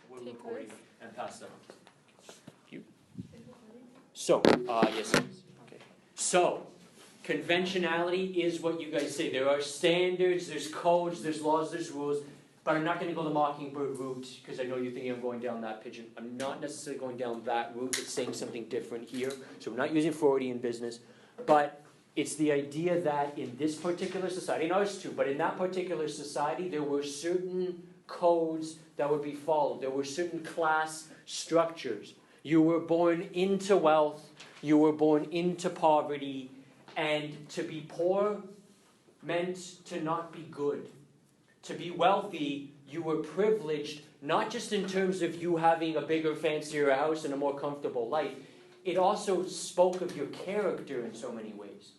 we're recording and pass them. You? So, yes. Okay. So, conventionality is what you guys say. There are standards, there's codes, there's laws, there's rules. But I'm not going to go the mockingbird route because I know you're thinking I'm going down that pigeon. I'm not necessarily going down that route. It's saying something different here. So we're not using Freudian business. But it's the idea that in this particular society, and ours too, but in that particular society, there were certain codes that would be followed. There were certain class structures. You were born into wealth. You were born into poverty. And to be poor meant to not be good. To be wealthy, you were privileged, not just in terms of you having a bigger, fancier house and a more comfortable life. It also spoke of your character in so many ways.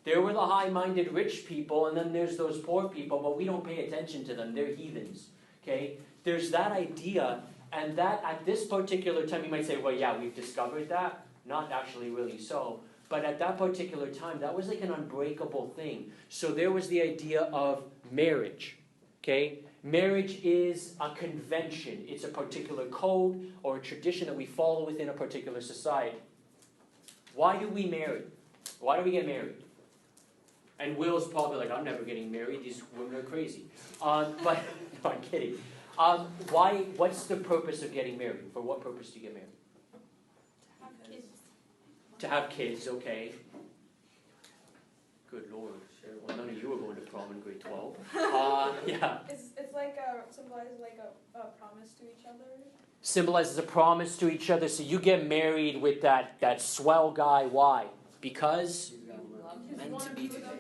There were the high-minded rich people, and then there's those poor people, but we don't pay attention to them. They're heathens. Okay? There's that idea, and that at this particular time, you might say, well, yeah, we've discovered that. Not actually really so. But at that particular time, that was like an unbreakable thing. So there was the idea of marriage. Okay? Marriage is a convention. It's a particular code or a tradition that we follow within a particular society. Why do we marry? Why do we get married? And Will's probably like, I'm never getting married. These women are crazy. But, no, I'm kidding. Why? What's the purpose of getting married? For what purpose do you get married? To have kids. To have kids, okay. Good Lord. Well, none of you are going to prom in grade 12. Yeah. It's like symbolizes like a promise to each other. Symbolizes a promise to each other. So you get married with that swell guy. Why? Because? Meant to be together.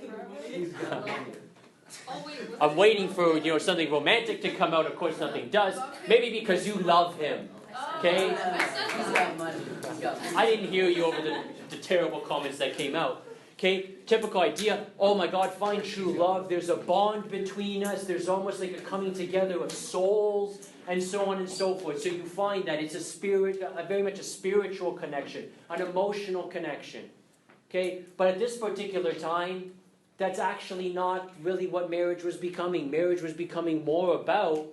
I'm waiting for something romantic to come out. Of course, nothing does. Maybe because you love him. Okay? I didn't hear you over the terrible comments that came out. Okay, typical idea, oh my God, find true love. There's a bond between us. There's almost like a coming together of souls and so on and so forth. So you find that it's very much a spiritual connection, an emotional connection. Okay, but at this particular time, that's actually not really what marriage was becoming. Marriage was becoming more about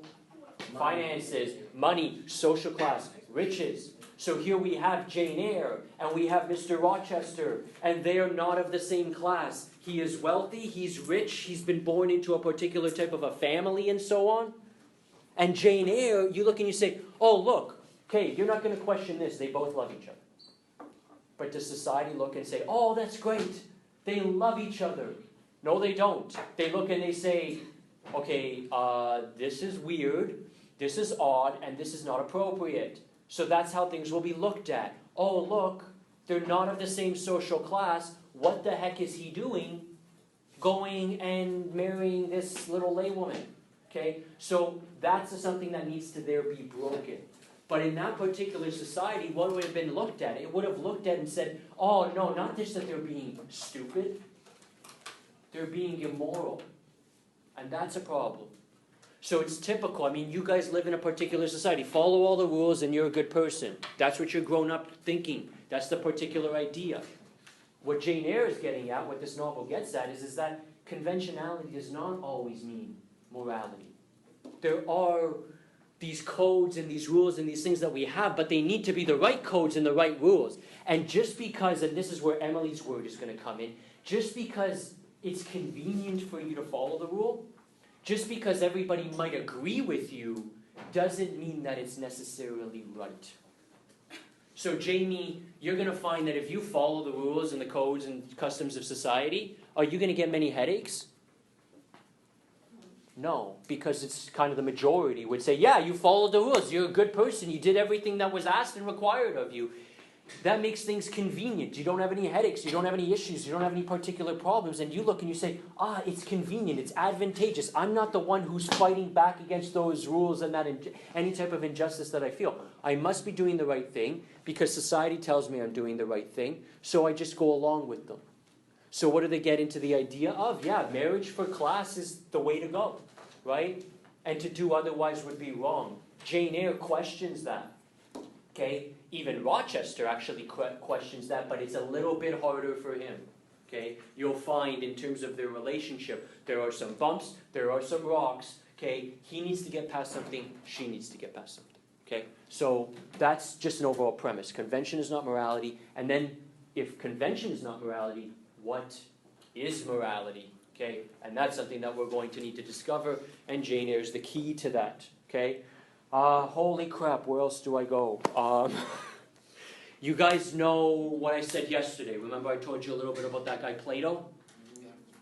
finances, money, social class, riches. So here we have Jane Eyre, and we have Mr. Rochester, and they are not of the same class. He is wealthy, he's rich, he's been born into a particular type of a family and so on. And Jane Eyre, you look and you say, oh look, okay, you're not going to question this, they both love each other. But does society look and say, oh, that's great, they love each other? No, they don't. They look and they say, okay, this is weird, this is odd, and this is not appropriate. So that's how things will be looked at. Oh, look, they're not of the same social class. What the heck is he doing going and marrying this little laywoman? Okay, so that's something that needs to there be broken. But in that particular society, what would have been looked at? It would have looked at and said, oh, no, not just that they're being stupid. They're being immoral. And that's a problem. So it's typical. I mean, you guys live in a particular society. Follow all the rules and you're a good person. That's what you're grown up thinking. That's the particular idea. What Jane Eyre is getting at, what this novel gets at, is that conventionality does not always mean morality. There are these codes and these rules and these things that we have, but they need to be the right codes and the right rules. And just because, and this is where Emily's word is going to come in, just because it's convenient for you to follow the rule, just because everybody might agree with you, doesn't mean that it's necessarily right. So Jamie, you're going to find that if you follow the rules and the codes and customs of society, are you going to get many headaches? No, because it's kind of the majority would say, yeah, you followed the rules, you're a good person, you did everything that was asked and required of you. That makes things convenient. You don't have any headaches. You don't have any issues. You don't have any particular problems. And you look and you say, it's convenient. It's advantageous. I'm not the one who's fighting back against those rules and that any type of injustice that I feel. I must be doing the right thing because society tells me I'm doing the right thing. So I just go along with them. So what do they get into the idea of? Yeah, marriage for class is the way to go, right? And to do otherwise would be wrong. Jane Eyre questions that. Okay? Even Rochester actually questions that, but it's a little bit harder for him. Okay? You'll find in terms of their relationship, there are some bumps, there are some rocks. Okay? He needs to get past something, she needs to get past something. Okay, so that's just an overall premise. Convention is not morality. And then if convention is not morality, what is morality? Okay, and that's something that we're going to need to discover, and Jane Eyre is the key to that. Okay, holy crap, where else do I go? You guys know what I said yesterday. Remember I told you a little bit about that guy Plato?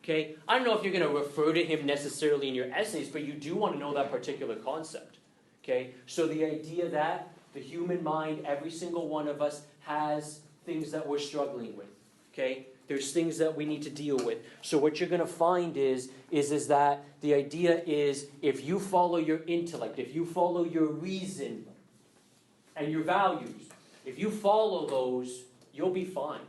Okay, I don't know if you're going to refer to him necessarily in your essays, but you do want to know that particular concept. Okay, so the idea that the human mind, every single one of us, has things that we're struggling with. Okay, there's things that we need to deal with. So what you're going to find is that the idea is if you follow your intellect, if you follow your reason and your values, if you follow those, you'll be fine.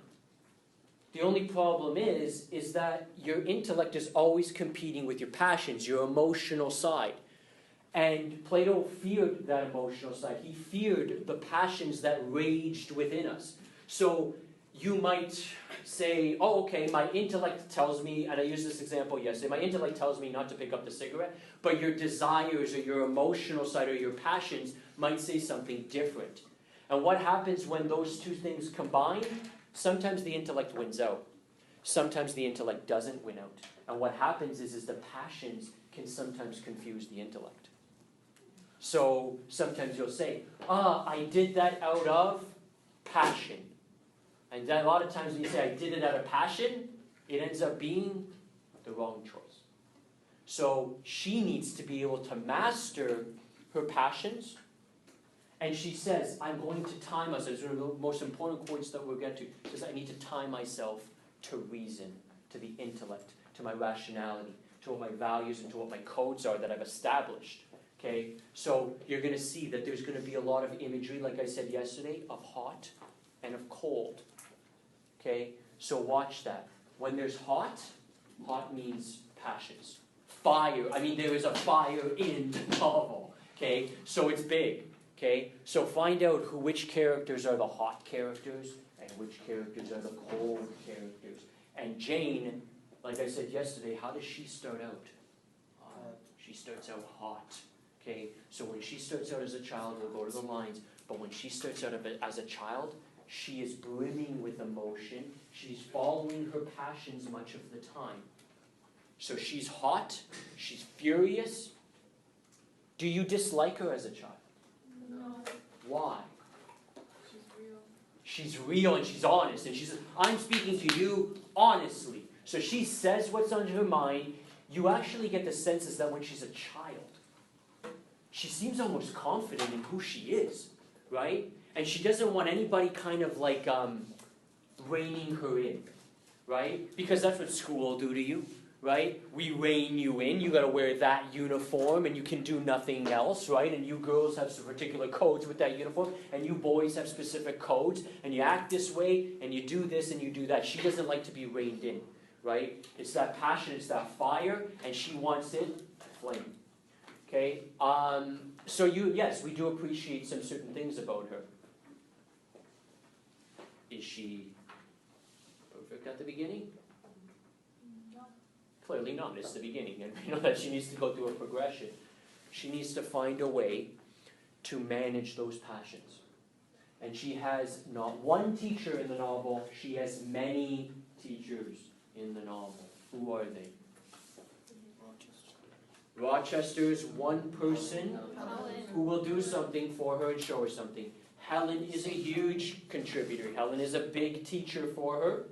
The only problem is that your intellect is always competing with your passions, your emotional side. And Plato feared that emotional side. He feared the passions that raged within us. So you might say, oh, okay, my intellect tells me, and I used this example yesterday, my intellect tells me not to pick up the cigarette, but your desires or your emotional side or your passions might say something different. And what happens when those two things combine? Sometimes the intellect wins out. Sometimes the intellect doesn't win out. And what happens is the passions can sometimes confuse the intellect. So sometimes you'll say, I did that out of passion. And then a lot of times when you say, I did it out of passion, it ends up being the wrong choice. So she needs to be able to master her passions. And she says, I'm going to tie myself. It's one of the most important quotes that we'll get to. She says, I need to tie myself to reason, to the intellect, to my rationality, to what my values and to what my codes are that I've established. Okay? So you're going to see that there's going to be a lot of imagery, like I said yesterday, of hot and of cold. Okay? So watch that. When there's hot, hot means passions. Fire. I mean, there is a fire in the novel. Okay? So it's big. Okay, so find out which characters are the hot characters and which characters are the cold characters. And Jane, like I said yesterday, how does she start out? She starts out hot. Okay, so when she starts out as a child, we'll go to the lines, but when she starts out as a child, she is brimming with emotion. She's following her passions much of the time. So she's hot, she's furious. Do you dislike her as a child? Why? She's real and she's honest. And she says, I'm speaking to you honestly. So she says what's on her mind. You actually get the sense is that when she's a child, she seems almost confident in who she is, right? And she doesn't want anybody kind of like reining her in, right? Because that's what school will do to you. Right? We rein you in. You got to wear that uniform and you can do nothing else, right? And you girls have some particular codes with that uniform and you boys have specific codes and you act this way and you do this and you do that. She doesn't like to be reined in, right? It's that passion, it's that fire, and she wants it flame. Okay? So yes, we do appreciate some certain things about her. Is she perfect at the beginning? Clearly not. It's the beginning. And we know that she needs to go through a progression. She needs to find a way to manage those passions. And she has not one teacher in the novel. She has many teachers in the novel. Who are they? Rochester is one person who will do something for her and show her something. Helen is a huge contributor. Helen is a big teacher for her.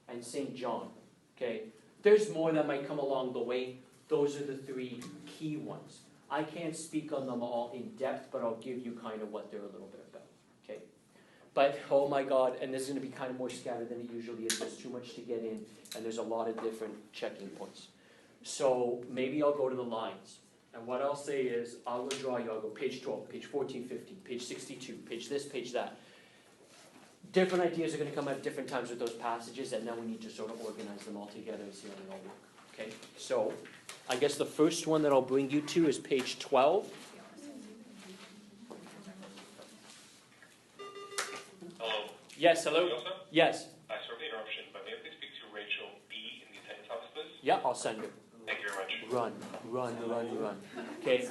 And St. John. Okay? There's more that might come along the way. Those are the three key ones. I can't speak on them all in depth, but I'll give you kind of what they're a little bit about. Okay? But, oh my God, and this is going to be kind of more scattered than it usually is. There's too much to get in, and there's a lot of different checking points. So maybe I'll go to the lines. And what I'll say is, I'll draw you, I'll go page 12, page 14, 15, page 62, page this, page that. Different ideas are going to come at different times with those passages, and now we need to sort of organize them all together and see how they all work. Okay? So, I guess the first one that I'll bring you to is page 12. Hello. Yes, hello? Yes. Sorry for the interruption, but may I please speak to Rachel B. in the attendance house, please? Yeah, I'll send her. Thank you very much. Run. Okay?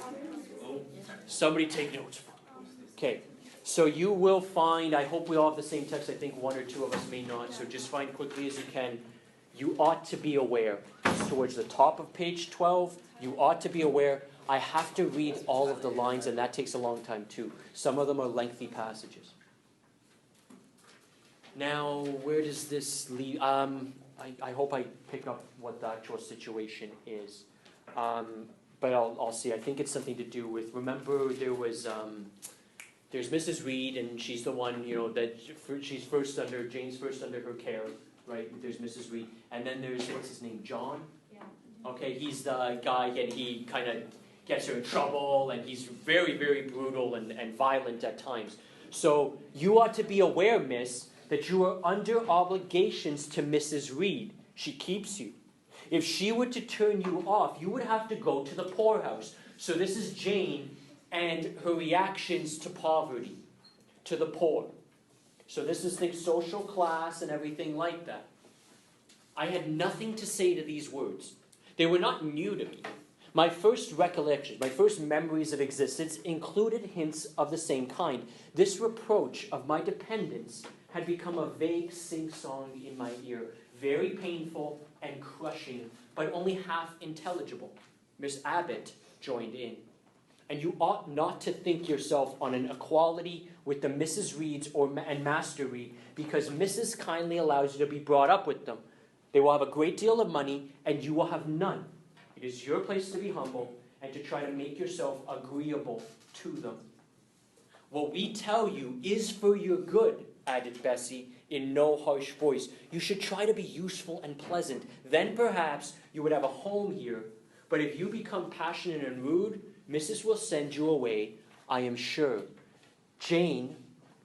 Somebody take notes. Okay, so you will find, I hope we all have the same text, I think one or two of us may not, so just find quickly as you can. You ought to be aware. It's towards the top of page 12. You ought to be aware. I have to read all of the lines, and that takes a long time too. Some of them are lengthy passages. Now, where does this lead? I hope I pick up what the actual situation is. But I'll see. I think it's something to do with, remember there was, there's Mrs. Reed, and she's the one, that she's first under, Jane's first under her care, right? There's Mrs. Reed. And then there's, what's his name, John? Yeah. Okay, he's the guy, and he kind of gets her in trouble, and he's very, very brutal and violent at times. So you ought to be aware, miss, that you are under obligations to Mrs. Reed. She keeps you. If she were to turn you off, you would have to go to the poorhouse. So this is Jane and her reactions to poverty, to the poor. So this is the social class and everything like that. I had nothing to say to these words. They were not new to me. My first recollections, my first memories of existence included hints of the same kind. This reproach of my dependence had become a vague sing-song in my ear, very painful and crushing, but only half intelligible. Miss Abbott joined in. And you ought not to think yourself on an equality with the Mrs. Reeds and Master Reed, because Mrs. kindly allows you to be brought up with them. They will have a great deal of money, and you will have none. It is your place to be humble and to try to make yourself agreeable to them. What we tell you is for your good, added Bessie in no harsh voice. You should try to be useful and pleasant. Then perhaps you would have a home here. But if you become passionate and rude, Mrs. will send you away, I am sure. Jane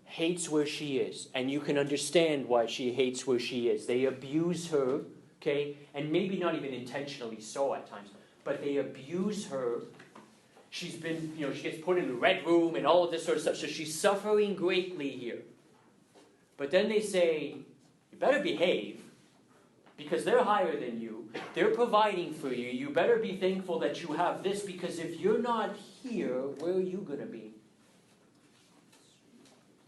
hates where she is, and you can understand why she hates where she is. They abuse her, okay, and maybe not even intentionally so at times, but they abuse her. She's been, she gets put in the red room and all of this sort of stuff, so she's suffering greatly here. But then they say, you better behave, because they're higher than you. They're providing for you. You better be thankful that you have this, because if you're not here, where are you going to be?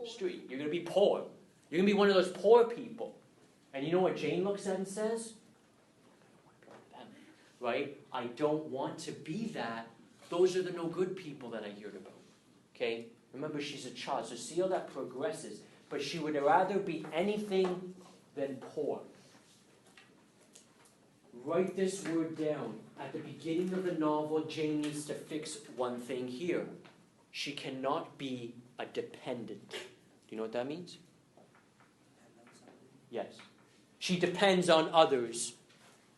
Street. You're going to be poor. You're going to be one of those poor people. And you know what Jane looks at and says? Right? I don't want to be that. Those are the no good people that I heard about. Okay? Remember, she's a child, so see how that progresses. But she would rather be anything than poor. Write this word down. At the beginning of the novel, Jane needs to fix one thing here. She cannot be a dependent. Do you know what that means? Yes. She depends on others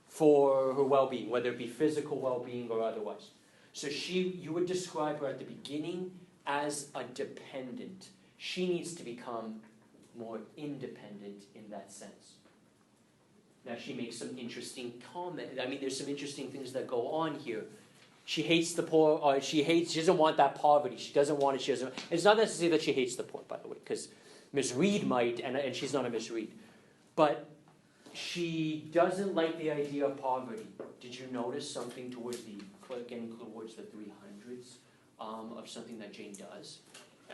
for her well-being, whether it be physical well-being or otherwise. So you would describe her at the beginning as a dependent. She needs to become more independent in that sense. Now she makes some interesting comment. I mean, there's some interesting things that go on here. She hates the poor, she doesn't want that poverty. She doesn't want it, it's not necessarily that she hates the poor, by the way, because Miss Reed might, and she's not a Miss Reed. But she doesn't like the idea of poverty. Did you notice something getting towards the 300s of something that Jane does?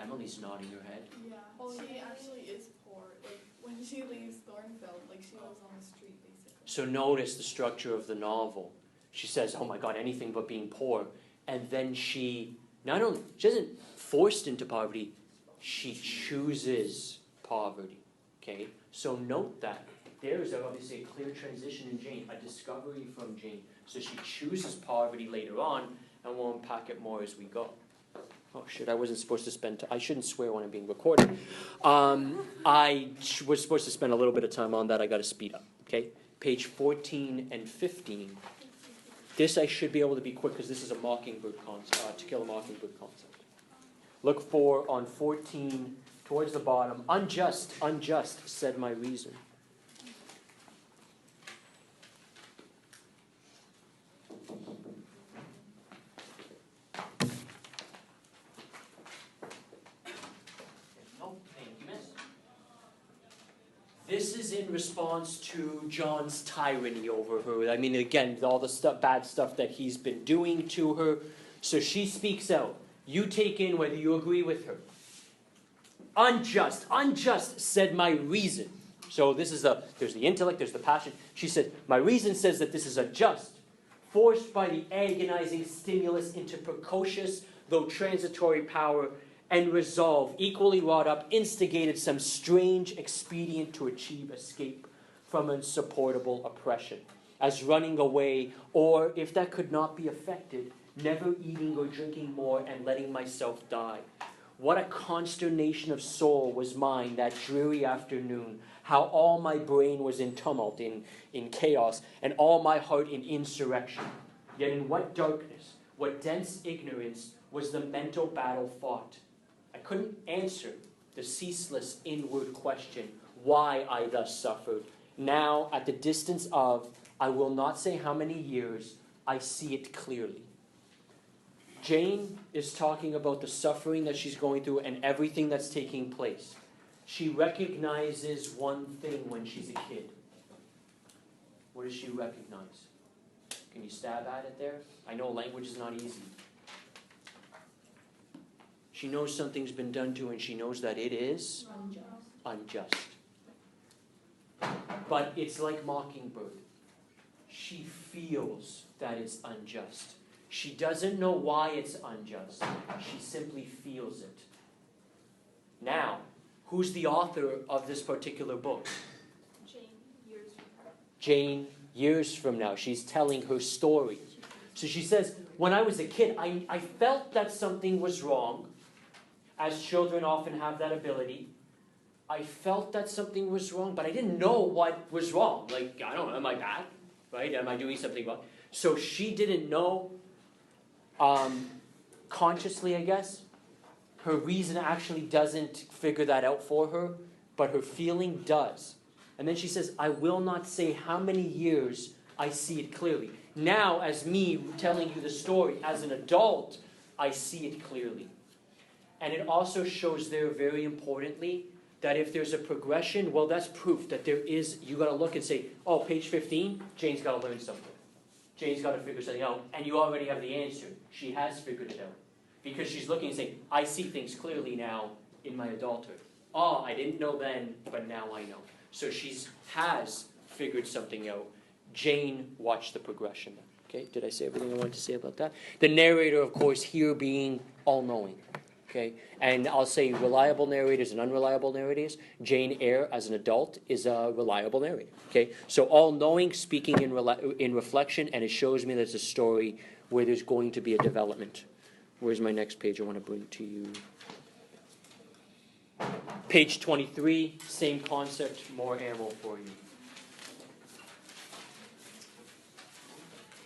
Emily's nodding her head. Yeah, well, she actually is poor. Like, when she leaves Thornfield, she lives on the street, basically. So notice the structure of the novel. She says, oh my God, anything but being poor. And then she isn't forced into poverty, she chooses poverty. Okay? So note that. There is obviously a clear transition in Jane, a discovery from Jane. So she chooses poverty later on, and we'll unpack it more as we go. Oh shit, I wasn't supposed to spend I shouldn't swear when I'm being recorded. I was supposed to spend a little bit of time on that. I got to speed up. Okay? Page 14 and 15. This I should be able to be quick because this is a mockingbird concept, To Kill a Mockingbird concept. Look for on 14 towards the bottom. Unjust, said my reason. This is in response to John's tyranny over her. I mean, again, all the bad stuff that he's been doing to her. So she speaks out. You take in whether you agree with her. unjust, unjust, said my reason. So there's the intellect, there's the passion. She said, my reason says that this is unjust, forced by the agonizing stimulus into precocious, though transitory power and resolve, equally wrought up, instigated some strange expedient to achieve escape from insupportable oppression, as running away, or, if that could not be effected, never eating or drinking more and letting myself die. What a consternation of soul was mine that dreary afternoon, how all my brain was in tumult, in chaos, and all my heart in insurrection. Yet in what darkness, what dense ignorance was the mental battle fought. I couldn't answer the ceaseless inward question, why I thus suffered. Now, at the distance of, I will not say how many years, I see it clearly. Jane is talking about the suffering that she's going through and everything that's taking place. She recognizes one thing when she's a kid. What does she recognize? Can you stab at it there? I know language is not easy. She knows something's been done to her and she knows that it is unjust. But it's like Mockingbird. She feels that it's unjust. She doesn't know why it's unjust. She simply feels it. Now, who's the author of this particular book? Jane, years from now. She's telling her story. So she says, when I was a kid, I felt that something was wrong, as children often have that ability. I felt that something was wrong, but I didn't know what was wrong. Like, I don't know, am I bad? Right? Am I doing something wrong? So she didn't know, consciously, I guess. Her reason actually doesn't figure that out for her, but her feeling does. And then she says, I will not say how many years I see it clearly. Now, as me telling you the story, as an adult, I see it clearly. And it also shows there, very importantly, that if there's a progression, well, that's proof that there is, you got to look and say, oh, page 15, Jane's got to learn something. Jane's got to figure something out, and you already have the answer. She has figured it out. Because she's looking and saying, I see things clearly now in my adulthood. Oh, I didn't know then, but now I know. So she has figured something out. Jane watched the progression. Okay, did I say everything I wanted to say about that? The narrator, of course, here being all-knowing. Okay, and I'll say reliable narrators and unreliable narrators. Jane Eyre, as an adult, is a reliable narrator. Okay, so all-knowing, speaking in reflection, and it shows me that it's a story where there's going to be a development. Where's my next page I want to bring to you? Page 23, same concept, more ammo for you.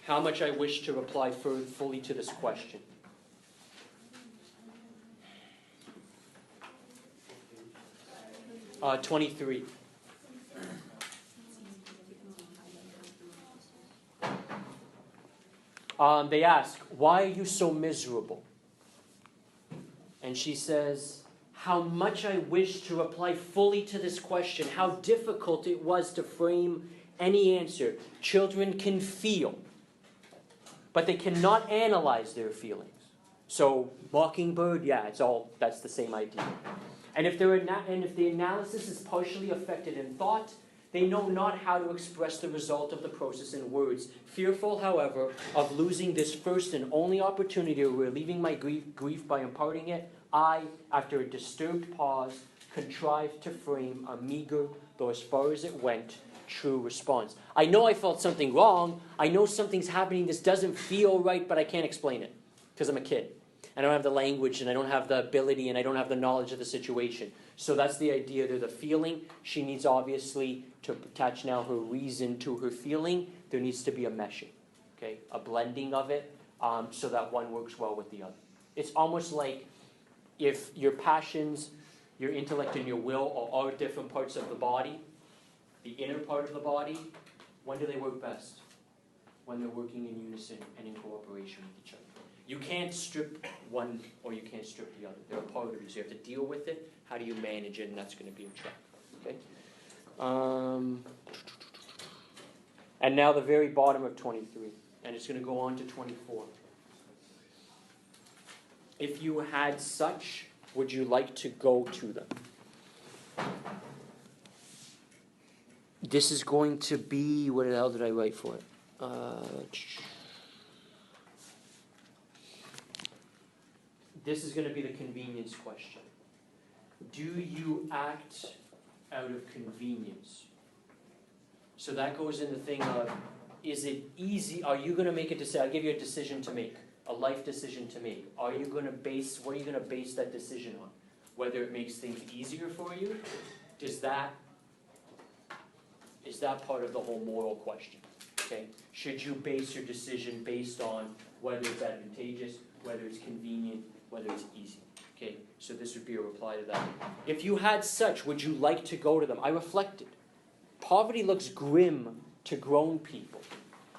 How much I wish to reply fully to this question. Uh, 23. They ask, why are you so miserable? And she says, how much I wish to reply fully to this question, how difficult it was to frame any answer. Children can feel, but they cannot analyze their feelings. So, Mockingbird, yeah, that's the same idea. And if the analysis is partially affected in thought, they know not how to express the result of the process in words. Fearful, however, of losing this first and only opportunity of relieving my grief by imparting it, I, after a disturbed pause, contrived to frame a meager, though as far as it went, true response. I know I felt something wrong. I know something's happening. This doesn't feel right, but I can't explain it because I'm a kid. I don't have the language, and I don't have the ability, and I don't have the knowledge of the situation. So that's the idea there, the feeling. She needs, obviously, to attach now her reason to her feeling. There needs to be a meshing, okay, a blending of it, so that one works well with the other. It's almost like if your passions, your intellect, and your will are different parts of the body, the inner part of the body, when do they work best? When they're working in unison and in cooperation with each other. You can't strip one or you can't strip the other. They're a part of you, so you have to deal with it. How do you manage it? And that's going to be a trick. Okay. And now the very bottom of 23, and it's going to go on to 24. If you had such would you like to go to them? This is going to be, what the hell did I write for it? This is going to be the convenience question. Do you act out of convenience? So that goes in the thing of, is it easy? Are you going to make a decision? I'll give you a decision to make, a life decision to make. What are you going to base that decision on? Whether it makes things easier for you? Is that part of the whole moral question? Okay? Should you base your decision based on whether it's advantageous, whether it's convenient, whether it's easy? Okay, so this would be a reply to that. If you had such, would you like to go to them? I reflected. Poverty looks grim to grown people,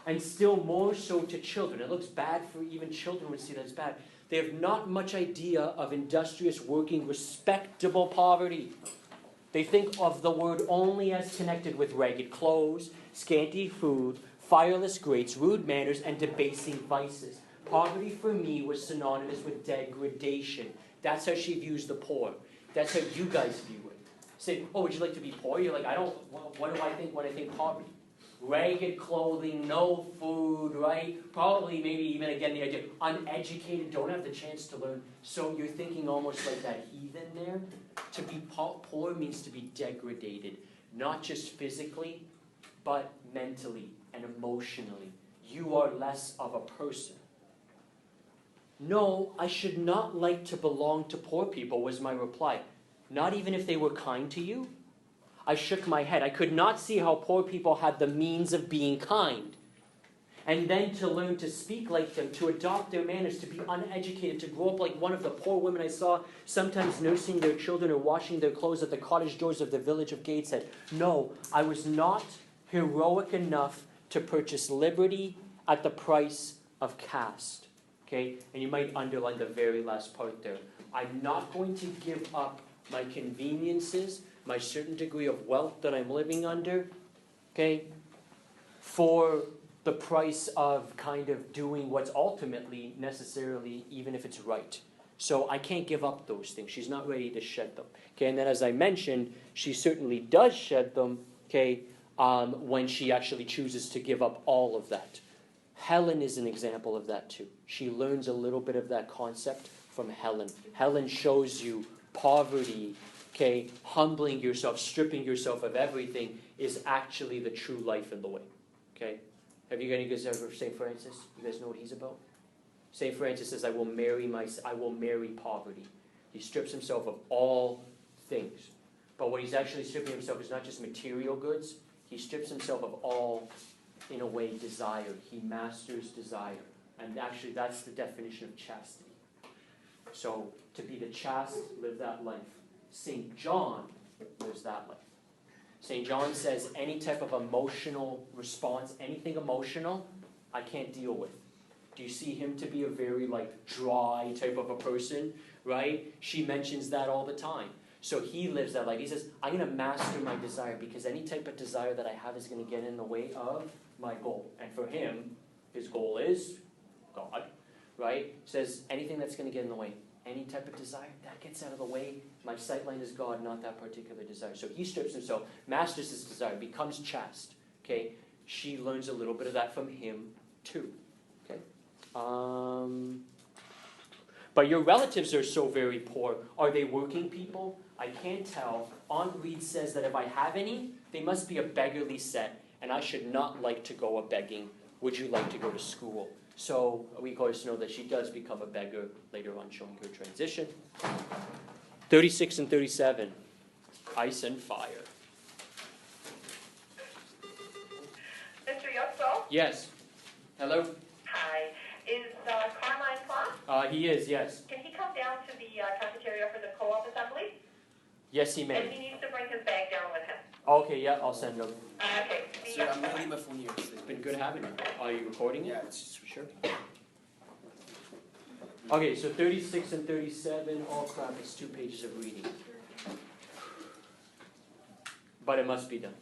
and still more so to children. It looks bad for even children would see that as bad. They have not much idea of industrious, working, respectable poverty. They think of the word only as connected with ragged clothes, scanty food, fireless grates, rude manners, and debasing vices. Poverty for me was synonymous with degradation. That's how she views the poor. That's how you guys view it. Say, oh, would you like to be poor? You're like, I don't, what do I think when I think poverty? Ragged clothing, no food, right? Probably, maybe even, again, the idea, uneducated, don't have the chance to learn. So you're thinking almost like that heathen there. To be poor means to be degraded, not just physically, but mentally and emotionally. You are less of a person. No, I should not like to belong to poor people, was my reply. Not even if they were kind to you? I shook my head. I could not see how poor people had the means of being kind. And then to learn to speak like them, to adopt their manners, to be uneducated, to grow up like one of the poor women I saw, sometimes nursing their children or washing their clothes at the cottage doors of the village of Gateshead. No, I was not heroic enough to purchase liberty at the price of caste. Okay? And you might underline the very last part there. I'm not going to give up my conveniences, my certain degree of wealth that I'm living under, okay, for the price of kind of doing what's ultimately necessarily, even if it's right. So I can't give up those things. She's not ready to shed them. Okay, and then as I mentioned, she certainly does shed them, okay, when she actually chooses to give up all of that. Helen is an example of that too. She learns a little bit of that concept from Helen. Helen shows you poverty, okay, humbling yourself, stripping yourself of everything is actually the true life and the way. Okay? Have you guys ever heard of St. Francis? You guys know what he's about? St. Francis says, I will marry poverty. He strips himself of all things. But what he's actually stripping himself is not just material goods. He strips himself of all, in a way, desire. He masters desire. And actually, that's the definition of chastity. So, to be the chaste, live that life. St. John lives that life. St. John says any type of emotional response, anything emotional, I can't deal with. Do you see him to be a very dry type of a person, right? She mentions that all the time. So he lives that life. He says, I'm going to master my desire because any type of desire that I have is going to get in the way of my goal. And for him, his goal is God, right? He says anything that's going to get in the way, any type of desire, that gets out of the way. My sightline is God, not that particular desire. So he strips himself, masters his desire, becomes chaste. Okay? She learns a little bit of that from him too. Okay? But your relatives are so very poor. Are they working people? I can't tell. Aunt Reed says that if I have any, they must be a beggarly set, and I should not like to go a-begging. Would you like to go to school? So we of course know that she does become a beggar later on, showing her transition. 36 and 37, ice and fire. Mr. Yotso? Yes. Hello? Hi. Is Carmine Klopp? He is, yes. Can he come down to the cafeteria for the co-op assembly? Yes, he And may. he needs to bring his bag down with him. Okay, yeah, I'll send him. Okay. Sir, I'm going to leave my phone here. It's been good having you. Are you recording it? Yeah, it's just Sure. Okay, so 36 and 37, oh crap, it's 2 pages of reading. But it must be done.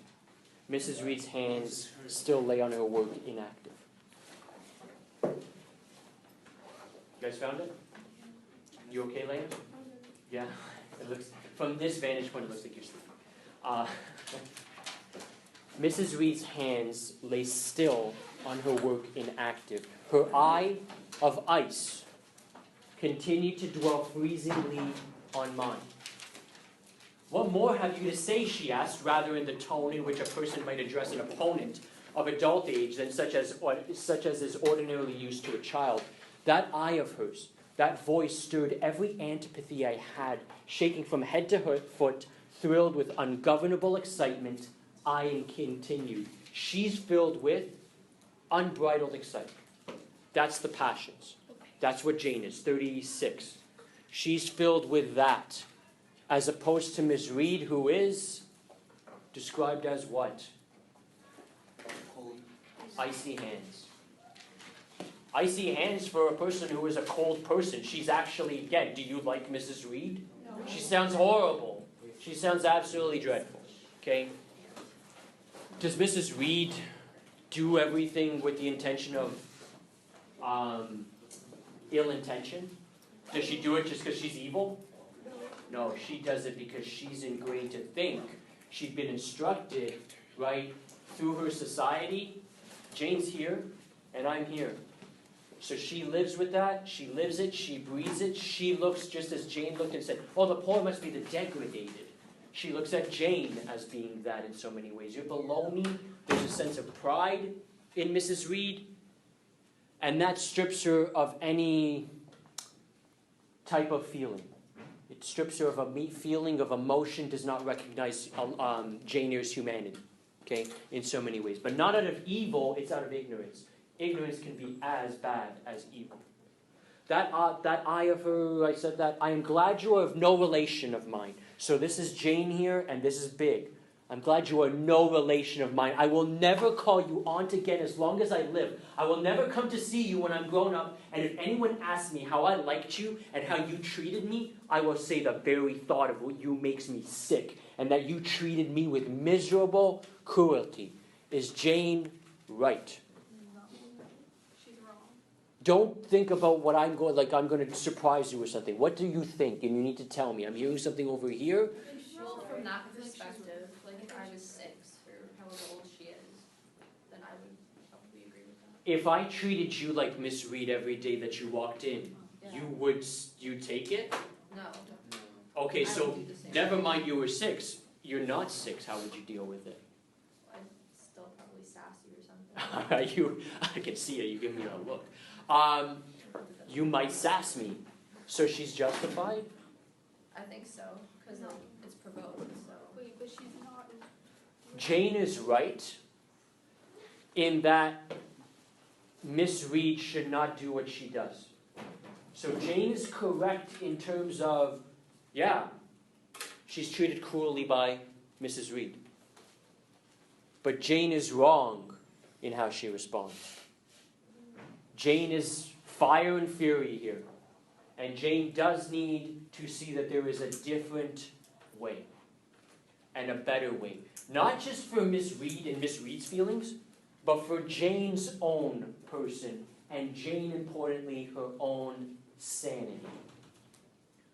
Mrs. Reed's hands still lay on her work inactive. You guys found it? You okay, Leia? Yeah, it looks, from this vantage point, it looks like you're sleeping. Mrs. Reed's hands lay still on her work inactive. Her eye of ice continued to dwell freezingly on mine. What more have you to say, she asked, rather in the tone in which a person might address an opponent of adult age than such as is ordinarily used to a child. That eye of hers, that voice stirred every antipathy I had, shaking from head to foot, thrilled with ungovernable excitement. I continued. She's filled with unbridled excitement. That's the passions. That's what Jane is, 36. She's filled with that. As opposed to Miss Reed, who is described as what? Icy hands. Icy hands for a person who is a cold person. She's actually, again, do you like Mrs. Reed? No. She sounds horrible. She sounds absolutely dreadful. Okay? Does Mrs. Reed do everything with the intention of ill intention? Does she do it just because she's evil? No, she does it because she's ingrained to think. She's been instructed, right, through her society. Jane's here, and I'm here. So she lives with that, she lives it, she breathes it. She looks just as Jane looked and said, oh, the poor must be the degraded. She looks at Jane as being that in so many ways. You're below me. There's a sense of pride in Mrs. Reed, and that strips her of any type of feeling. It strips her of a feeling of emotion, does not recognize Jane Eyre's humanity, okay, in so many ways. But not out of evil, it's out of ignorance. Ignorance can be as bad as evil. That eye of her, I said that, I am glad you are of no relation of mine. So this is Jane here, and this is big. I'm glad you are no relation of mine. I will never call you aunt again as long as I live. I will never come to see you when I'm grown up, and if anyone asks me how I liked you and how you treated me, I will say the very thought of what you makes me sick, and that you treated me with miserable cruelty. Is Jane right? No. She's wrong. Don't think about what I'm going to surprise you or something. What do you think? And you need to tell me. I'm hearing something over here. Well, from that perspective, like if I was 6 or however old she is, then I would probably agree with that. If I treated you like Miss Reed every day that you walked in, Yeah. you take it? No. Okay, I so would do the same. never mind you were 6. You're not 6. How would you deal with it? I'd still probably sassy or something. I can see it. You give me that look. You might sass me. So she's justified? I think so, because No. it's provoked, so. Wait, but she's not. Jane is right in that Miss Reed should not do what she does. So Jane is correct in terms of, yeah, she's treated cruelly by Mrs. Reed. But Jane is wrong in how she responds. Jane is fire and fury here. And Jane does need to see that there is a different way and a better way. Not just for Miss Reed and Miss Reed's feelings, but for Jane's own person and Jane, importantly, her own sanity.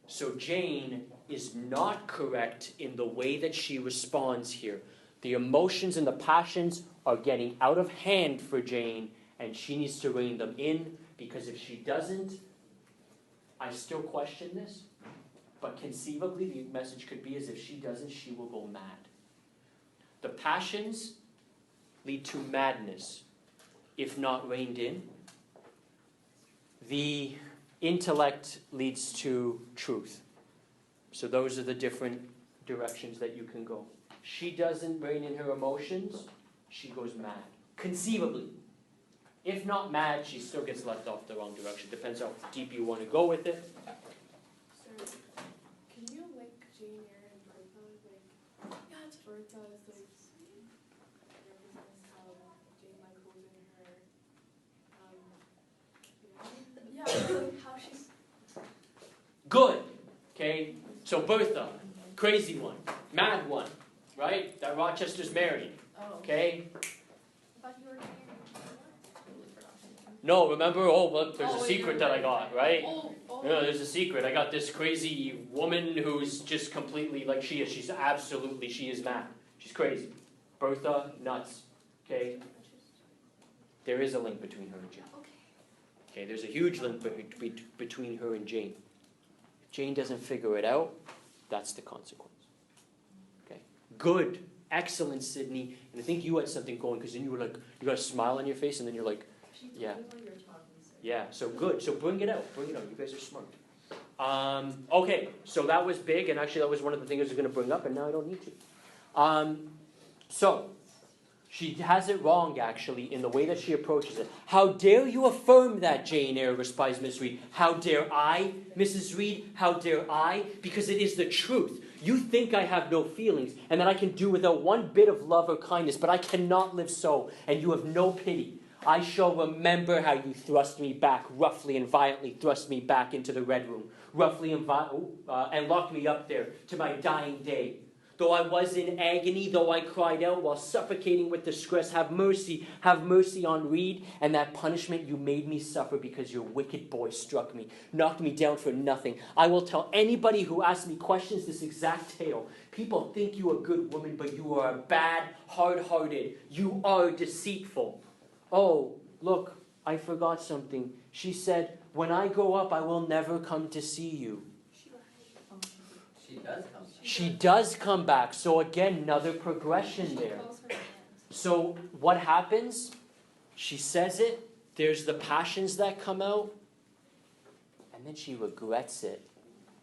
So Jane is not correct in the way that she responds here. The emotions and the passions are getting out of hand for Jane, and she needs to rein them in, because if she doesn't, I still question this, but conceivably the message could be as if she doesn't, she will go mad. The passions lead to madness if not reined in. The intellect leads to truth. So those are the different directions that you can go. She doesn't rein in her emotions, she goes mad. Conceivably. If not mad, she still gets left off the wrong direction. Depends how deep you want to go with it. So, can you link Jane Eyre and Bertha? Like, Yeah, it's Bertha is like represents how Jane like goes in her, yeah, like how she's. Good. Okay? So Bertha, crazy one, mad one, right? That Rochester's married. Oh, Okay? I thought you were married. totally forgot. No, remember? Oh, look, there's a Oh, secret you're that I right. got, right? Oh, Yeah, there's a secret. I got this crazy woman who's just completely like she is. She is mad. She's crazy. Bertha, nuts. Okay? There is a link between her and Jane. Okay, there's a huge link between her and Jane. If Jane doesn't figure it out, that's the consequence. Okay? Good. Excellent, Sydney. And I think you had something going because then you were like, you got a smile on your face and then you're like, yeah. Yeah, so good. So bring it out. Bring it out. You guys are smart. Okay, so that was big, and actually that was one of the things I was going to bring up, and now I don't need to. So, she has it wrong, actually, in the way that she approaches it. How dare you affirm that, Jane Eyre, replies Miss Reed. How dare I, Mrs. Reed? How dare I? Because it is the truth. You think I have no feelings, and that I can do without one bit of love or kindness, but I cannot live so, and you have no pity. I shall remember how you thrust me back, roughly and violently thrust me back into the red room, roughly and locked me up there to my dying day. Though I was in agony, though I cried out while suffocating with distress, have mercy on Reed, and that punishment you made me suffer because your wicked boy struck me, knocked me down for nothing. I will tell anybody who asks me questions this exact tale. People think you a good woman, but you are bad, hard-hearted. You are deceitful. Oh, look, I forgot something. She said, when I grow up, I will never come to see you. She does come. She does come back. So again, another progression there. So what happens? She says it. There's the passions that come out. And then she regrets it.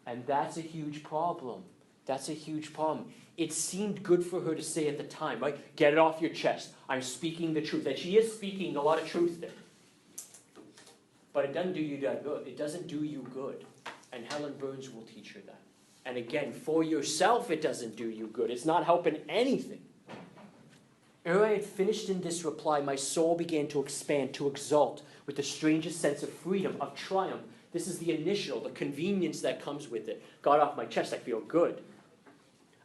And that's a huge problem. That's a huge problem. It seemed good for her to say at the time, right? Get it off your chest. I'm speaking the truth. And she is speaking a lot of truth there. But it doesn't do you that good. It doesn't do you good. And Helen Burns will teach her that. And again, for yourself, it doesn't do you good. It's not helping anything. Ere I had finished in this reply, my soul began to expand, to exult, with the strangest sense of freedom, of triumph. This is the initial, the convenience that comes with it. Got off my chest, I feel good.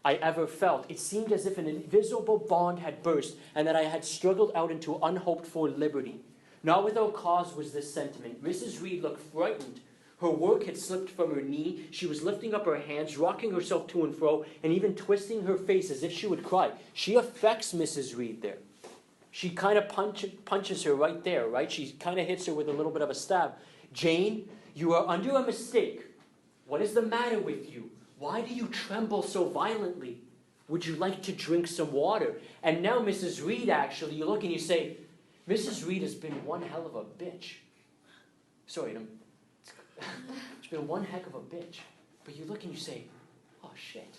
I ever felt. It seemed as if an invisible bond had burst, and that I had struggled out into unhoped-for liberty. Not without cause was this sentiment. Mrs. Reed looked frightened. Her work had slipped from her knee. She was lifting up her hands, rocking herself to and fro, and even twisting her face as if she would cry. She affects Mrs. Reed there. She kind of punches her right there, right? She kind of hits her with a little bit of a stab. Jane, you are under a mistake. What is the matter with you? Why do you tremble so violently? Would you like to drink some water? And now Mrs. Reed, actually, you look and you say, Mrs. Reed has been one hell of a bitch. Sorry, she's been one heck of a bitch. But you look and you say, oh, shit.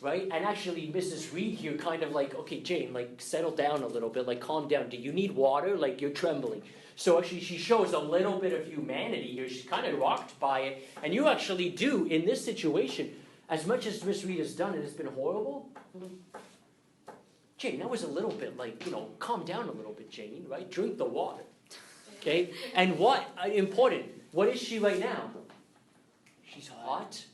Right? And actually, Mrs. Reed here kind of like, okay, Jane, like, settle down a little bit. Like, calm down. Do you need water? Like, you're trembling. So actually, she shows a little bit of humanity here. She's kind of rocked by it. And you actually do, in this situation, as much as Miss Reed has done, it has been horrible. Jane, that was a little bit like, calm down a little bit, Jane, right? Drink the water. Okay? And what? Important. What is she right now? She's hot.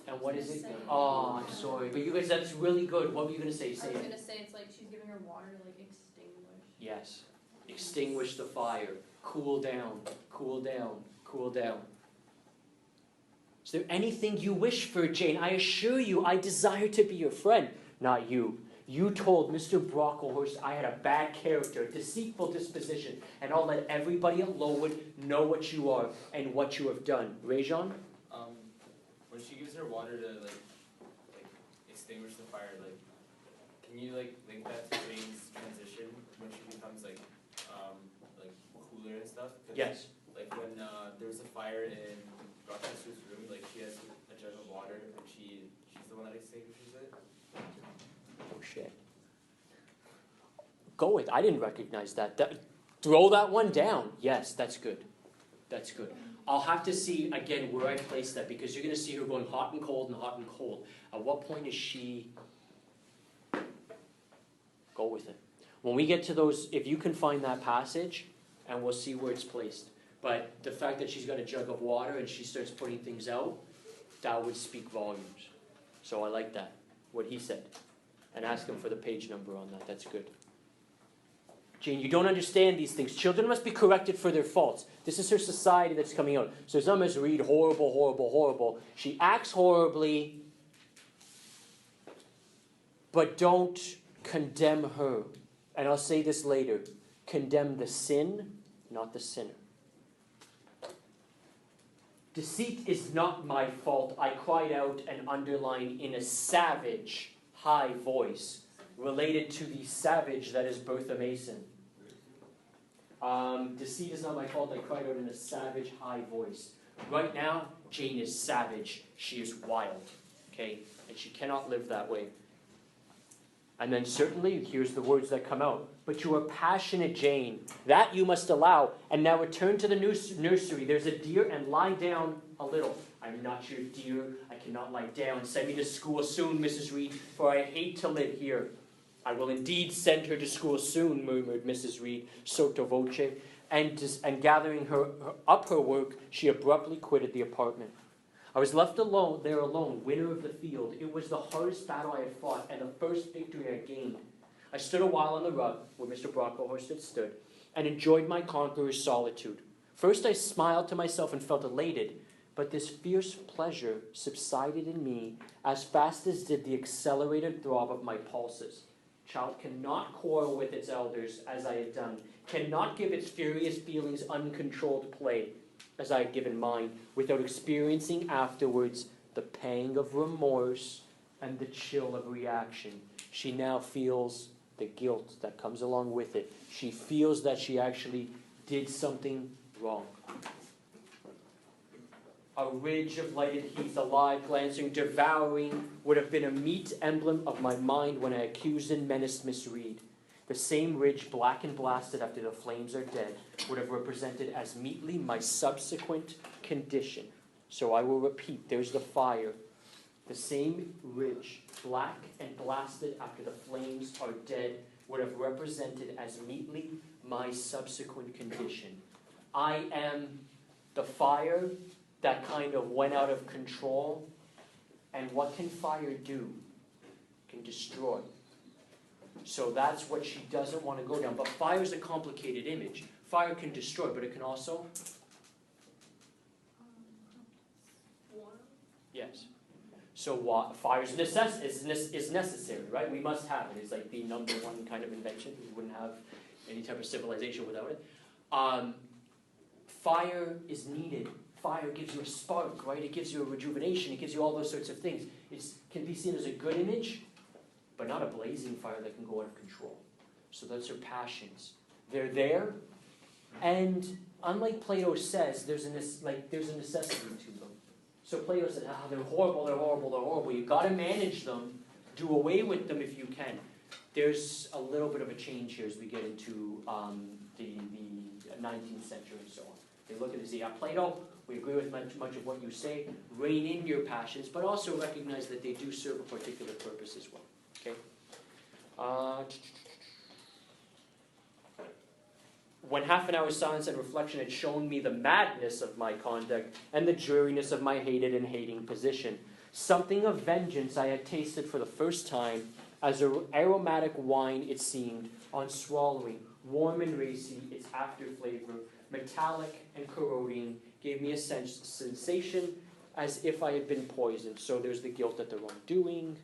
And what is it? Oh, I'm sorry. But you guys, that's really good. What were you going to say? I was going to say it's like she's giving her water to like extinguish. Yes. Extinguish the fire. Cool down. Cool down. Cool down. Is there anything you wish for, Jane? I assure you, I desire to be your friend. Not you. You told Mr. Brocklehurst I had a bad character, a deceitful disposition, and I'll let everybody at Lowood know what you are and what you have done. Rajon? When she gives her water to like extinguish the fire, can you link that to Jane's transition when she becomes cooler and stuff? Yes. Like when there was a fire in Rochester's room, she has a jug of water and she's the one that extinguishes it. Oh, shit. Go with it. I didn't recognize that. Throw that one down. Yes, that's good. That's good. I'll have to see, again, where I place that, because you're going to see her going hot and cold and hot and cold. At what point is she... Go with it. When we get to those, if you can find that passage, and we'll see where it's placed. But the fact that she's got a jug of water and she starts putting things out, that would speak volumes. So I like that, what he said. And ask him for the page number on that. That's good. Jane, you don't understand these things. Children must be corrected for their faults. This is her society that's coming out. So it's not Miss Reed, horrible, horrible, horrible. She acts horribly, but don't condemn her. And I'll say this later. Condemn the sin, not the sinner. Deceit is not my fault. I cried out and underlined in a savage, high voice, related to the savage that is Bertha Mason. Deceit is not my fault. I cried out in a savage, high voice. Right now, Jane is savage. She is wild. Okay? And she cannot live that way. And then certainly, here's the words that come out. But you are passionate, Jane. That you must allow. And now return to the nursery. There's a dear, and lie down a little. I'm not your dear. I cannot lie down. Send me to school soon, Mrs. Reed, for I hate to live here. I will indeed send her to school soon, murmured Mrs. Reed, sotto voce. And gathering up her work, she abruptly quitted the apartment. I was left there alone, winner of the field. It was the hardest battle I had fought, and the first victory I gained. I stood a while on the rug, where Mr. Brocklehurst had stood, and enjoyed my conqueror's solitude. First I smiled to myself and felt elated, but this fierce pleasure subsided in me as fast as did the accelerated throb of my pulses. Child cannot quarrel with its elders, as I had done, cannot give its furious feelings uncontrolled play, as I had given mine, without experiencing afterwards the pang of remorse and the chill of reaction. She now feels the guilt that comes along with it. She feels that she actually did something wrong. A ridge of lighted heath, alive, glancing, devouring, would have been a meet emblem of my mind when I accused and menaced Miss Reed. The same ridge, black and blasted after the flames are dead, would have represented as meetly my subsequent condition. So I will repeat, there's the fire. The same ridge, black and blasted after the flames are dead, would have represented as meetly my subsequent condition. I am the fire that kind of went out of control. And what can fire do? It can destroy. So that's what she doesn't want to go down. But fire is a complicated image. Fire can destroy, but it can also? Yes. So fire is necessary, right? We must have it. It's like the number one kind of invention. We wouldn't have any type of civilization without it. Fire is needed. Fire gives you a spark, right? It gives you a rejuvenation. It gives you all those sorts of things. It can be seen as a good image, but not a blazing fire that can go out of control. So those are passions. They're there, and unlike Plato says, there's a necessity to them. So Plato said, they're horrible, they're horrible, they're horrible. You've got to manage them, do away with them if you can. There's a little bit of a change here as we get into the 19th century and so on. They look at it and say, Plato, we agree with much of what you say. Rein in your passions, but also recognize that they do serve a particular purpose as well. Okay? When half an hour's silence and reflection had shown me the madness of my conduct and the dreariness of my hated and hating position, something of vengeance I had tasted for the first time, as an aromatic wine it seemed, on swallowing, warm and racy, its after flavor, metallic and corroding, gave me a sensation as if I had been poisoned. So there's the guilt at the wrongdoing,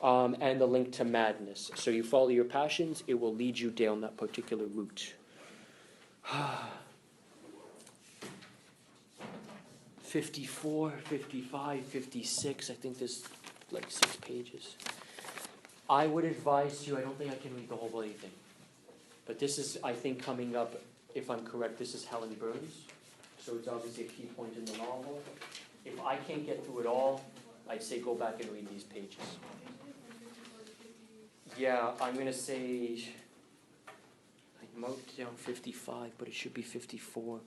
and the link to madness. So you follow your passions, it will lead you down that particular route. 54, 55, 56, I think there's like 6 pages. I would advise you, I don't think I can read the whole bloody thing, but this is, I think, coming up, if I'm correct, this is Helen Burns, so it's obviously a key point in the novel. If I can't get through it all, I'd say go back and read these pages. Yeah, I'm going to say, I marked down 55, but it should be 54.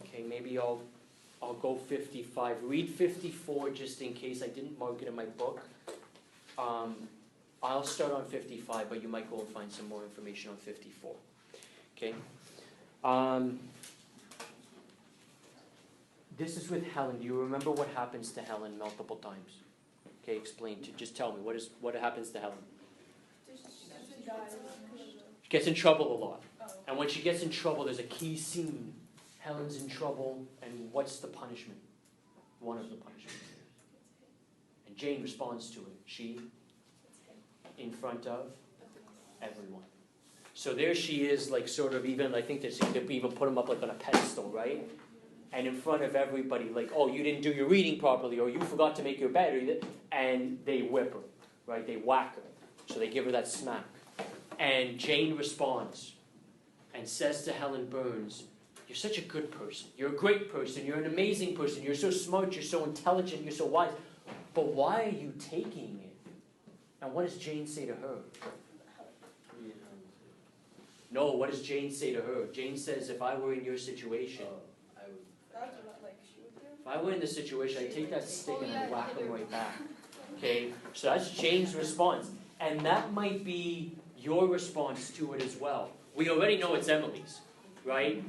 Okay, maybe I'll go 55. Read 54 just in case I didn't mark it in my book. I'll start on 55, but you might go and find some more information on 54. Okay? This is with Helen. Do you remember what happens to Helen multiple times? Okay, explain. Just tell me, what happens to Helen? She dies because of She gets in trouble a lot. oh. And when she gets in trouble, there's a key scene. Helen's in trouble, and what's the punishment? One of the punishments. And Jane responds to it. She, in front of everyone. So there she is, like sort of even, I think they even put him up like on a pedestal, right? And in front of everybody, like, oh, you didn't do your reading properly, or you forgot to make your bed, and they whip her, right? They whack her. So they give her that smack. And Jane responds and says to Helen Burns, you're such a good person. You're a great person. You're an amazing person. You're so smart. You're so intelligent. You're so wise. But why are you taking it? And what does Jane say to her? No, what does Jane say to her? Jane says, if I were in your situation, That's what like she would do. if I were in this situation, I'd take that stick and I'd whack him right back. Okay? So that's Jane's response. And that might be your response to it as well. We already know it's Emily's, right?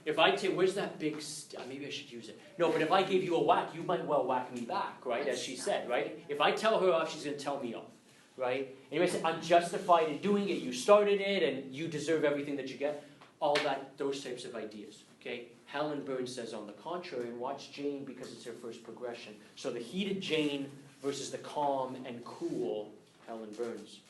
If I take, where's that big maybe I should use it. No, but if I gave you a whack, you might well whack me back, right? As she said, right? If I tell her off, she's going to tell me off, right? Anyway, I'm justified in doing it. You started it, and you deserve everything that you get. All that, those types of ideas, okay? Helen Burns says on the contrary, and watch Jane because it's her first progression. So the heated Jane versus the calm and cool Helen Burns.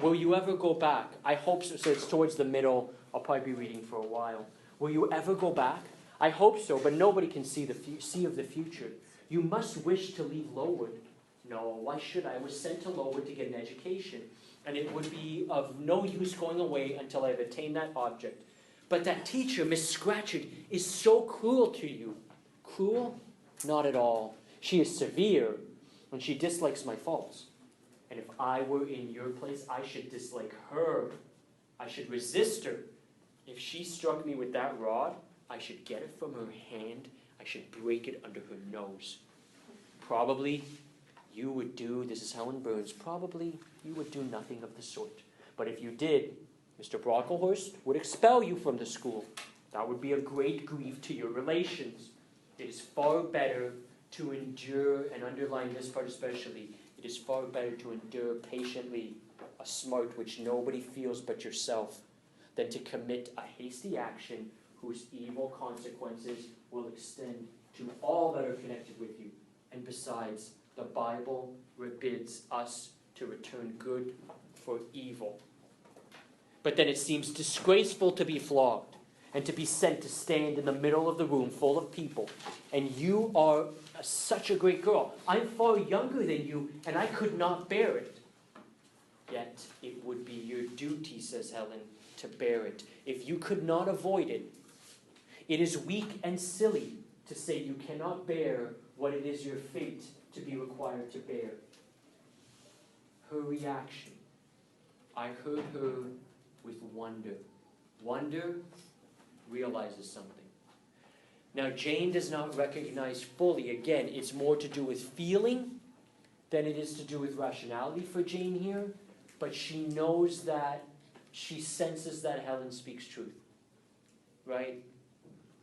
Will you ever go back? I hope so. So it's towards the middle. I'll probably be reading for a while. Will you ever go back? I hope so, but nobody can see of the future. You must wish to leave Lowood. No, why should I? I was sent to Lowood to get an education, and it would be of no use going away until I've attained that object. But that teacher, Miss Scratchard, is so cruel to you. Cruel? Not at all. She is severe, and she dislikes my faults. And if I were in your place, I should dislike her. I should resist her. If she struck me with that rod, I should get it from her hand. I should break it under her nose. Probably you would do, this is Helen Burns, probably you would do nothing of the sort. But if you did, Mr. Brocklehurst would expel you from the school. That would be a great grief to your relations. It is far better to endure, and underline this part especially, it is far better to endure patiently a smart which nobody feels but yourself, than to commit a hasty action whose evil consequences will extend to all that are connected with you. And besides, the Bible forbids us to return good for evil. But then it seems disgraceful to be flogged and to be sent to stand in the middle of the room full of people. And you are such a great girl. I'm far younger than you, and I could not bear it. Yet it would be your duty, says Helen, to bear it. If you could not avoid it, it is weak and silly to say you cannot bear what it is your fate to be required to bear. Her reaction. I heard her with wonder. Wonder realizes something. Now, Jane does not recognize fully. Again, it's more to do with feeling than it is to do with rationality for Jane here. But she knows that, she senses that Helen speaks truth. Right?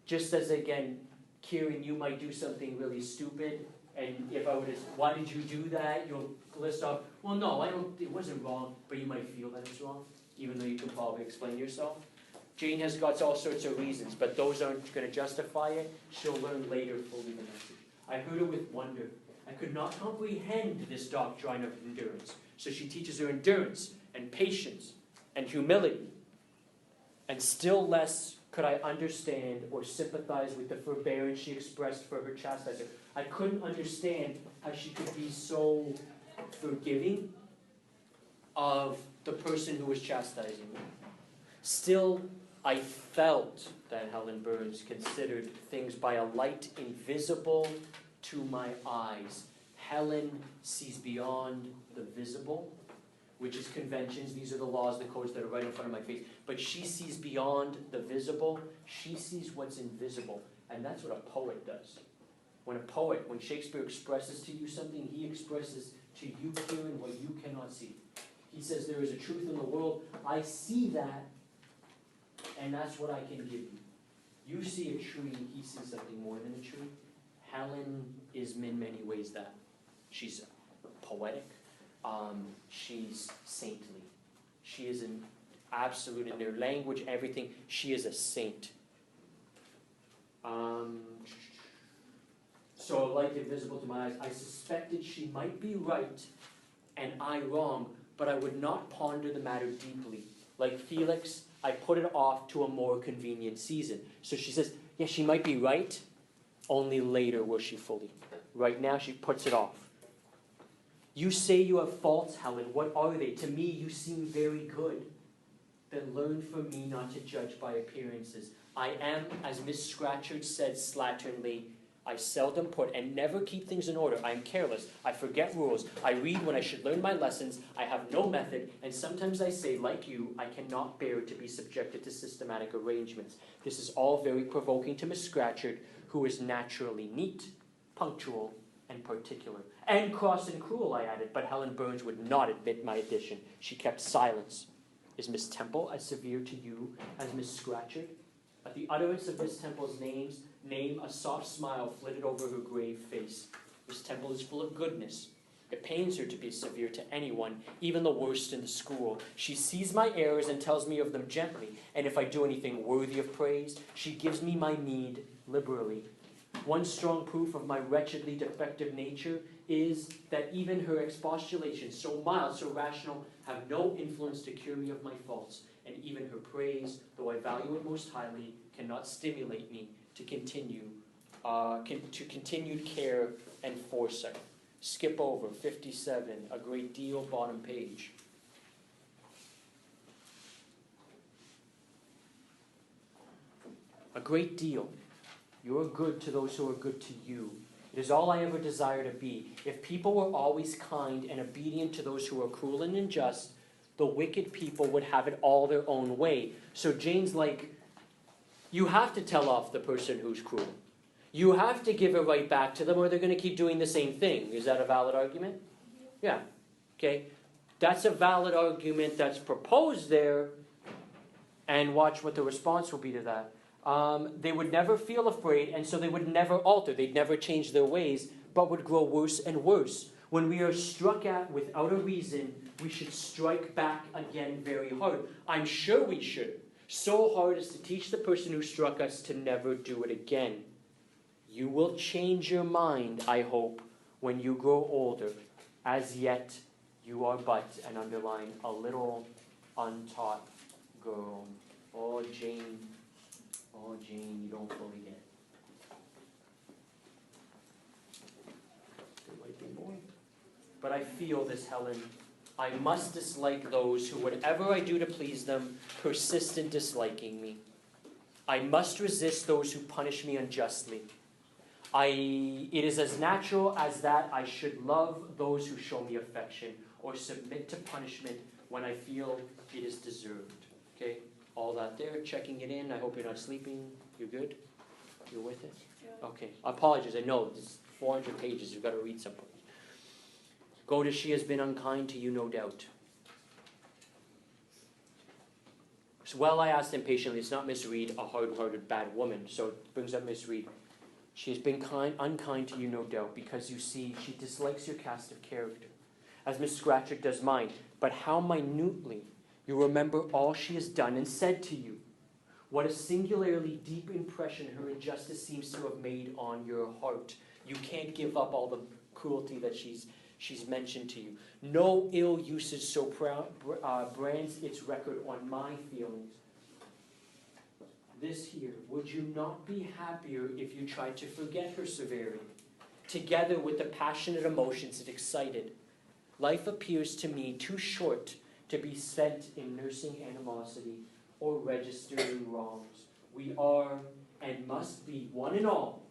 Just as, again, Kieran, you might do something really stupid, and if I were to, why did you do that? You'll list off, well, no, it wasn't wrong, but you might feel that it's wrong, even though you can probably explain yourself. Jane has got all sorts of reasons, but those aren't going to justify it. She'll learn later fully the message. I heard her with wonder. I could not comprehend this doctrine of endurance. So she teaches her endurance and patience and humility. And still less could I understand or sympathize with the forbearance she expressed for her chastiser. I couldn't understand how she could be so forgiving of the person who was chastising her. Still, I felt that Helen Burns considered things by a light invisible to my eyes. Helen sees beyond the visible, which is conventions. These are the laws, the codes that are right in front of my face. But she sees beyond the visible. She sees what's invisible. And that's what a poet does. When Shakespeare expresses to you something, he expresses to you, Kieran, what you cannot see. He says, there is a truth in the world. I see that, and that's what I can give you. You see a tree, he sees something more than a tree. Helen is in many ways that. She's poetic. She's saintly. She is an absolute, in their language, everything. She is a saint. So a light invisible to my eyes. I suspected she might be right and I wrong, but I would not ponder the matter deeply. Like Felix, I put it off to a more convenient season. So she says, yeah, she might be right, only later will she fully. Right now she puts it off. You say you have faults, Helen. What are they? To me you seem very good. Then learn from me not to judge by appearances. I am, as Miss Scatcherd said slatternly, I seldom put and never keep things in order. I am careless. I forget rules. I read when I should learn my lessons. I have no method, and sometimes I say, like you, I cannot bear to be subjected to systematic arrangements. This is all very provoking to Miss Scatcherd, who is naturally neat, punctual, and particular. And cross and cruel, I added, but Helen Burns would not admit my addition. She kept silence. Is Miss Temple as severe to you as Miss Scatcherd? At the utterance of Miss Temple's name, a soft smile flitted over her grave face. Miss Temple is full of goodness. It pains her to be severe to anyone, even the worst in the school. She sees my errors and tells me of them gently, and if I do anything worthy of praise, she gives me my meed liberally. One strong proof of my wretchedly defective nature is that even her expostulations, so mild, so rational, have no influence to cure me of my faults, and even her praise, though I value it most highly, cannot stimulate me to continued care and foresight. Skip over 57, a great deal, bottom page. A great deal. You are good to those who are good to you. It is all I ever desire to be. If people were always kind and obedient to those who are cruel and unjust, the wicked people would have it all their own way. So Jane's like, you have to tell off the person who's cruel. You have to give it right back to them or they're going to keep doing the same thing. Is that a valid argument? Yeah. Okay. That's a valid argument that's proposed there. And watch what the response will be to that. They would never feel afraid, and so they would never alter. They'd never change their ways, but would grow worse and worse. When we are struck at without a reason, we should strike back again very hard. I'm sure we should. So hard as to teach the person who struck us to never do it again. You will change your mind, I hope, when you grow older. As yet, you are but, and underline, a little untaught girl. Oh, Jane. Oh, Jane, you don't fully get it. There might be more. But I feel this, Helen. I must dislike those who, whatever I do to please them, persist in disliking me. I must resist those who punish me unjustly. It is as natural as that I should love those who show me affection or submit to punishment when I feel it is deserved. Okay? All that there, checking it in. I hope you're not sleeping. You're good? You're with it? Yeah. Okay. Apologies. I know this is 400 pages. You've got to read something. Go to she has been unkind to you, no doubt. So, well, I asked impatiently. It's not Miss Reed, a hard-hearted bad woman. So it brings up Miss Reed. She has been unkind to you, no doubt, because you see, she dislikes your cast of character, as Miss Scatcherd does mine. But how minutely you remember all she has done and said to you. What a singularly deep impression her injustice seems to have made on your heart. You can't give up all the cruelty that she's mentioned to you. No ill usage so brands its record on my feelings. This here, would you not be happier if you tried to forget her severity, together with the passionate emotions it excited? Life appears to me too short to be spent in nursing animosity or registering wrongs. We are and must be, one and all,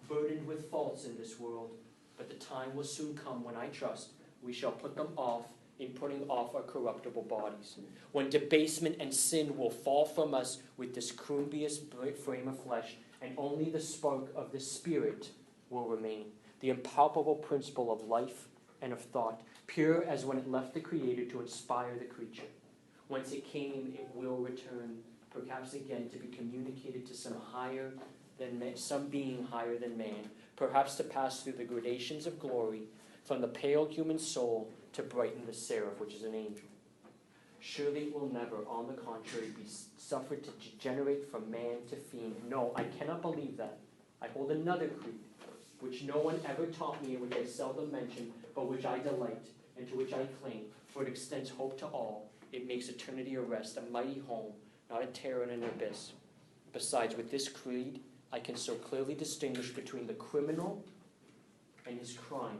burdened with faults in this world, but the time will soon come when I trust we shall put them off in putting off our corruptible bodies, when debasement and sin will fall from us with this crumbious frame of flesh, and only the spark of the Spirit will remain, the impalpable principle of life and of thought, pure as when it left the Creator to inspire the creature. Whence it came, it will return, perhaps again to be communicated to some being higher than man, perhaps to pass through the gradations of glory, from the pale human soul to brighten the seraph, which is an angel. Surely it will never, on the contrary, be suffered to degenerate from man to fiend. No, I cannot believe that. I hold another creed, which no one ever taught me and which I seldom mention, but which I delight, and to which I cling, for it extends hope to all. It makes eternity a rest, a mighty home, not a terror and an abyss. Besides, with this creed, I can so clearly distinguish between the criminal and his crime.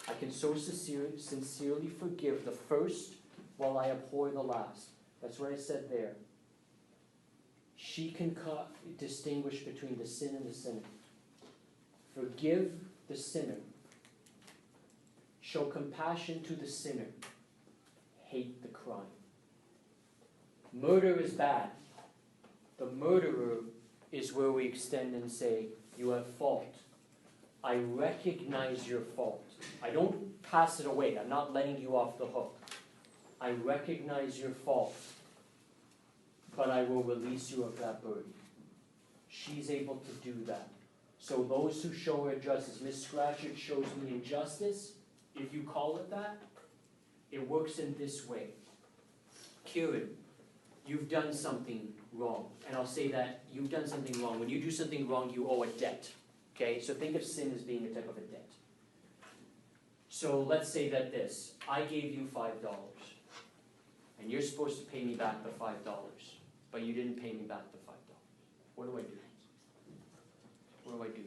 I can so sincerely forgive the first while I abhor the last. That's what I said there. She can distinguish between the sin and the sinner. Forgive the sinner. Show compassion to the sinner. Hate the crime. Murder is bad. The murderer is where we extend and say, you have fault. I recognize your fault. I don't pass it away. I'm not letting you off the hook. I recognize your fault, but I will release you of that burden. She's able to do that. So those who show her justice, Miss Scratchard shows me injustice, if you call it that, it works in this way. Kieran, you've done something wrong. And I'll say that you've done something wrong. When you do something wrong, you owe a debt. Okay? So think of sin as being a type of a debt. So let's say that I gave you $5. And you're supposed to pay me back the $5. But you didn't pay me back the $5. What do I do? What do I do?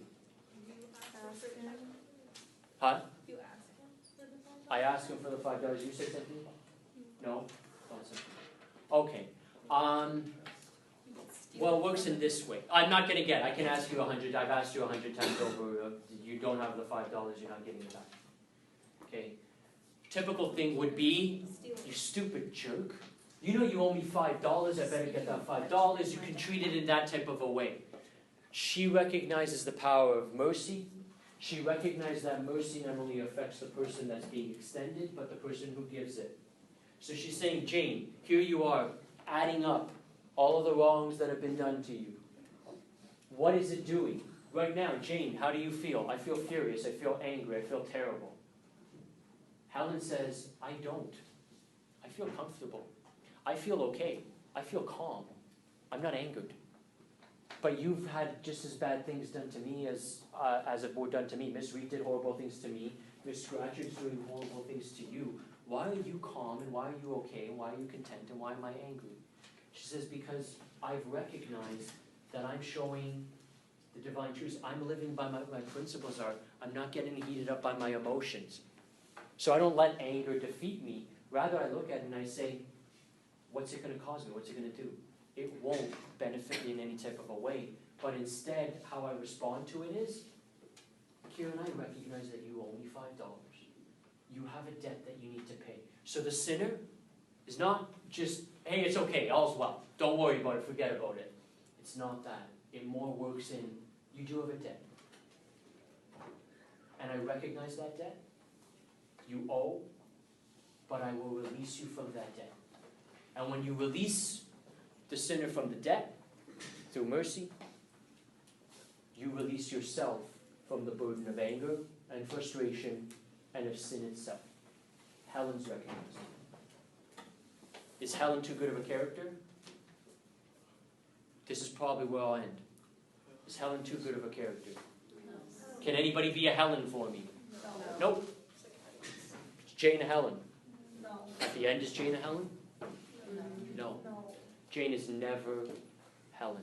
Huh? You ask him for the $5? I asked him for the $5. You said something? No? Thought something. Okay. Well, it works in this way. I'm not going to get. I can ask you 100. I've asked you 100 times over. You don't have the $5. You're not getting it back. Okay. Typical thing would be, you stupid jerk. You know you owe me $5. I better get that $5. You can treat it in that type of a way. She recognizes the power of mercy. She recognizes that mercy not only affects the person that's being extended, but the person who gives it. So she's saying, Jane, here you are, adding up all of the wrongs that have been done to you. What is it doing? Right now, Jane, how do you feel? I feel furious. I feel angry. I feel terrible. Helen says, I don't. I feel comfortable. I feel okay. I feel calm. I'm not angered. But you've had just as bad things done to me as were done to me. Miss Reed did horrible things to me. Miss Scratchard's doing horrible things to you. Why are you calm and why are you okay and why are you content and why am I angry? She says, because I've recognized that I'm showing the divine truth. I'm living by my principles are, I'm not getting heated up by my emotions. So I don't let anger defeat me. Rather, I look at it and I say, what's it going to cause me? What's it going to do? It won't benefit me in any type of a way. But instead, how I respond to it is, Kieran, I recognize that you owe me $5. You have a debt that you need to pay. So the sinner is not just, hey, it's okay, all's well. Don't worry about it, forget about it. It's not that. It more works in, you do have a debt. And I recognize that debt. You owe, but I will release you from that debt. And when you release the sinner from the debt, through mercy, you release yourself from the burden of anger and frustration and of sin itself. Helen's recognized. Is Helen too good of a character? This is probably where I'll end. Is Helen too good of a character? No. Can anybody be a Helen for me? No. Nope. Is Jane a Helen? No. At the end, is Jane a Helen? No. No. Jane is never Helen.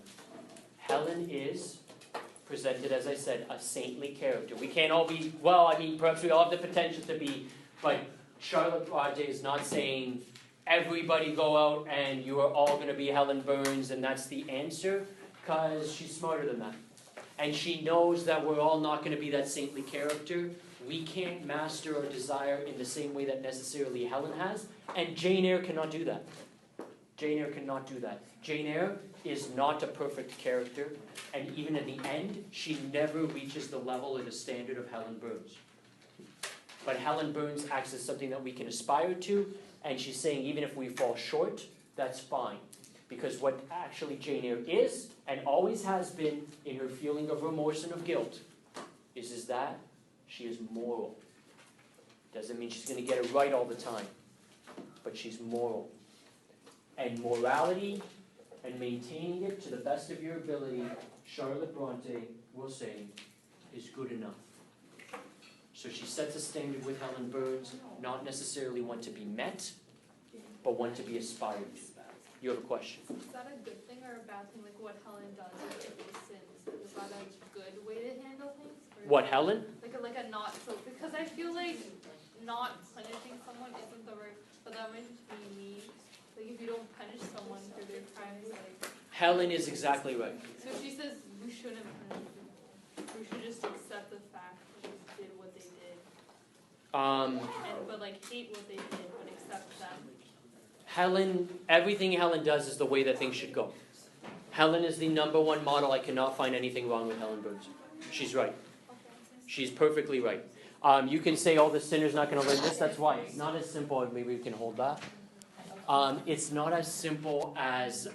Helen is presented, as I said, a saintly character. We can't all be, well, I mean, perhaps we all have the potential to be, but Charlotte Rajay is not saying everybody go out and you are all going to be Helen Burns and that's the answer, because she's smarter than that. And she knows that we're all not going to be that saintly character. We can't master our desire in the same way that necessarily Helen has, and Jane Eyre cannot do that. Jane Eyre cannot do that. Jane Eyre is not a perfect character, and even in the end, she never reaches the level or the standard of Helen Burns. But Helen Burns acts as something that we can aspire to, and she's saying even if we fall short, that's fine. Because what actually Jane Eyre is, and always has been in her feeling of remorse and of guilt, is that she is moral. Doesn't mean she's going to get it right all the time, but she's moral. And morality and maintaining it to the best of your ability, Charlotte Bronte will say, is good enough. So she sets a standard with Helen Burns, not necessarily one to be met, but one to be aspired to. You have a question? Is that a good thing or a bad thing, like what Helen does with the sins? Is that a good way to handle things? Or What, Helen? like a not so, because I feel like not punishing someone isn't the right, but that might be me. Like if you don't punish someone for their crimes, like. Helen is exactly right. So she says we shouldn't punish them. We should just accept the fact that they did what they did. But like hate what they did, but accept them. Helen, everything Helen does is the way that things should go. Helen is the number one model. I cannot find anything wrong with Helen Burns. She's right. She's perfectly right. You can say, oh, the sinner's not going to learn this. That's why. It's not as simple. Maybe we can hold that. It's not as simple as,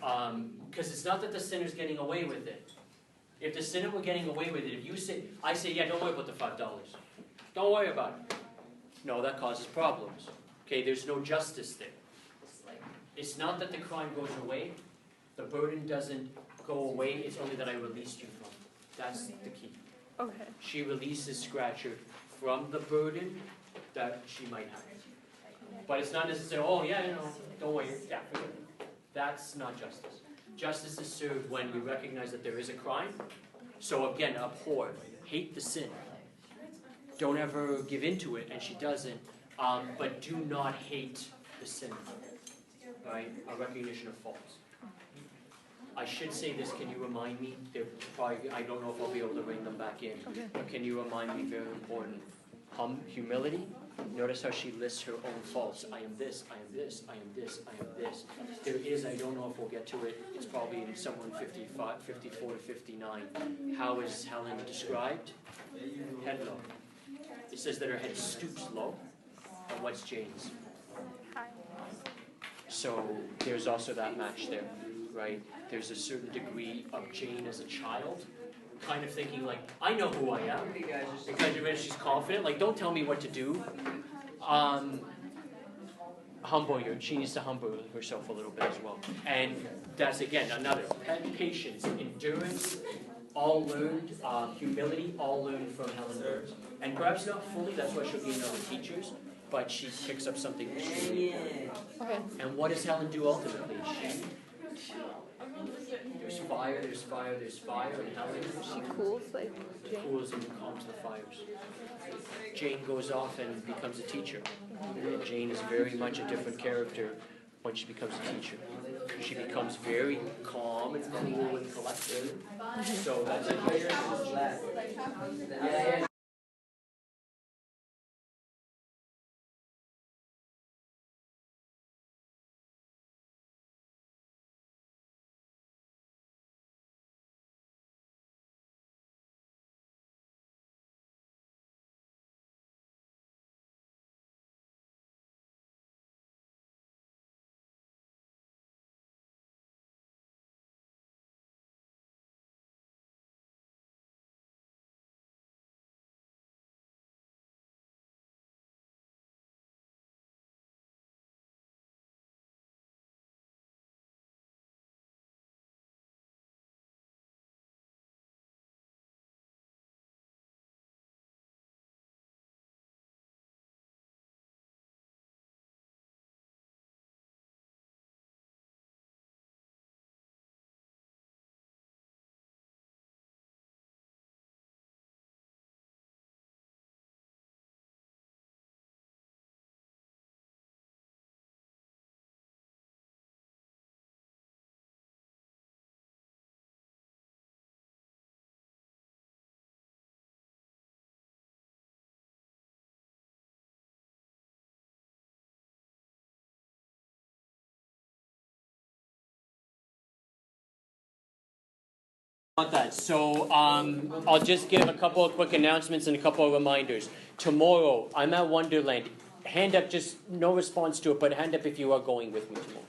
because it's not that the sinner's getting away with it. If the sinner were getting away with it, if you say, I say, yeah, don't worry about the $5. Don't worry about it. No, that causes problems. Okay, there's no justice there. It's not that the crime goes away. The burden doesn't go away. It's only that I released you from it. That's the key. Okay. She releases Scratcher from the burden that she might have. But it's not necessarily, oh yeah, don't worry, yeah, forget it. That's not justice. Justice is served when we recognize that there is a crime. So again, abhor, hate the sin. Don't ever give into it, and she doesn't. But do not hate the sin. Right? A recognition of faults. I should say this, can you remind me? They're probably, I don't know if I'll be able to bring them back in. Okay. But can you remind me, very important, humility? Notice how she lists her own faults. I am this, I am this, I am this, I am this. There is, I don't know if we'll get to it, it's probably in somewhere in 54 to 59. How is Helen described? Head low. It says that her head stoops low. And what's Jane's? So there's also that match there, right? There's a certain degree of Jane as a child, kind of thinking like, I know who I am, because she's confident, like don't tell me what to do. She needs to humble herself a little bit as well. And that's again, another, patience, endurance, all learned, humility, all learned from Helen Burns. And perhaps not fully, that's why she'll be in other teachers, but she picks up something extremely important. Okay. And what does Helen do ultimately? There's fire, there's fire, there's fire, and Helen She cools like Jane. cools and calms the fires. Jane goes off and becomes a teacher. Jane is very much a different character when she becomes a teacher. She becomes very calm and cool and collected. So that's a that. So I'll just give a couple of quick announcements and a couple of reminders. Tomorrow, I'm at Wonderland. Hand up, just no response to it, but hand up if you are going with me tomorrow.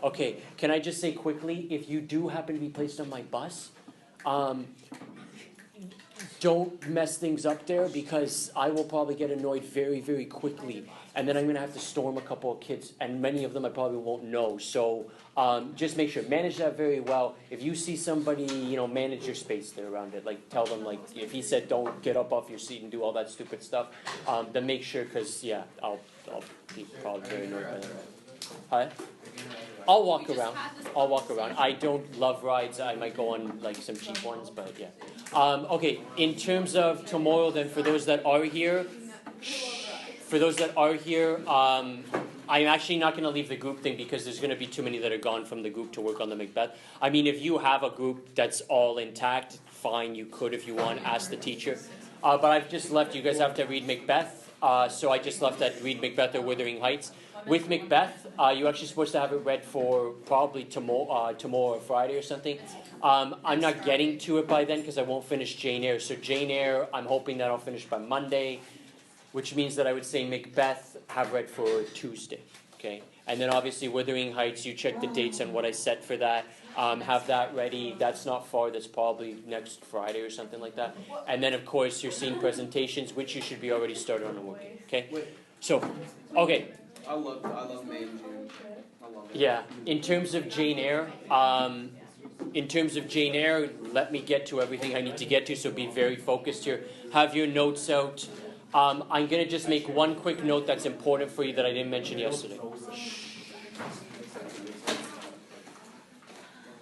Okay, can I just say quickly, if you do happen to be placed on my bus, don't mess things up there because I will probably get annoyed very, very quickly. And then I'm going to have to storm a couple of kids, and many of them I probably won't know. So just make sure, manage that very well. If you see somebody, manage your space there around it. Like, tell them, like, if he said don't get up off your seat and do all that stupid stuff, then make sure, because, yeah, I'll be probably very annoyed by that. Hi? I'll walk around. I don't love rides. I might go on like some cheap ones, but yeah. Okay, in terms of tomorrow, then for those that are here, I'm actually not going to leave the group thing because there's going to be too many that are gone from the group to work on the Macbeth. I mean, if you have a group that's all intact, fine, you could if you want, ask the teacher. But I've just left, you guys have to read Macbeth, so I just left that read Macbeth or Wuthering Heights. With Macbeth, you're actually supposed to have it read for probably tomorrow or Friday or something. I'm not getting to it by then because I won't finish Jane Eyre. So Jane Eyre, I'm hoping that I'll finish by Monday, which means that I would say Macbeth have read for Tuesday. Okay, and then obviously Wuthering Heights, you check the dates on what I set for that. Have that ready. That's not far. That's probably next Friday or something like that. And then of course your scene presentations, which you should be already started on the working. Okay, so okay. I love May and June. I love it. Yeah, in terms of Jane Eyre, let me get to everything I need to get to, so be very focused here. Have your notes out. I'm going to just make one quick note that's important for you that I didn't mention yesterday.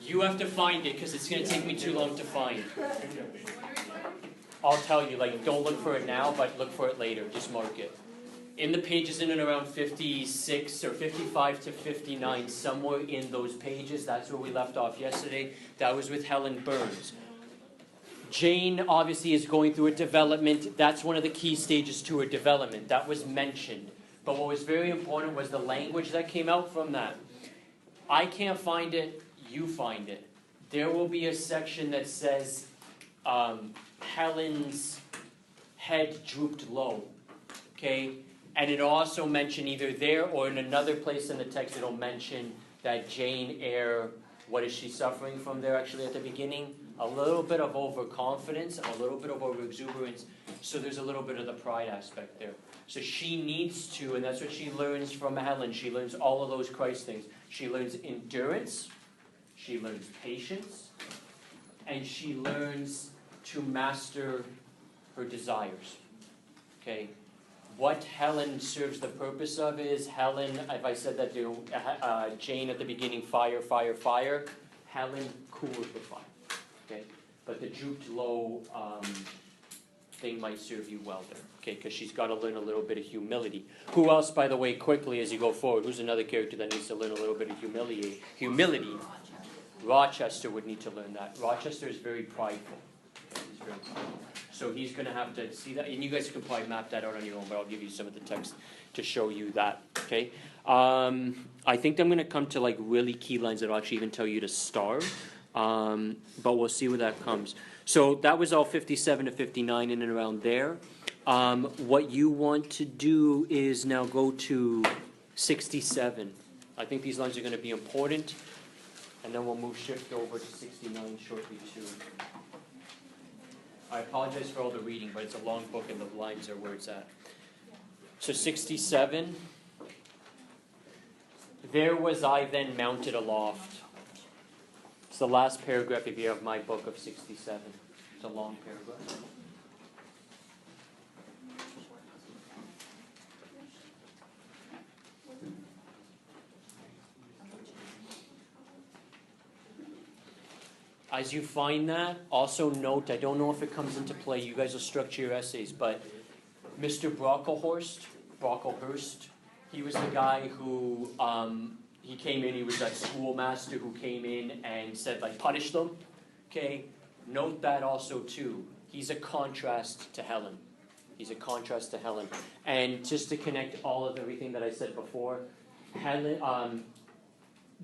You have to find it, because it's going to take me too long to find. I'll tell you, don't look for it now, but look for it later. Just mark it. In the pages in and around 56 or 55 to 59, somewhere in those pages, that's where we left off yesterday. That was with Helen Burns. Jane obviously is going through a development. That's one of the key stages to her development. That was mentioned. But what was very important was the language that came out from that. I can't find it, you find it. There will be a section that says Helen's head drooped low. Okay? And it'll also mention either there or in another place in the text, it'll mention that Jane Eyre, what is she suffering from there actually at the beginning? A little bit of overconfidence and a little bit of overexuberance. So there's a little bit of the pride aspect there. So she needs to, and that's what she learns from Helen. She learns all of those Christ things. She learns endurance. She learns patience. And she learns to master her desires. Okay? What Helen serves the purpose of is Helen, if I said that to Jane at the beginning, fire, fire, fire, Helen cools the fire. Okay? But the drooped low thing might serve you well there. Okay? Because she's got to learn a little bit of humility. Who else, by the way, quickly as you go forward, who's another character that needs to learn a little bit of humility? Rochester would need to learn that. Rochester is very prideful. He's very prideful. So he's going to have to see that, and you guys can probably map that out on your own, but I'll give you some of the text to show you that, okay? I think I'm going to come to really key lines that will actually even tell you to star, but we'll see where that comes. So that was all 57 to 59 in and around there. What you want to do is now go to 67. I think these lines are going to be important, and then we'll shift over to 69 shortly too. I apologize for all the reading, but it's a long book and the lines are where it's at. So 67. There was I then mounted aloft. It's the last paragraph if you have my book of 67. It's a long paragraph. As you find that, also note, I don't know if it comes into play, you guys will structure your essays, but Mr. Brocklehurst, he was the guy who, he came in, he was that schoolmaster who came in and said, punish them, okay? Note that also, too. He's a contrast to Helen. And just to connect all of everything that I said before,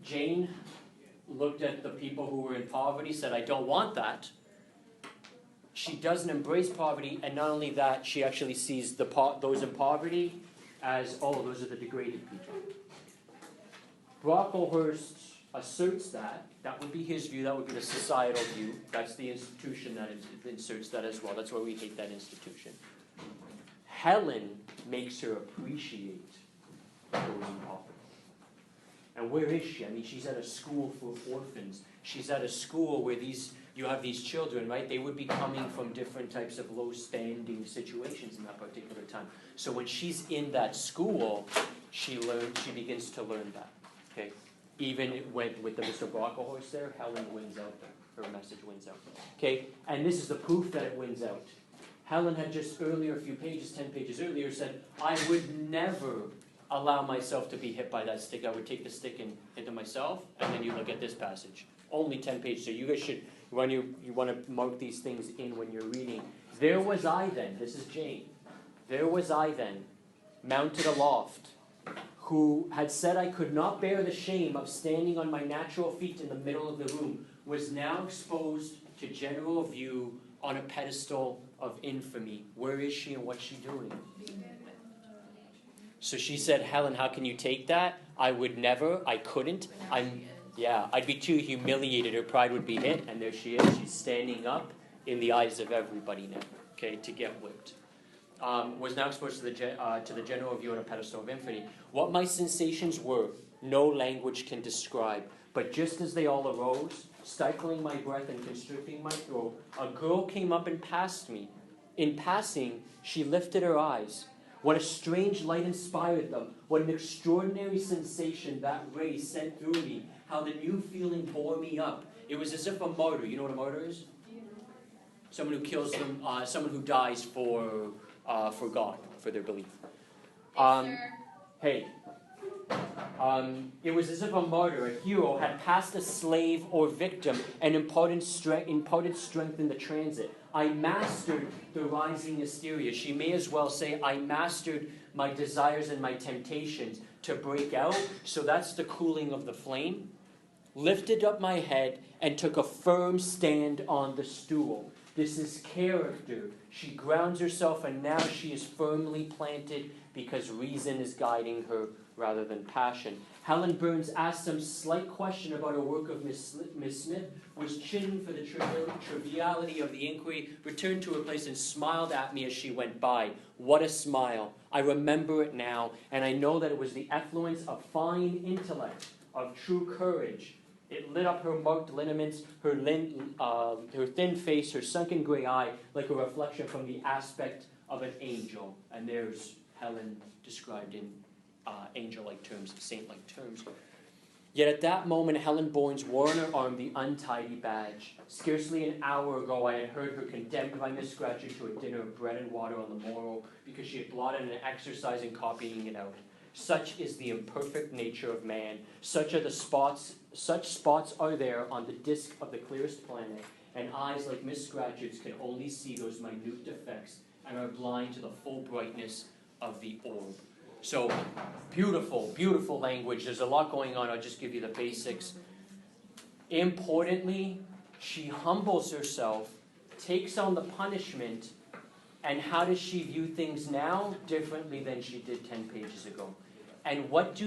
Jane looked at the people who were in poverty, said, I don't want that. She doesn't embrace poverty, and not only that, she actually sees those in poverty as, those are the degraded people. Brocklehurst asserts that. That would be his view, that would be the societal view. That's the institution that inserts that as well. That's why we hate that institution. Helen makes her appreciate those authors. And where is she? I mean, she's at a school for orphans. She's at a school where you have these children, right? They would be coming from different types of low-standing situations in that particular time. So when she's in that school, she begins to learn that. Okay, even with the Mr. Brocklehorse there, Helen wins out there. Her message wins out. Okay, and this is the proof that it wins out. Helen had just earlier, a few pages, 10 pages earlier, said, I would never allow myself to be hit by that stick. I would take the stick and hit it myself. And then you look at this passage. Only 10 pages. So you guys should, when you want to mark these things in when you're reading. There was I then, this is Jane. There was I then, mounted aloft, who had said I could not bear the shame of standing on my natural feet in the middle of the room, was now exposed to general view on a pedestal of infamy. Where is she and what's she doing? So she said, Helen, how can you take that? I would never, I couldn't. I'd be too humiliated. Her pride would be hit. And there she is. She's standing up in the eyes of everybody now, okay, to get whipped. Was now exposed to the general view on a pedestal of infamy. What my sensations were, no language can describe. But just as they all arose, stifling my breath and constricting my throat, a girl came up and passed me. In passing, she lifted her eyes. What a strange light inspired them. What an extraordinary sensation that ray sent through me. How the new feeling bore me up. It was as if a martyr, you know what a martyr is? Someone who kills them, someone who dies for God, for their belief. It was as if a martyr, a hero, had passed a slave or victim and imparted strength in the transit. I mastered the rising hysteria. She may as well say, I mastered my desires and my temptations to break out. So that's the cooling of the flame. Lifted up my head and took a firm stand on the stool. This is character. She grounds herself and now she is firmly planted because reason is guiding her rather than passion. Helen Burns asked some slight question about a work of Miss Smith, was chidden for the triviality of the inquiry, returned to her place and smiled at me as she went by. What a smile. I remember it now, and I know that it was the effluence of fine intellect, of true courage. It lit up her marked lineaments, her thin face, her sunken gray eye, like a reflection from the aspect of an angel. And there's Helen described in angel-like terms, saint-like terms. Yet at that moment, Helen Boynes wore on her arm the untidy badge. Scarcely an hour ago, I had heard her condemned by Miss Scratcher to a dinner of bread and water on the morrow because she had blotted an exercise in copying it out. Such is the imperfect nature of man. Such spots are there on the disk of the clearest planet, and eyes like Miss Scratcher's can only see those minute defects and are blind to the full brightness of the orb. So, beautiful, beautiful language. There's a lot going on. I'll just give you the basics. Importantly, she humbles herself, takes on the punishment, and how does she view things now? Differently than she did 10 pages ago. And what's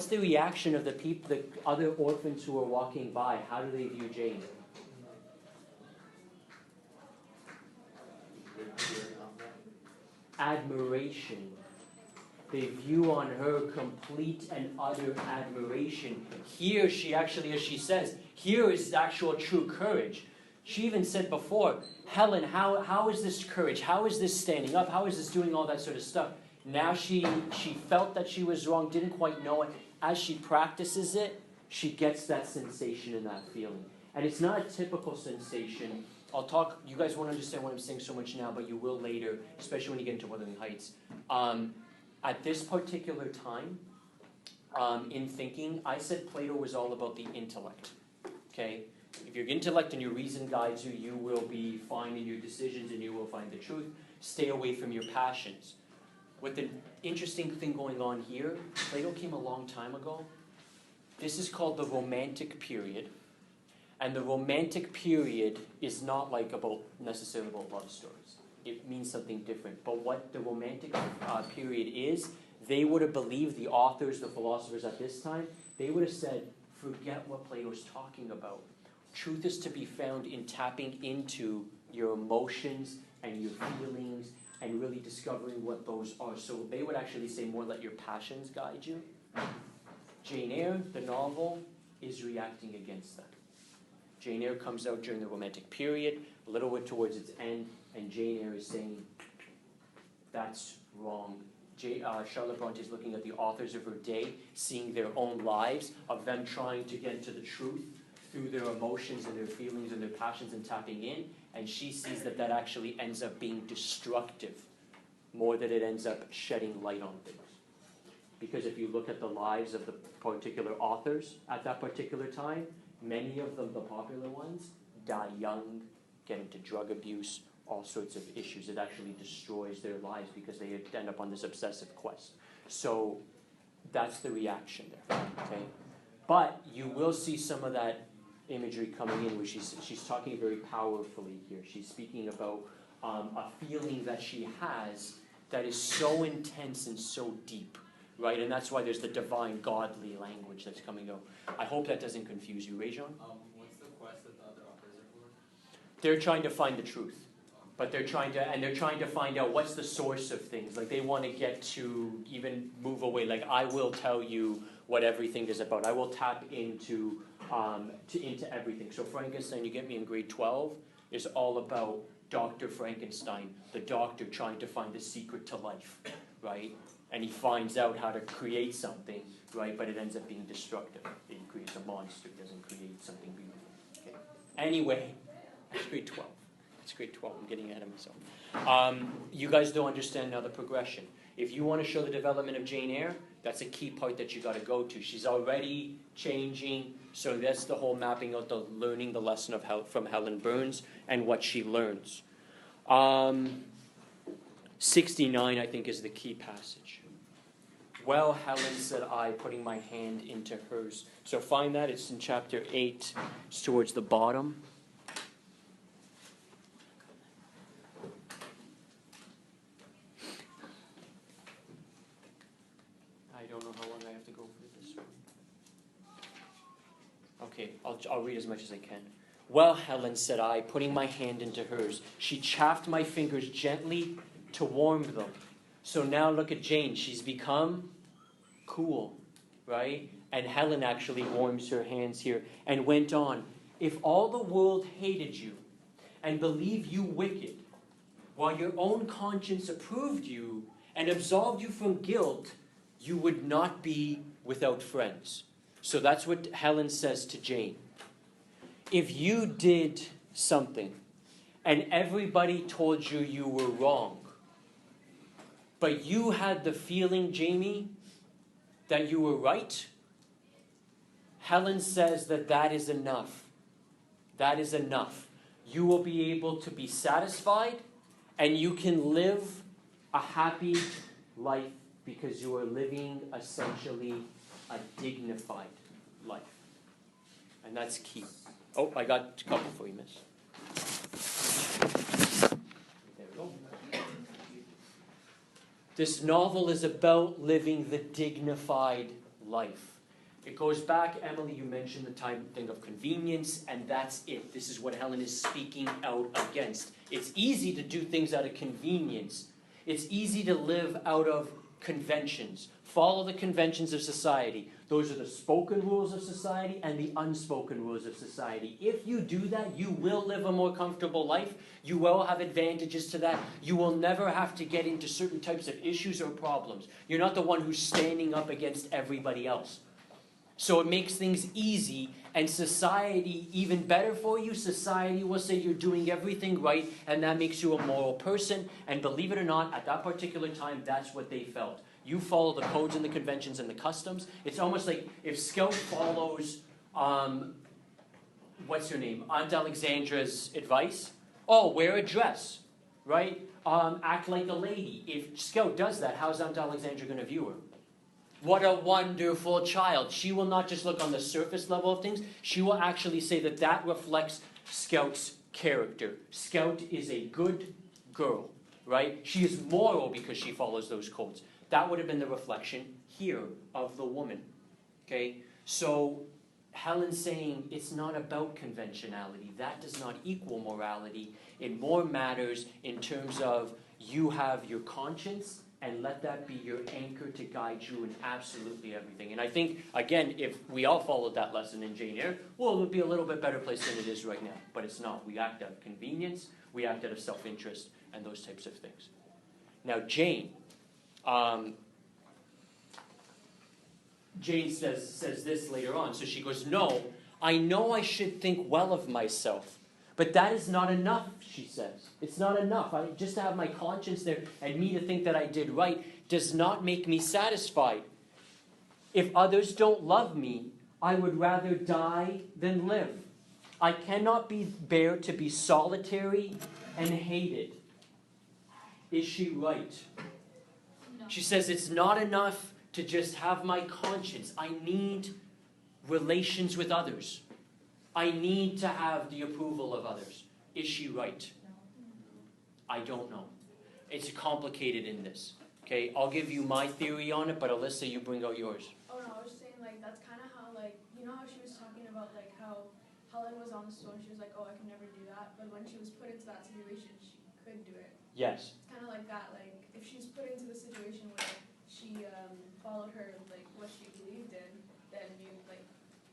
the reaction of the other orphans who are walking by? How do they view Jane? Admiration. They view on her complete and utter admiration. Here she actually, as she says, here is actual true courage. She even said before, Helen, how is this courage? How is this standing up? How is this doing all that sort of stuff? Now she felt that she was wrong, didn't quite know it. As she practices it, she gets that sensation and that feeling. And it's not a typical sensation. You guys won't understand what I'm saying so much now, but you will later, especially when you get into Wuthering Heights. At this particular time, in thinking, I said Plato was all about the intellect. Okay? If your intellect and your reason guides you, you will be fine in your decisions and you will find the truth. Stay away from your passions. With the interesting thing going on here, Plato came a long time ago. This is called the Romantic period. And the Romantic period is not like necessarily about love stories. It means something different. But what the Romantic period is, they would have believed, the authors, the philosophers at this time, they would have said, forget what Plato's talking about. Truth is to be found in tapping into your emotions and your feelings and really discovering what those are. So they would actually say more let your passions guide you. Jane Eyre, the novel, is reacting against that. Jane Eyre comes out during the Romantic period, a little bit towards its end, and Jane Eyre is saying, that's wrong. Charlotte Bronte is looking at the authors of her day, seeing their own lives, of them trying to get to the truth through their emotions and their feelings and their passions and tapping in, and she sees that that actually ends up being destructive more than it ends up shedding light on things. Because if you look at the lives of the particular authors at that particular time, many of them, the popular ones, die young, get into drug abuse, all sorts of issues. It actually destroys their lives because they end up on this obsessive quest. So that's the reaction there, okay? But you will see some of that imagery coming in where she's talking very powerfully here. She's speaking about a feeling that she has that is so intense and so deep, right? And that's why there's the divine, godly language that's coming out. I hope that doesn't confuse you, Rajon. What's the quest that the other authors are for? They're trying to find the truth. But they're trying to find out what's the source of things. Like they want to get to even move away. Like I will tell you what everything is about. I will tap into everything. So Frankenstein, you get me in grade 12, is all about Dr. Frankenstein, the doctor trying to find the secret to life, right? And he finds out how to create something, right? But it ends up being destructive. He creates a monster. He doesn't create something beautiful. Okay. Anyway, that's grade 12. It's grade 12. I'm getting ahead of myself. You guys don't understand now the progression. If you want to show the development of Jane Eyre, that's a key part that you got to go to. She's already changing, so that's the whole mapping out, the learning the lesson of from Helen Burns and what she learns. 69, I think, is the key passage. Well, Helen, said I, putting my hand into hers. So find that. It's in chapter 8. It's towards the bottom. I don't know how long I have to go for this one. Okay, I'll read as much as I can. Well, Helen, said I, putting my hand into hers. She chafed my fingers gently to warm them. So now look at Jane. She's become cool, right? And Helen actually warms her hands here and went on. If all the world hated you and believed you wicked, while your own conscience approved you and absolved you from guilt, you would not be without friends. So that's what Helen says to Jane. If you did something and everybody told you you were wrong, but you had the feeling, Jamie, that you were right, Helen says that is enough. That is enough. You will be able to be satisfied and you can live a happy life because you are living essentially a dignified life. And that's key. Oh, I got a couple for you, miss. There we go. This novel is about living the dignified life. It goes back, Emily, you mentioned the thing of convenience, and that's it. This is what Helen is speaking out against. It's easy to do things out of convenience. It's easy to live out of conventions. Follow the conventions of society. Those are the spoken rules of society and the unspoken rules of society. If you do that, you will live a more comfortable life. You will have advantages to that. You will never have to get into certain types of issues or problems. You're not the one who's standing up against everybody else. So it makes things easy, and society, even better for you, society will say you're doing everything right, and that makes you a moral person. And believe it or not, at that particular time, that's what they felt. You follow the codes and the conventions and the customs. It's almost like if Scout follows, what's her name, Aunt Alexandra's advice. Oh, wear a dress, right? Act like a lady. If Scout does that, how's Aunt Alexandra going to view her? What a wonderful child. She will not just look on the surface level of things. She will actually say that reflects Scout's character. Scout is a good girl, right? She is moral because she follows those codes. That would have been the reflection here of the woman. Okay? So Helen's saying it's not about conventionality. That does not equal morality. It more matters in terms of you have your conscience, and let that be your anchor to guide you in absolutely everything. And I think, again, if we all followed that lesson in Jane Eyre, well, it would be a little bit better place than it is right now. But it's not. We act out of convenience, we act out of self-interest, and those types of things. Now, Jane says this later on. So she goes, no, I know I should think well of myself, but that is not enough, she says. It's not enough. Just to have my conscience there and me to think that I did right does not make me satisfied. If others don't love me, I would rather die than live. I cannot bear to be solitary and hated. Is she right? No. She says it's not enough to just have my conscience. I need relations with others. I need to have the approval of others. Is she right? I don't know. It's complicated in this. Okay, I'll give you my theory on it, but Alyssa, you bring out yours. Oh no, I was just saying like that's kind of how like you know how she was talking about like how Helen was on the stone. She was like, oh, I can never do that. But when she was put into that situation, she could do it. Yes. It's kind of like that. Like if she's put into the situation where she followed her like what she believed in, then you like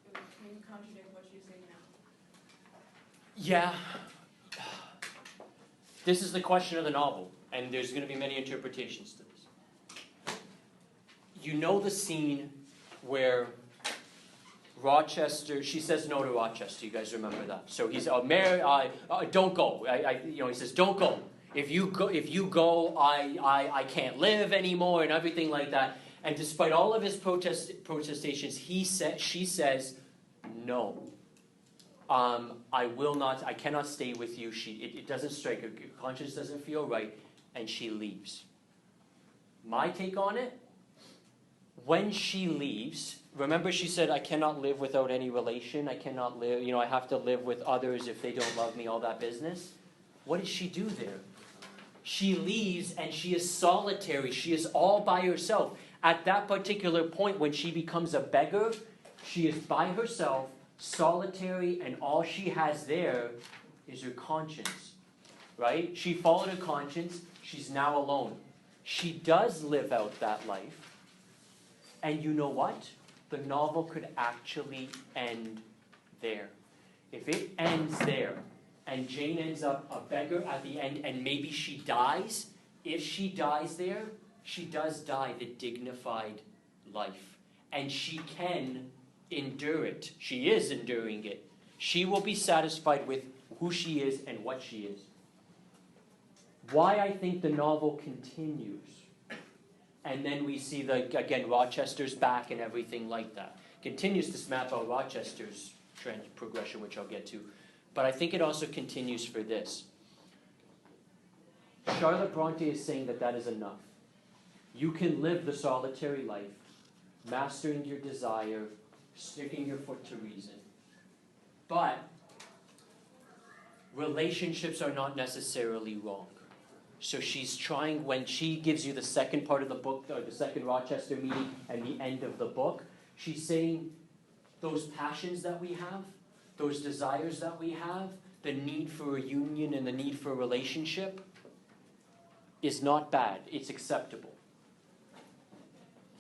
it would maybe contradict what she's saying now. Yeah. This is the question of the novel, and there's going to be many interpretations to this. You know the scene where Rochester, she says no to Rochester. You guys remember that? So he's Mary, don't go. He says, don't go. If you go, I can't live anymore, and everything like that. And despite all of his protestations, she says, no. I will not. I cannot stay with you. It doesn't strike her. Conscience doesn't feel right, and she leaves. My take on it: when she leaves, remember she said, "I cannot live without any relation. I cannot live. I have to live with others if they don't love me." All that business. What does she do there? She leaves, and she is solitary. She is all by herself. At that particular point, when she becomes a beggar, she is by herself, solitary, and all she has there is her conscience, right? She followed her conscience. She's now alone. She does live out that life. And you know what? The novel could actually end there. If it ends there, and Jane ends up a beggar at the end, and maybe she dies, if she dies there, she does die the dignified life. And she can endure it. She is enduring it. She will be satisfied with who she is and what she is. Why I think the novel continues. And then we see, again, Rochester's back and everything like that. Continues to map out Rochester's progression, which I'll get to. But I think it also continues for this. Charlotte Bronte is saying that is enough. You can live the solitary life, mastering your desire, sticking your foot to reason. But relationships are not necessarily wrong. So she's trying, when she gives you the second part of the book, or the second Rochester meeting and the end of the book, she's saying those passions that we have, those desires that we have, the need for a union and the need for a relationship is not bad. It's acceptable.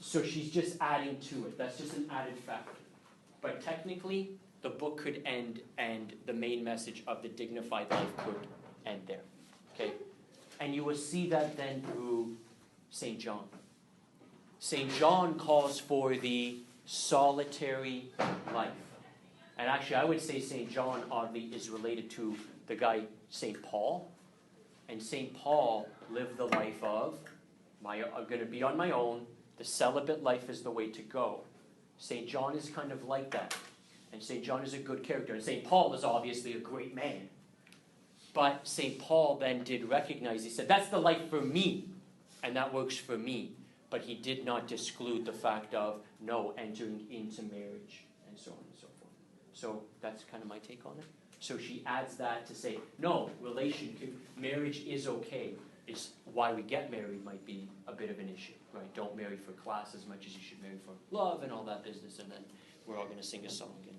So she's just adding to it. That's just an added factor. But technically, the book could end and the main message of the dignified life could end there. Okay? And you will see that then through St. John. St. John calls for the solitary life. And actually, I would say St. John, oddly, is related to the guy St. Paul. And St. Paul lived the life of, I'm going to be on my own. The celibate life is the way to go. St. John is kind of like that. And St. John is a good character. And St. Paul is obviously a great man. But St. Paul then did recognize, he said, that's the life for me. And that works for me. But he did not exclude the fact of, no, entering into marriage, and so on and so forth. So that's kind of my take on it. So she adds that to say, no, marriage is okay. It's why we get married might be a bit of an issue, right? Don't marry for class as much as you should marry for love and all that business. And then we're all going to sing a song and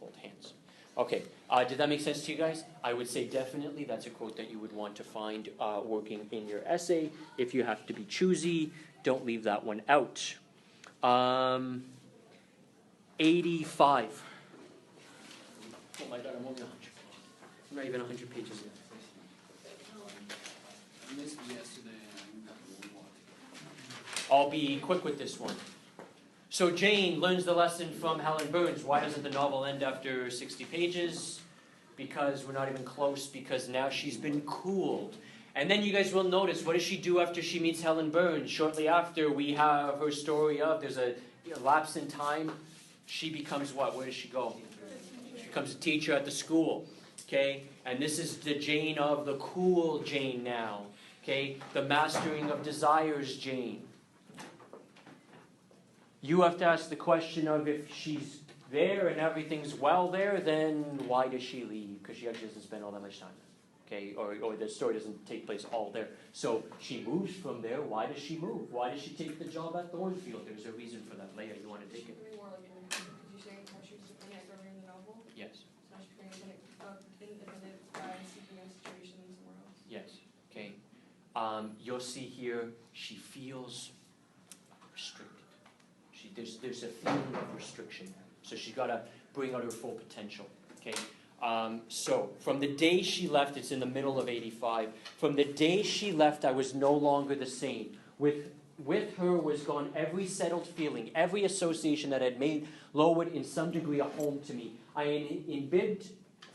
hold hands. Okay, did that make sense to you guys? I would say definitely that's a quote that you would want to find working in your essay. If you have to be choosy, don't leave that one out. 85. Oh my God, I'm only 100 pages. I'm not even 100 pages yet. I missed yesterday. I'll be quick with this one. So Jane learns the lesson from Helen Burns. Why doesn't the novel end after 60 pages? Because we're not even close, because now she's been cooled. And then you guys will notice, what does she do after she meets Helen Burns? Shortly after, we have her story of, there's a lapse in time. She becomes what? Where does she go? She becomes a teacher at the school. Okay? And this is the Jane of the cool Jane now. Okay? The mastering of desires Jane. You have to ask the question of, if she's there and everything's well there, then why does she leave? Because she actually doesn't spend all that much time there. Okay? Or the story doesn't take place all there. So she moves from there. Why does she move? Why does she take the job at Thornfield? There's a reason for that. Leia, you want to take it? More like independent, because you're saying how she was dependent earlier in the novel. Yes. So she's being independent by seeking a situation somewhere else. Yes. Okay. You'll see here, she feels restricted. There's a feeling of restriction there. So she's got to bring out her full potential. Okay. So from the day she left, it's in the middle of 85. From the day she left, I was no longer the same. With her was gone every settled feeling, every association that had made Lowood in some degree a home to me. I imbibed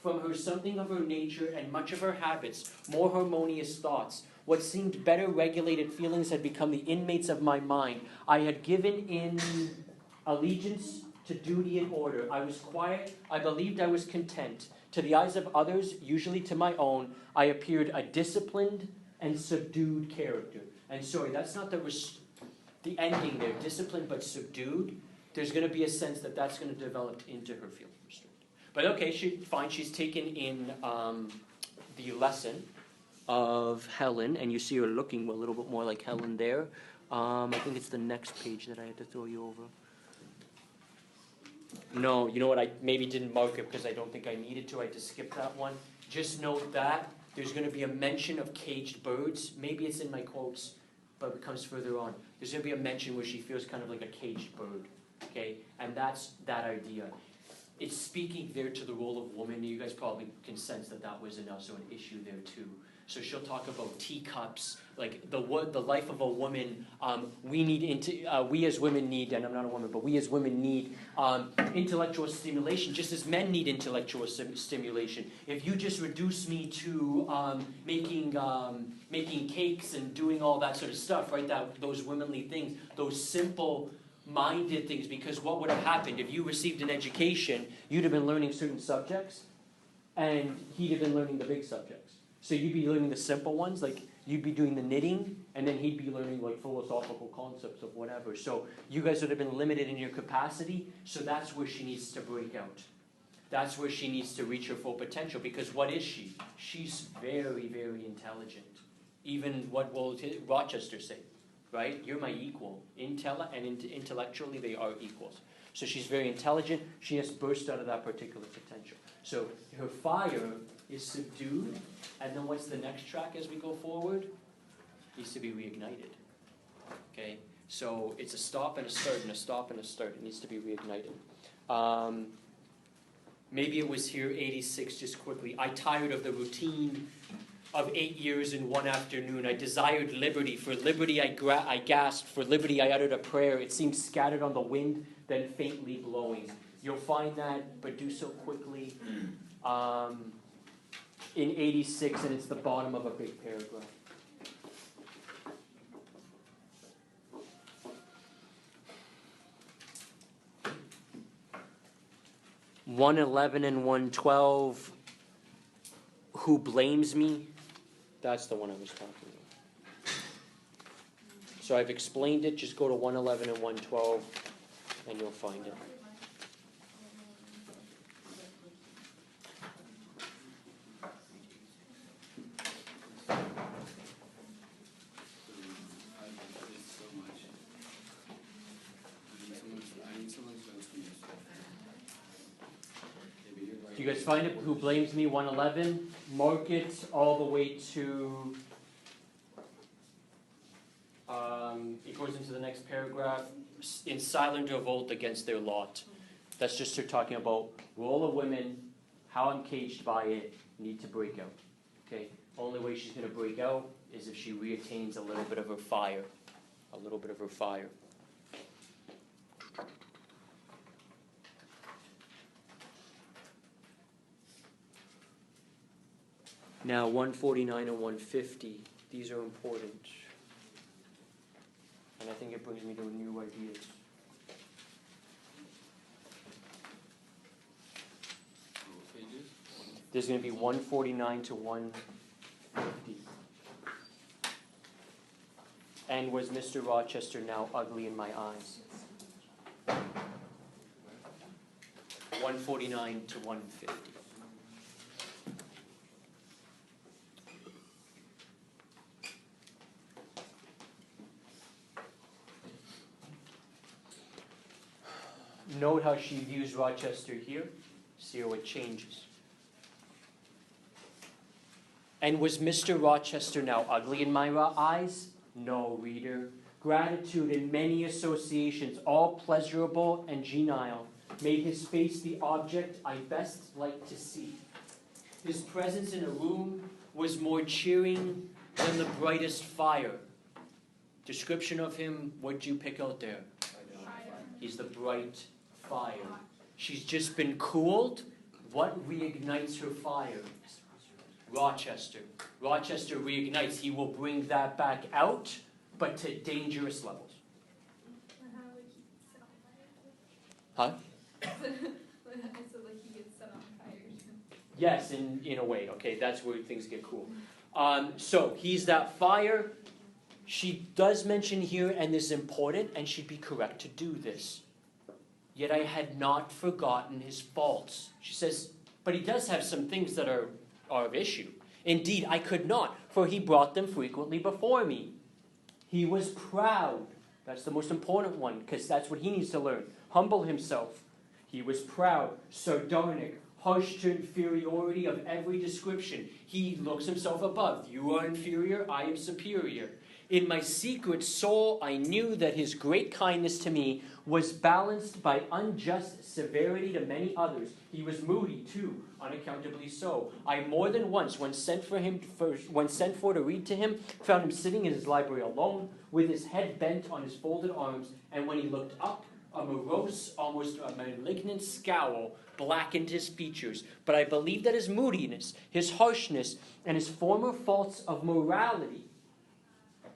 from her something of her nature and much of her habits, more harmonious thoughts. What seemed better regulated feelings had become the inmates of my mind. I had given in allegiance to duty and order. I was quiet. I believed I was content. To the eyes of others, usually to my own, I appeared a disciplined and subdued character. And sorry, that's not the ending there, disciplined but subdued. There's going to be a sense that that's going to develop into her feeling restricted. But okay, she's taken in the lesson of Helen, and you see her looking a little bit more like Helen there. I think it's the next page that I had to throw you over. No, you know what, I maybe didn't mark it because I don't think I needed to. I had to skip that one. Just note that there's going to be a mention of caged birds. Maybe it's in my quotes, but it comes further on. There's going to be a mention where she feels kind of like a caged bird. Okay? And that's that idea. It's speaking there to the role of woman. You guys probably can sense that that was also an issue there too. So she'll talk about teacups, like the life of a woman. We as women need, and I'm not a woman, but we as women need intellectual stimulation, just as men need intellectual stimulation. If you just reduce me to making cakes and doing all that sort of stuff, right? Those womanly things, those simple-minded things. Because what would have happened if you received an education? You'd have been learning certain subjects, and he'd have been learning the big subjects. So you'd be learning the simple ones, like you'd be doing the knitting, and then he'd be learning like philosophical concepts of whatever. So you guys would have been limited in your capacity, so that's where she needs to break out. That's where she needs to reach her full potential, because what is she? She's very, very intelligent. Even what will Rochester say, right? You're my equal. Intellectually, they are equals. So she's very intelligent. She has burst out of that particular potential. So her fire is subdued, and then what's the next track as we go forward? Needs to be reignited. Okay? So it's a stop and a start, and a stop and a start. It needs to be reignited. Maybe it was here, 86, just quickly. I tired of the routine of 8 years in one afternoon. I desired liberty. For liberty I gasped. For liberty I uttered a prayer. It seemed scattered on the wind, then faintly blowing. You'll find that, but do so quickly. In 86, and it's the bottom of a big paragraph. (111) and 112. Who blames me? That's the one I was talking about. So I've explained it. Just go to 111 and 112, and you'll find it. You guys find it? Who blames me? 111. Mark it all the way to. It goes into the next paragraph. In silent revolt against their lot. That's just her talking about role of women, how I'm caged by it, need to break out. Okay? Only way she's going to break out is if she reattains a little bit of her fire. A little bit of her fire. Now 149 and 150. These are important. And I think it brings me to new ideas. There's going to be 149 to 150. And was Mr. Rochester now ugly in my eyes? 149 to 150. Note how she views Rochester here. See how it changes. And was Mr. Rochester now ugly in my eyes? No, reader. Gratitude and many associations, all pleasurable and genial, made his face the object I best liked to see. His presence in a room was more cheering than the brightest fire. Description of him, what'd you pick out there? He's the bright fire. She's just been cooled. What reignites her fire? Rochester. Rochester reignites. He will bring that back out, but to dangerous levels. Huh? I said like he gets set on fire. Yes, in a way. Okay, that's where things get cool. So he's that fire. She does mention here, and this is important, and she'd be correct to do this. Yet I had not forgotten his faults. She says, but he does have some things that are of issue. Indeed, I could not, for he brought them frequently before me. He was proud. That's the most important one, because that's what he needs to learn. Humble himself. He was proud, sardonic, harsh to inferiority of every description. He looks himself above. You are inferior, I am superior. In my secret soul, I knew that his great kindness to me was balanced by unjust severity to many others. He was moody, too, unaccountably so. I more than once, when sent for to read to him, found him sitting in his library alone, with his head bent on his folded arms, and when he looked up, a morose, almost a malignant scowl blackened his features. But I believe that his moodiness, his harshness, and his former faults of morality,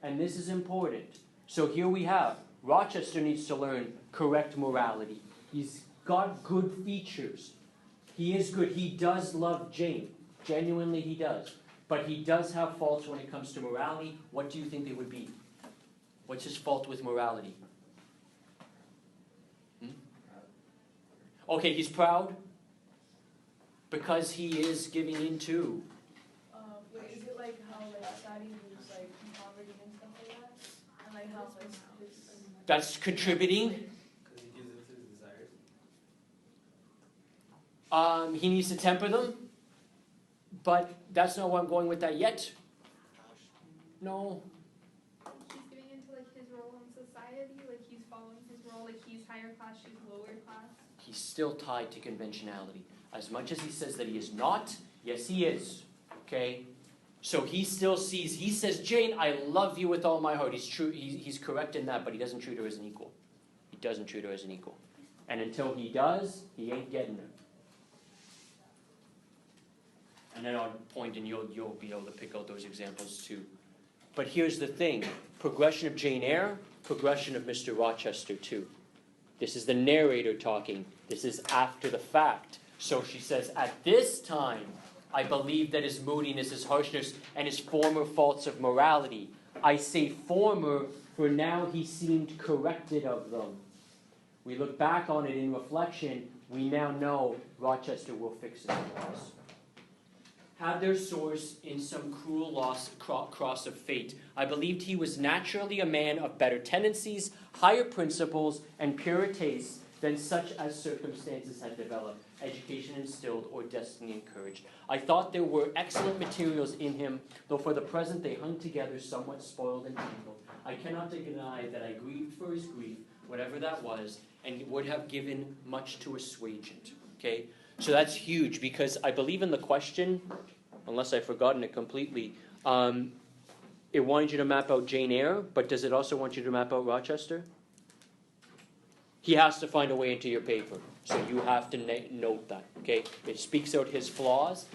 and this is important. So here we have, Rochester needs to learn correct morality. He's got good features. He is good. He does love Jane. Genuinely he does. But he does have faults when it comes to morality. What do you think they would be? What's his fault with morality? Okay, he's proud because he is giving in to. Wait, is it like how like Sadi was like poverty and stuff like that? And like how like his That's contributing. Because he gives it to his desires. He needs to temper them. But that's not where I'm going with that yet. No. He's giving into like his role in society, like he's following his role, like he's higher class, she's lower class. He's still tied to conventionality. As much as he says that he is not, yes he is. Okay? So he still sees, he says, Jane, I love you with all my heart. He's true, he's correct in that, but he doesn't treat her as an equal. He doesn't treat her as an equal. And until he does, he ain't getting her. And then I'll point and you'll be able to pick out those examples too. But here's the thing. Progression of Jane Eyre, progression of Mr. Rochester too. This is the narrator talking. This is after the fact. So she says, at this time, I believe that his moodiness, his harshness, and his former faults of morality. I say former, for now he seemed corrected of them. We look back on it in reflection, we now know Rochester will fix it for us. Had their source in some cruel cross of fate. I believed he was naturally a man of better tendencies, higher principles, and purer tastes than such as circumstances had developed, education instilled, or destiny encouraged. I thought there were excellent materials in him, though for the present they hung together somewhat spoiled and tangled. I cannot deny that I grieved for his grief, whatever that was, and would have given much to assuage it. Okay? So that's huge, because I believe in the question, unless I've forgotten it completely, it wanted you to map out Jane Eyre, but does it also want you to map out Rochester? He has to find a way into your paper, so you have to note that, okay? It speaks out his flaws,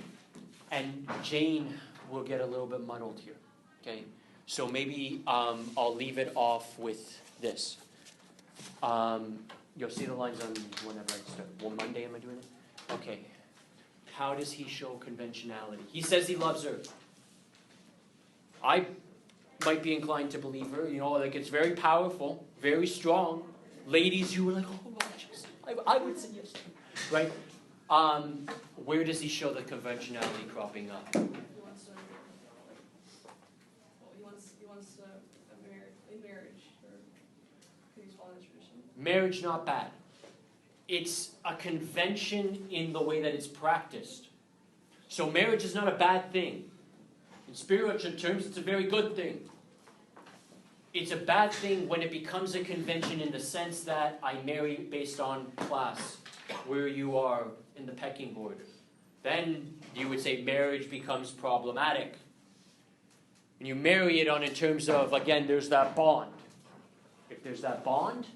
and Jane will get a little bit muddled here, okay? So maybe I'll leave it off with this. You'll see the lines on whenever I start. Well, Monday am I doing it? Okay. How does he show conventionality? He says he loves her. I might be inclined to believe her. You know, like it's very powerful, very strong. Ladies, you were like, oh, Rochester. I would say yes. Right? Where does he show the conventionality cropping up? He wants a marriage, or he's following the tradition. Marriage, not bad. It's a convention in the way that it's practiced. So marriage is not a bad thing. In spiritual terms, it's a very good thing. It's a bad thing when it becomes a convention in the sense that I marry based on class, where you are in the pecking order. Then you would say marriage becomes problematic. When you marry it on in terms of, again, there's that bond. If there's that bond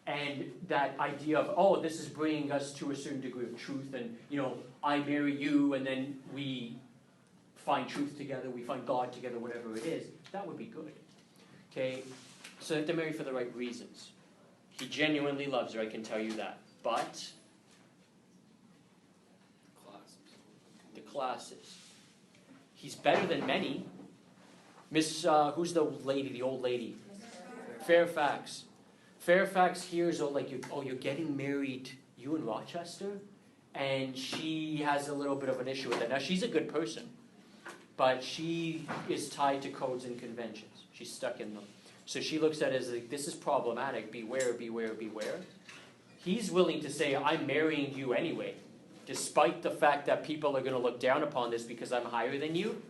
and that idea of, oh, this is bringing us to a certain degree of truth, and, you know, I marry you and then we find truth together, we find God together, whatever it is, that would be good. Okay, so they have to marry for the right reasons. He genuinely loves her, I can tell you that. But the classes. He's better than many. Miss, who's the lady, the old lady? Fairfax. Fairfax hears, you're getting married, you in Rochester? And she has a little bit of an issue with that. Now, she's a good person, but she is tied to codes and conventions. She's stuck in them. So she looks at it as like, this is problematic. Beware, beware, beware. He's willing to say, I'm marrying you anyway, despite the fact that people are going to look down upon this because I'm higher than you.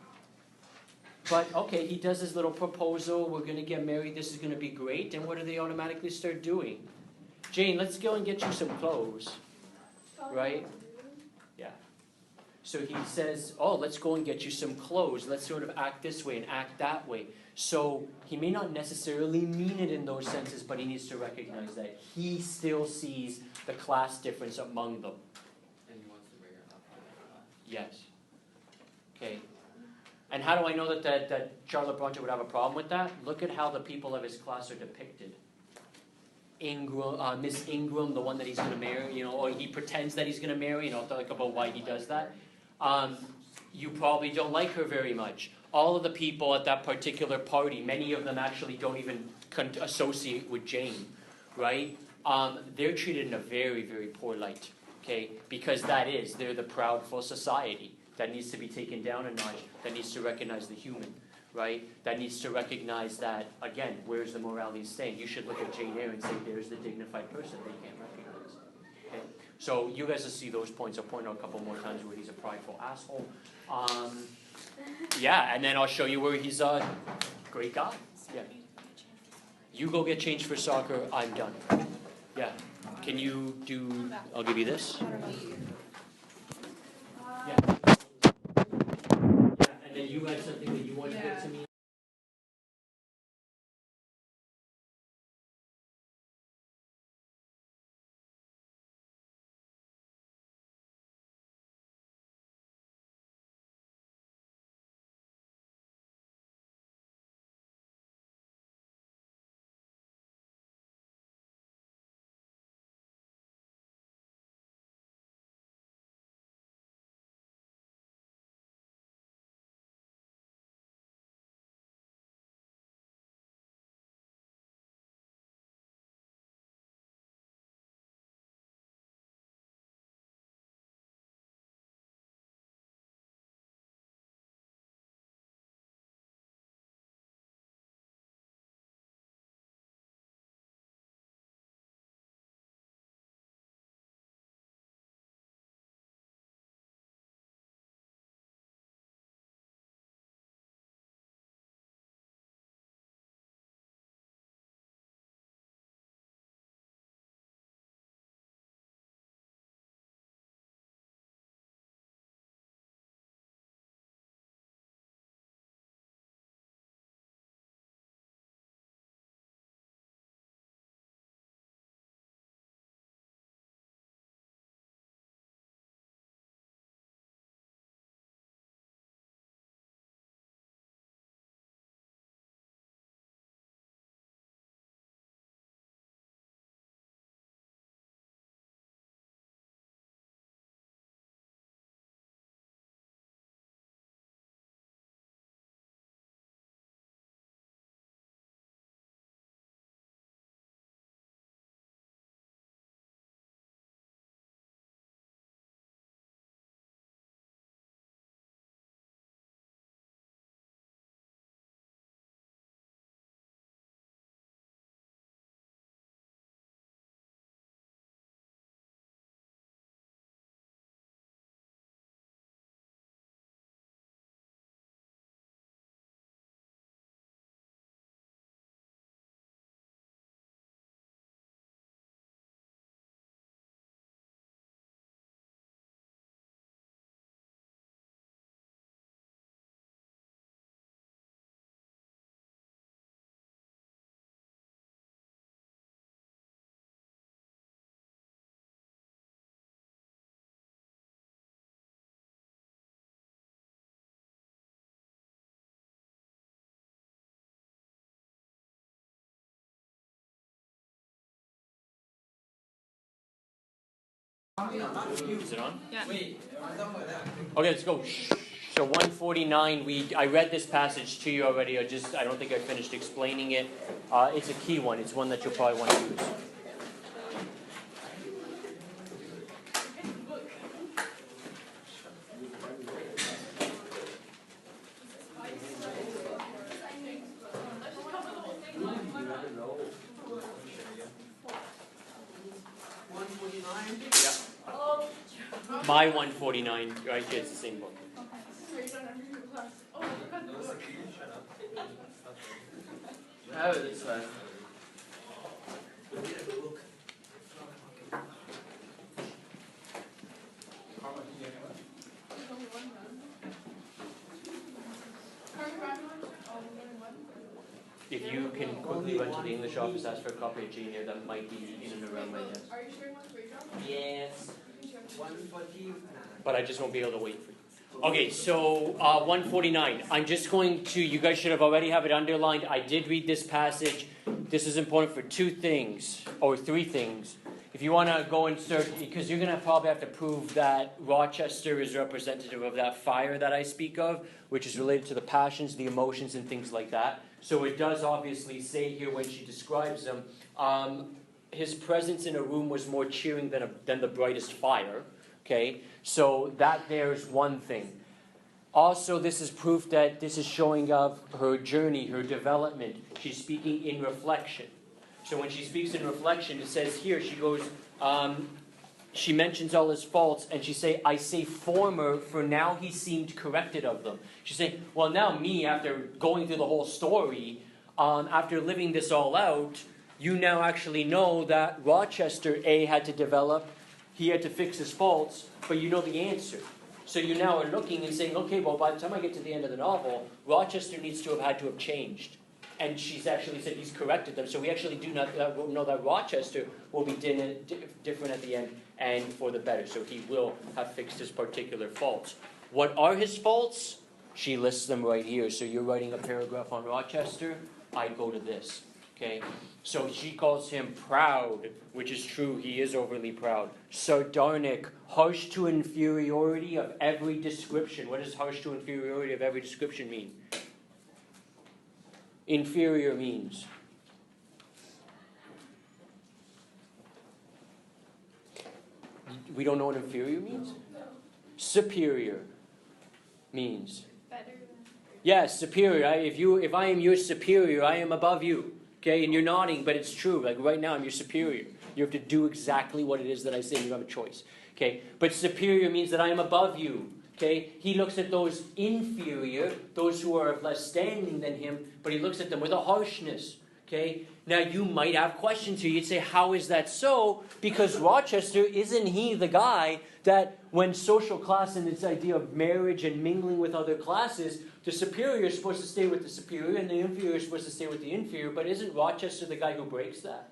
But, okay, he does his little proposal. We're going to get married. This is going to be great. And what do they automatically start doing? Jane, let's go and get you some clothes. Right? Yeah. So he says, oh, let's go and get you some clothes. Let's sort of act this way and act that way. So he may not necessarily mean it in those senses, but he needs to recognize that he still sees the class difference among them. And he wants to bring her up. Yes. Okay. And how do I know that Charlotte Bronte would have a problem with that? Look at how the people of his class are depicted. Ingram, Miss Ingram, the one that he's going to marry, you know, or he pretends that he's going to marry, you know, think about why he does that. You probably don't like her very much. All of the people at that particular party, many of them actually don't even associate with Jane, right? They're treated in a very, very poor light, okay? Because they're the proudful society that needs to be taken down a notch, that needs to recognize the human, right? That needs to recognize that, again, where's the morality staying? You should look at Jane Eyre and say, there's the dignified person that you can't recognize. Okay? So you guys will see those points. I'll point out a couple more times where he's a prideful asshole. Yeah, and then I'll show you where he's a great guy. Yeah. You go get changed for soccer, I'm done. Yeah. Can you do, I'll give you this. Yeah. And then you had something that you want to get to me? Is it on? Yeah. Wait, I'm done with that. Okay, let's go. So 149, I read this passage to you already. I don't think I finished explaining it. It's a key one. It's one that you'll probably want to use. My 149, right here, it's the same book. I have it this way. If you can quickly run to the English office, ask for a copy of Jane Eyre, that might be in and around my desk. Are you sharing one for your job? Yes. 140. But I just won't be able to wait for you. Okay, so 149. I'm just going to, you guys should have already have it underlined. I did read this passage. This is important for two things, or three things. If you want to go and start, because you're going to probably have to prove that Rochester is representative of that fire that I speak of, which is related to the passions, the emotions, and things like that. So it does obviously say here when she describes them, his presence in a room was more cheering than the brightest fire. Okay, so that there's one thing. Also, this is proof that this is showing of her journey, her development. She's speaking in reflection. So when she speaks in reflection, it says here, she goes, she mentions all his faults, and she say, I say former, for now he seemed corrected of them. She's saying, well, now me, after going through the whole story, after living this all out, you now actually know that Rochester, A, had to develop, he had to fix his faults, but you know the answer. So you now are looking and saying, okay, well, by the time I get to the end of the novel, Rochester needs to have had to have changed. And she's actually said he's corrected them. So we actually do not know that Rochester will be different at the end and for the better. So he will have fixed his particular faults. What are his faults? She lists them right here. So you're writing a paragraph on Rochester, I go to this. Okay? So she calls him proud, which is true, he is overly proud. Sardonic, harsh to inferiority of every description. What does harsh to inferiority of every description mean? Inferior means. We don't know what inferior means? Superior means. Better than. Yes, superior. If I am your superior, I am above you. Okay, and you're nodding, but it's true. Like right now, I'm your superior. You have to do exactly what it is that I say. You don't have a choice. Okay, but superior means that I am above you. Okay, he looks at those inferior, those who are of less standing than him, but he looks at them with a harshness. Okay, now you might have questions here. You'd say, how is that so? Because Rochester, isn't he the guy that when social class and this idea of marriage and mingling with other classes, the superior is supposed to stay with the superior and the inferior is supposed to stay with the inferior, but isn't Rochester the guy who breaks that?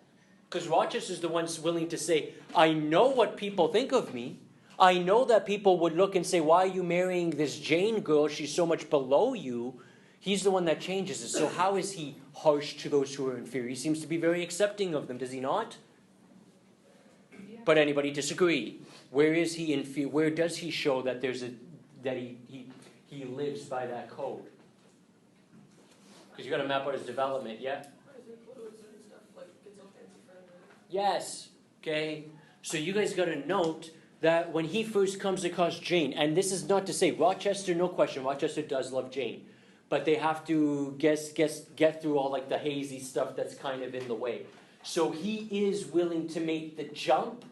Because Rochester's the one willing to say, I know what people think of me. I know that people would look and say, why are you marrying this Jane girl? She's so much below you. He's the one that changes it. So how is he harsh to those who are inferior? He seems to be very accepting of them, does he not? Yeah. But anybody disagree? Where is he inferior? Where does he show that he lives by that code? Because you got to map out his development, yeah? Yes. Okay. So you guys got to note that when he first comes across Jane, and this is not to say Rochester, no question, Rochester does love Jane, but they have to get through all like the hazy stuff that's kind of in the way. So he is willing to make the jump,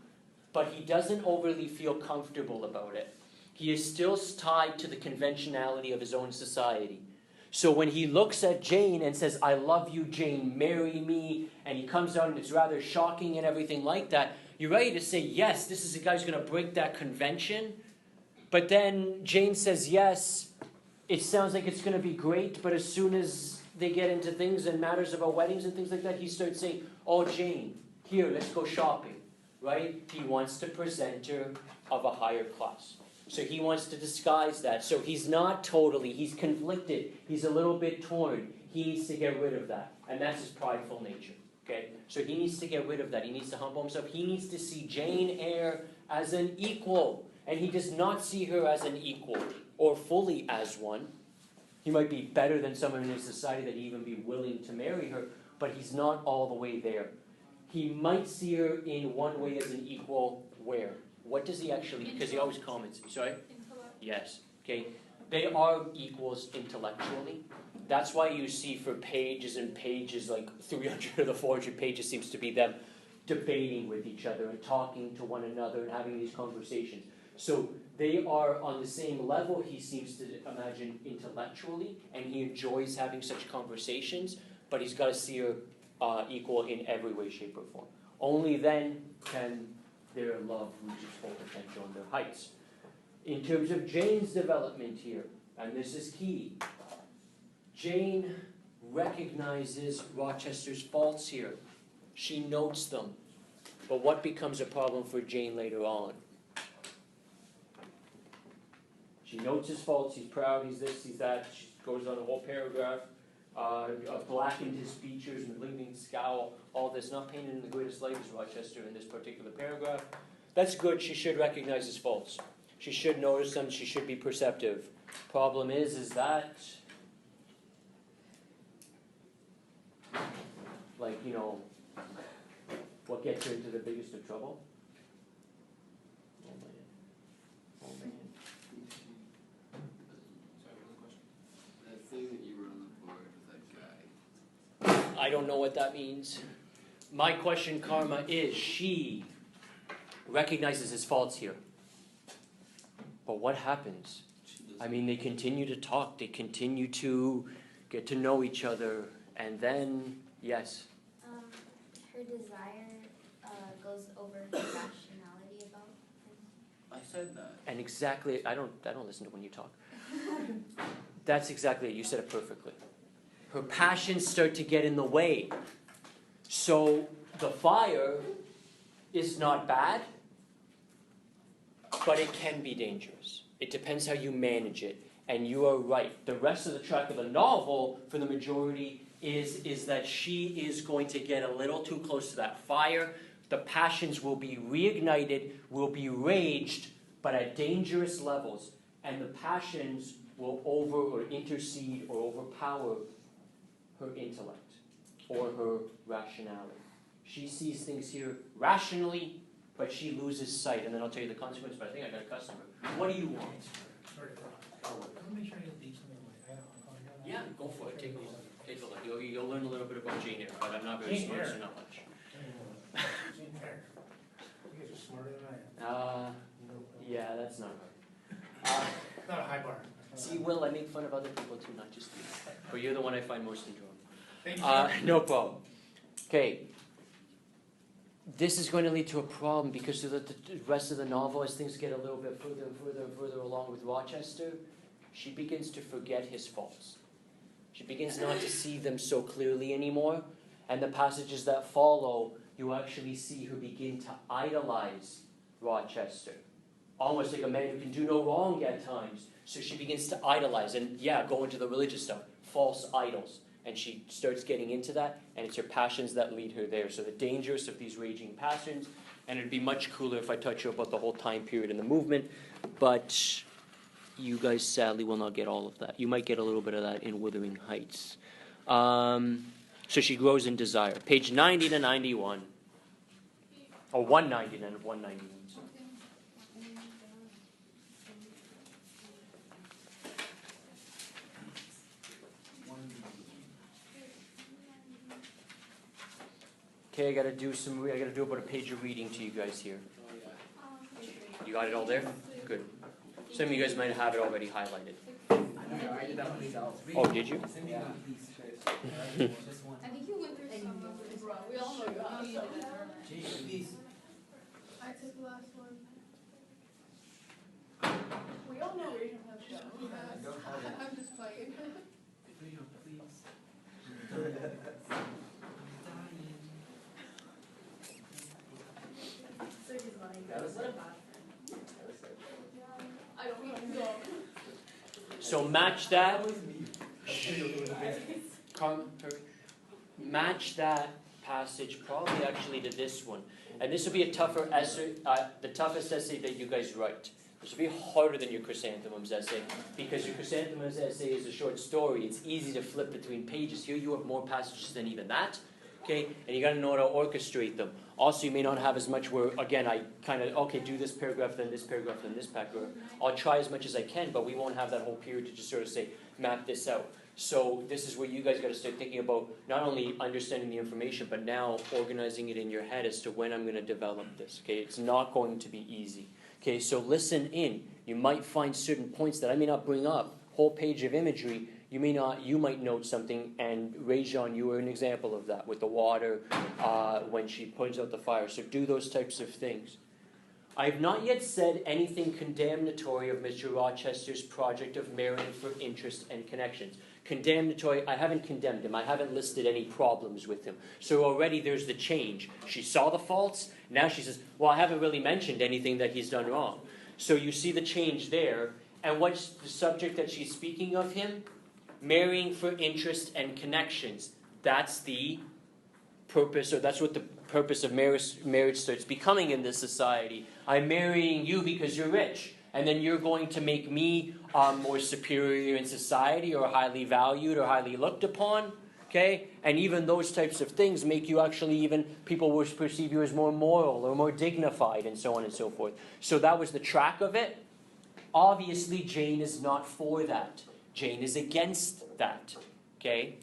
but he doesn't overly feel comfortable about it. He is still tied to the conventionality of his own society. So when he looks at Jane and says, I love you, Jane, marry me, and he comes out and it's rather shocking and everything like that, you're ready to say, yes, this is a guy who's going to break that convention. But then Jane says, yes, it sounds like it's going to be great, but as soon as they get into things and matters about weddings and things like that, he starts saying, oh, Jane, here, let's go shopping, right? He wants to present her of a higher class. So he wants to disguise that. So he's not totally, he's conflicted. He's a little bit torn. He needs to get rid of that. And that's his prideful nature. Okay? So he needs to get rid of that. He needs to humble himself. He needs to see Jane Eyre as an equal, and he does not see her as an equal or fully as one. He might be better than someone in his society that he'd even be willing to marry her, but he's not all the way there. He might see her in one way as an equal where? What does he actually, because he always comments, sorry? Intellect. Yes, okay. They are equals intellectually. That's why you see for pages and pages, like 300 of the 400 pages seems to be them debating with each other and talking to one another and having these conversations. So they are on the same level, he seems to imagine, intellectually, and he enjoys having such conversations, but he's got to see her equal in every way, shape, or form. Only then can their love reach its full potential and their heights. In terms of Jane's development here, and this is key, Jane recognizes Rochester's faults here. She notes them. But what becomes a problem for Jane later on? She notes his faults, he's proud, he's this, he's that. She goes on a whole paragraph, blackened his features, malignant scowl, all this, not painted in the greatest light as Rochester in this particular paragraph. That's good, she should recognize his faults. She should notice them, she should be perceptive. Problem is that, like, you know, what gets her into the biggest of trouble? Oh man. Oh man. Sorry, what was the question? That thing that you were on the board with that guy. I don't know what that means. My question, Karma, is she recognizes his faults here. But what happens? I mean, they continue to talk, they continue to get to know each other, and then, yes? Her desire goes over her rationality about him. I said that. And exactly, I don't listen to when you talk. That's exactly it, you said it perfectly. Her passions start to get in the way. So the fire is not bad, but it can be dangerous. It depends how you manage it. And you are right. The rest of the track of the novel, for the majority, is that she is going to get a little too close to that fire. The passions will be reignited, will be raged, but at dangerous levels. And the passions will over or intercede or overpower her intellect or her rationality. She sees things here rationally, but she loses sight. And then I'll tell you the consequence, but I think I got a customer. What do you want? Yeah, go for it. Take a look. You'll learn a little bit about Jane Eyre, but I'm not very smart, so not much. Jane Eyre. You guys are smarter than I am. Yeah, that's not right. Not a high bar. See, Will, I make fun of other people too, not just you. But you're the one I find most enjoyable. Thank you. No problem. Okay. This is going to lead to a problem because of the rest of the novel, as things get a little bit further along with Rochester, she begins to forget his faults. She begins not to see them so clearly anymore. And the passages that follow, you actually see her begin to idolize Rochester. Almost like a man who can do no wrong at times. So she begins to idolize and, go into the religious stuff. False idols. And she starts getting into that, and it's her passions that lead her there. So the dangers of these raging passions, and it'd be much cooler if I taught you about the whole time period in the movement, but you guys sadly will not get all of that. You might get a little bit of that in Wuthering Heights. So she grows in desire. Page 90 to 91. Or 190 to 191. Okay, I gotta do about a page of reading to you guys here. You got it all there? Good. Some of you guys might have it already highlighted. I did that myself. Oh, did you? Yeah. I think you went through some of it, bro. We all know you. Please. I took the last one. We all know Rachel has that. I'm just playing. I don't know. So match that. Match that passage, probably actually to this one. And this will be a tougher essay, the toughest essay that you guys write. This will be harder than your Chrysanthemums essay, because your Chrysanthemums essay is a short story. It's easy to flip between pages. Here you have more passages than even that, okay? And you got to know how to orchestrate them. Also, you may not have as much where, again, I kind of, okay, do this paragraph, then this paragraph, then this paragraph. I'll try as much as I can, but we won't have that whole period to just sort of say, map this out. So this is where you guys got to start thinking about not only understanding the information, but now organizing it in your head as to when I'm going to develop this, okay? It's not going to be easy. Okay, so listen in. You might find certain points that I may not bring up. Whole page of imagery, you might note something, and Rajon, you were an example of that with the water when she points out the fire. So do those types of things. I have not yet said anything condemnatory of Mr. Rochester's project of marrying for interest and connections. Condemnatory, I haven't condemned him. I haven't listed any problems with him. So already there's the change. She saw the faults. Now she says, well, I haven't really mentioned anything that he's done wrong. So you see the change there. And what's the subject that she's speaking of him? Marrying for interest and connections. That's the purpose, or that's what the purpose of marriage starts becoming in this society. I'm marrying you because you're rich. And then you're going to make me more superior in society, or highly valued, or highly looked upon. Okay? And even those types of things make you actually, even people will perceive you as more moral or more dignified, and so on and so forth. So that was the track of it. Obviously, Jane is not for that. Jane is against that. Okay?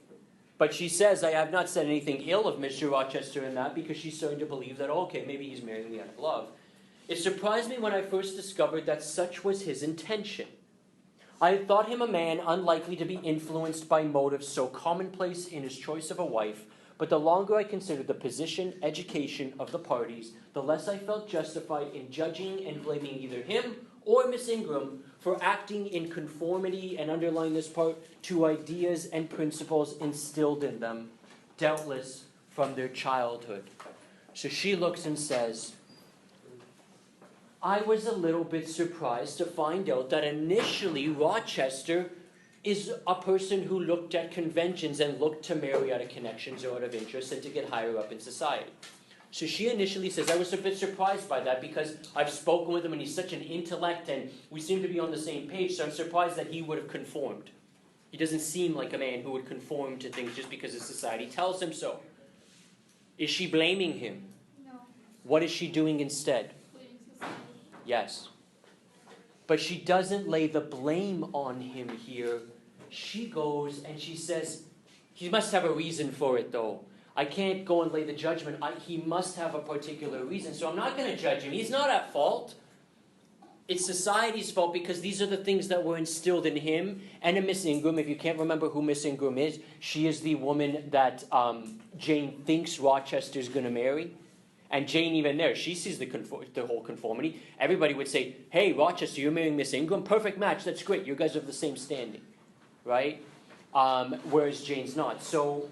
But she says, I have not said anything ill of Mr. Rochester in that, because she's starting to believe that, okay, maybe he's marrying me out of love. It surprised me when I first discovered that such was his intention. I had thought him a man unlikely to be influenced by motives so commonplace in his choice of a wife, but the longer I considered the position, education of the parties, the less I felt justified in judging and blaming either him or Miss Ingram for acting in conformity, and underline this part, to ideas and principles instilled in them, doubtless from their childhood. So she looks and says, I was a little bit surprised to find out that initially Rochester is a person who looked at conventions and looked to marry out of connections or out of interest and to get higher up in society. So she initially says, I was a bit surprised by that, because I've spoken with him and he's such an intellect and we seem to be on the same page, so I'm surprised that he would have conformed. He doesn't seem like a man who would conform to things just because his society tells him so. Is she blaming him? No. What is she doing instead? Yes. But she doesn't lay the blame on him here. She goes and she says, he must have a reason for it though. I can't go and lay the judgment. He must have a particular reason. So I'm not going to judge him. He's not at fault. It's society's fault, because these are the things that were instilled in him and in Miss Ingram. If you can't remember who Miss Ingram is, she is the woman that Jane thinks Rochester's going to marry. And Jane, even there, she sees the whole conformity. Everybody would say, hey, Rochester, you're marrying Miss Ingram? Perfect match, that's great. You guys have the same standing, right? Whereas Jane's not. So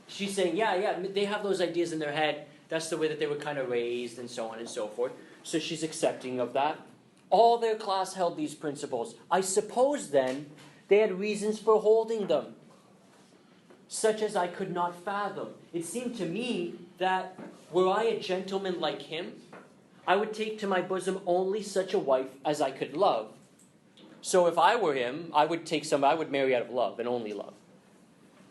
she's saying, yeah, they have those ideas in their head. That's the way that they were kind of raised, and so on and so forth. So she's accepting of that. All their class held these principles. I suppose, then, they had reasons for holding them, such as I could not fathom. It seemed to me that were I a gentleman like him, I would take to my bosom only such a wife as I could love. So if I were him, I would marry out of love and only love.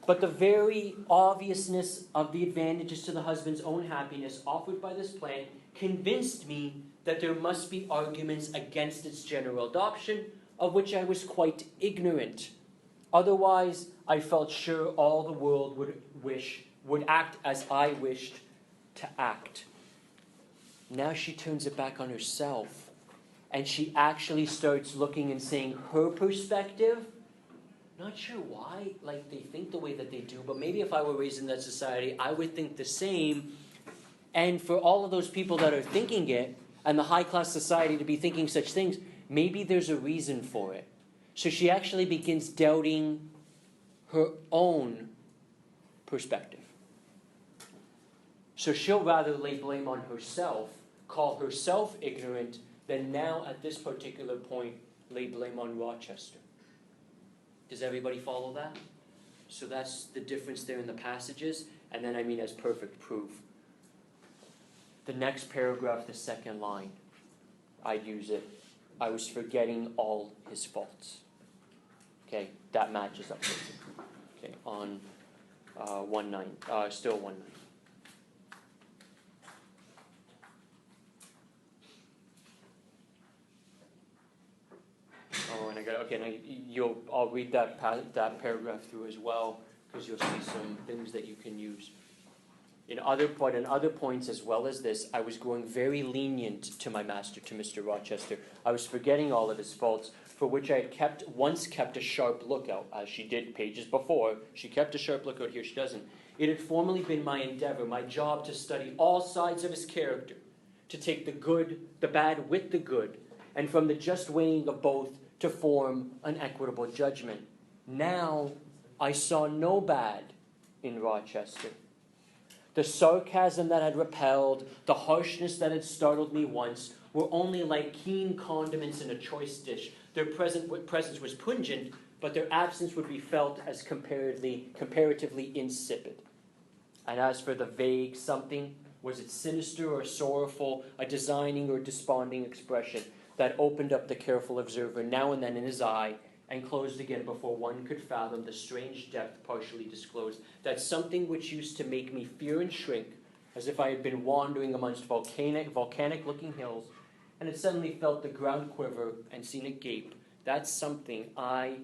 But the very obviousness of the advantages to the husband's own happiness offered by this plan convinced me that there must be arguments against its general adoption, of which I was quite ignorant. Otherwise, I felt sure all the world would act as I wished to act. Now she turns it back on herself, and she actually starts looking and saying her perspective. Not sure why, they think the way that they do, but maybe if I were raised in that society, I would think the same. And for all of those people that are thinking it, and the high-class society to be thinking such things, maybe there's a reason for it. So she actually begins doubting her own perspective. So she'll rather lay blame on herself, call herself ignorant, than now at this particular point lay blame on Rochester. Does everybody follow that? So that's the difference there in the passages. And then, I mean, as perfect proof. The next paragraph, the second line, I'd use it. I was forgetting all his faults. Okay, that matches up. Okay, on 1:9, still 1:9. Oh, and I got okay. Now I'll read that paragraph through as well, because you'll see some things that you can use. In other points as well as this, I was growing very lenient to my master, to Mr. Rochester. I was forgetting all of his faults, for which I had once kept a sharp lookout, as she did pages before. She kept a sharp lookout, here she doesn't. It had formerly been my endeavor, my job, to study all sides of his character, to take the good, the bad with the good, and from the just weighing of both, to form an equitable judgment. Now I saw no bad in Rochester. The sarcasm that had repelled, the harshness that had startled me once, were only like keen condiments in a choice dish. Their presence was pungent, but their absence would be felt as comparatively insipid. And as for the vague something, was it sinister or sorrowful, a designing or desponding expression that opened up the careful observer now and then in his eye, and closed again before one could fathom the strange depth partially disclosed, that something which used to make me fear and shrink, as if I had been wandering amongst volcanic-looking hills, and had suddenly felt the ground quiver and seen it gape, that something I,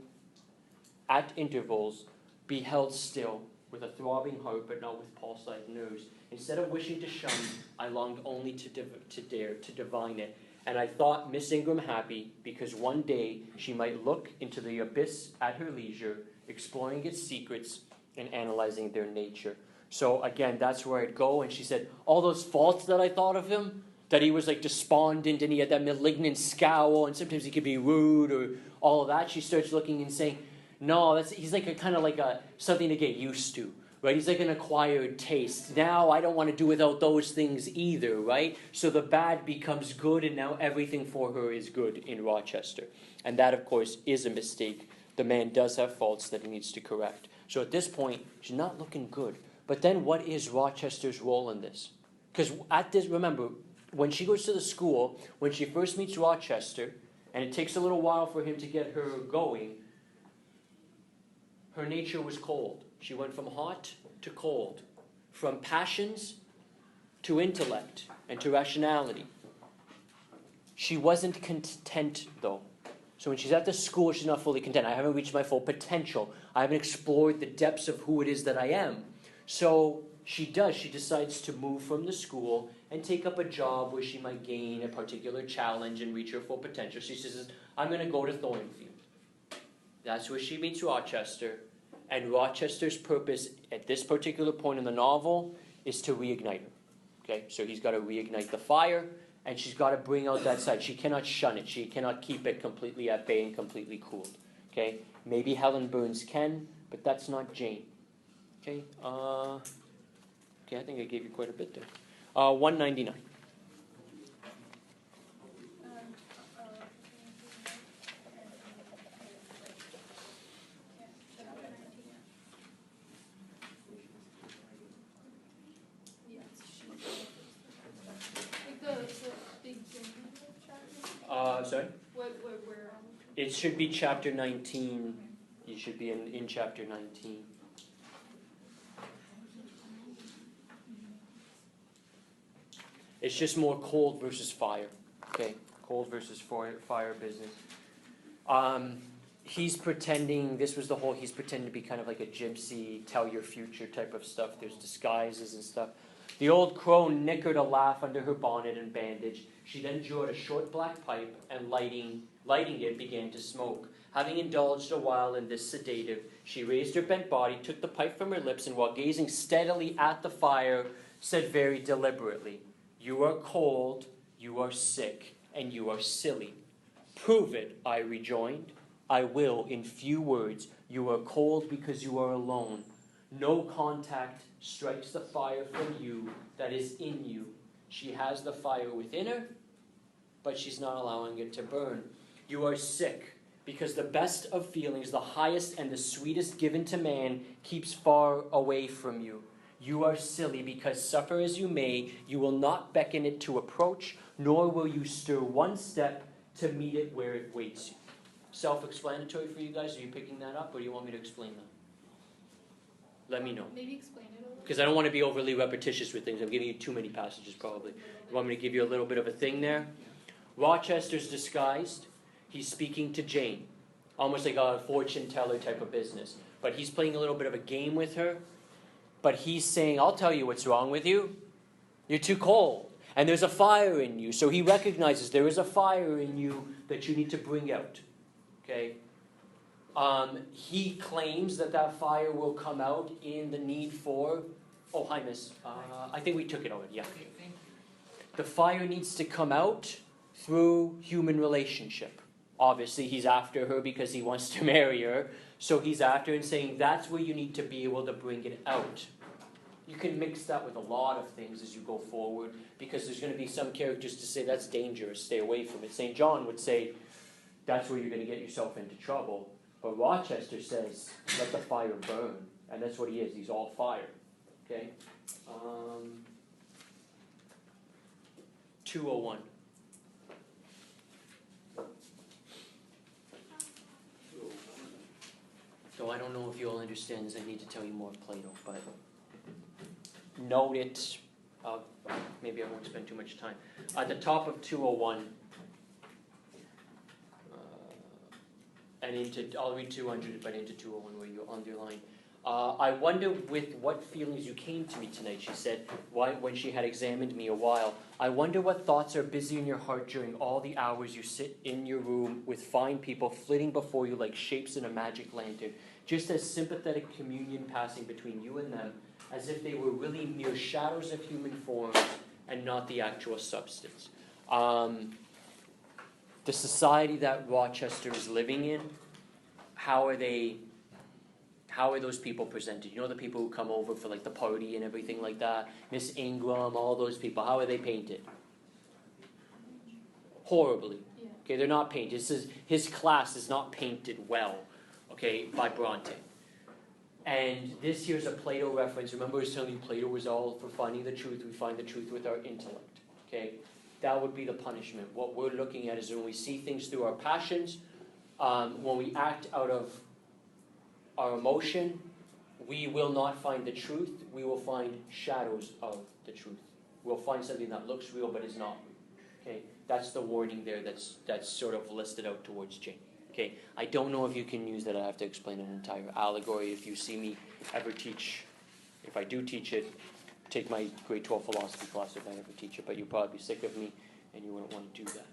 at intervals, beheld still, with a throbbing heart but not with pulsate nerves. Instead of wishing to shun, I longed only to dare to divine it. And I thought Miss Ingram happy because one day she might look into the abyss at her leisure, exploring its secrets and analyzing their nature. So again, that's where I'd go. And she said, all those faults that I thought of him, that he was like despondent and he had that malignant scowl and sometimes he could be rude or all of that. She starts looking and saying, no, he's like something to get used to. Right? He's like an acquired taste. Now I don't want to do without those things either, right? So the bad becomes good, and now everything for her is good in Rochester. And that, of course, is a mistake. The man does have faults that he needs to correct. So at this point, she's not looking good. But then what is Rochester's role in this? Because remember, when she goes to the school, when she first meets Rochester, and it takes a little while for him to get her going, her nature was cold. She went from hot to cold, from passions to intellect and to rationality. She wasn't content, though. So when she's at the school, she's not fully content. I haven't reached my full potential. I haven't explored the depths of who it is that I am. So she decides to move from the school and take up a job where she might gain a particular challenge and reach her full potential. She says, I'm going to go to Thornfield. That's where she meets Rochester. And Rochester's purpose at this particular point in the novel is to reignite her. Okay, so he's got to reignite the fire, and she's got to bring out that side. She cannot shun it. She cannot keep it completely at bay and completely cooled. Okay, maybe Helen Burns can, but that's not Jane. Okay, I think I gave you quite a bit there. 199. Sorry? Where? It should be chapter 19. You should be in chapter 19. It's just more cold versus fire. Okay? Cold versus fire business. He's pretending, he's pretending to be kind of like a gypsy, tell your future type of stuff. There's disguises and stuff. The old crone nickered a laugh under her bonnet and bandage. She then drew out a short black pipe and lighting it began to smoke. Having indulged a while in this sedative, she raised her bent body, took the pipe from her lips, and while gazing steadily at the fire, said very deliberately, "You are cold, you are sick, and you are silly." "Prove it," I rejoined. "I will in few words. You are cold because you are alone. No contact strikes the fire from you that is in you. She has the fire within her, but she's not allowing it to burn. You are sick Because the best of feelings, the highest and the sweetest given to man, keeps far away from you. You are silly, because suffer as you may, you will not beckon it to approach, nor will you stir one step to meet it where it waits you. Self-explanatory for you guys? Are you picking that up, or do you want me to explain that? Let me know. Maybe explain it a little. Because I don't want to be overly repetitious with things. I'm giving you too many passages, probably. You want me to give you a little bit of a thing there? Rochester's disguised. He's speaking to Jane. Almost like a fortune teller type of business. But he's playing a little bit of a game with her. But he's saying, I'll tell you what's wrong with you. You're too cold. And there's a fire in you. So he recognizes there is a fire in you that you need to bring out. Okay? He claims that fire will come out in the need for... Oh, hi, miss. I think we took it already. Yeah. Okay, thank you. The fire needs to come out through human relationship. Obviously, he's after her because he wants to marry her. So he's after her and saying that's where you need to be able to bring it out. You can mix that with a lot of things as you go forward, because there's going to be some characters to say that's dangerous, stay away from it. St. John would say that's where you're going to get yourself into trouble. But Rochester says, let the fire burn. And that's what he is. He's all fire. Okay? 201. So I don't know if you all understand this. I need to tell you more of Plato, but note it. Maybe I won't spend too much time. At the top of 201, and I'll read 200, but into 201 where you underline. I wonder with what feelings you came to me tonight, she said, when she had examined me a while. I wonder what thoughts are busy in your heart during all the hours you sit in your room with fine people flitting before you like shapes in a magic lantern, just as sympathetic communion passing between you and them, as if they were really mere shadows of human forms and not the actual substance. The society that Rochester is living in, how are those people presented? You know, the people who come over for like the party and everything like that, Miss Ingram, all those people, how are they painted? Horribly. Yeah. Okay, they're not painted. His class is not painted well, okay, by Bronte. And this here's a Plato reference. Remember I was telling you Plato was all for finding the truth. We find the truth with our intellect. Okay? That would be the punishment. What we're looking at is when we see things through our passions, when we act out of our emotion, we will not find the truth. We will find shadows of the truth. We'll find something that looks real but is not real. Okay? That's the warning there that's sort of listed out towards Jane. Okay, I don't know if you can use that. I have to explain an entire allegory. If you see me ever teach, if I do teach it, take my grade 12 philosophy class if I ever teach it, but you'd probably be sick of me and you wouldn't want to do that.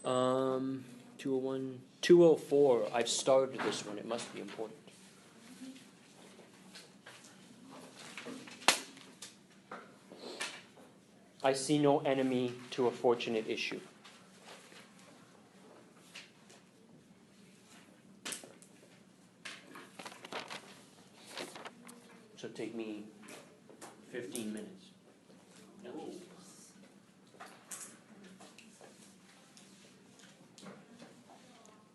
201, 204, I've started this one. It must be important. I see no enemy to a fortunate issue. So take me 15 minutes. No.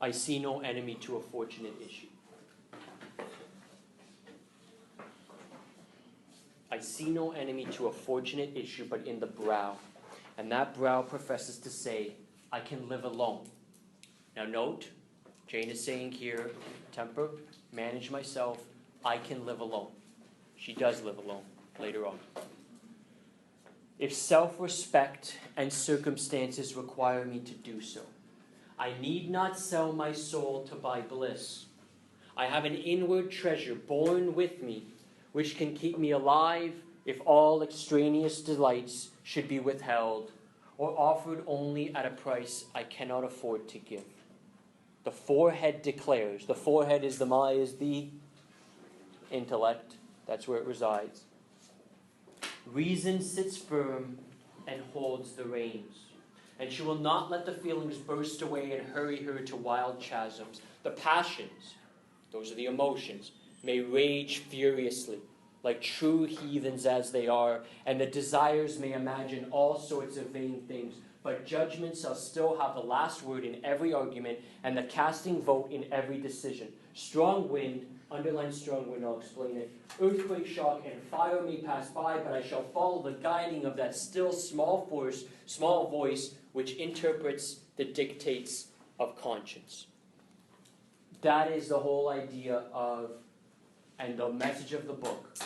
I see no enemy to a fortunate issue. I see no enemy to a fortunate issue but in the brow. And that brow professes to say, I can live alone. Now note, Jane is saying here, temper, manage myself, I can live alone. She does live alone later on. If self-respect and circumstances require me to do so, I need not sell my soul to buy bliss. I have an inward treasure born with me, which can keep me alive if all extraneous delights should be withheld or offered only at a price I cannot afford to give. The forehead declares. The forehead is the intellect. That's where it resides. Reason sits firm and holds the reins, and she will not let the feelings burst away and hurry her to wild chasms. The passions, those are the emotions, may rage furiously, like true heathens as they are, and the desires may imagine all sorts of vain things, but judgment shall still have the last word in every argument and the casting vote in every decision. Strong wind, underline strong wind, I'll explain it. Earthquake, shock, and fire may pass by, but I shall follow the guiding of that still small voice which interprets the dictates of conscience. That is the whole idea of, and the message of the book.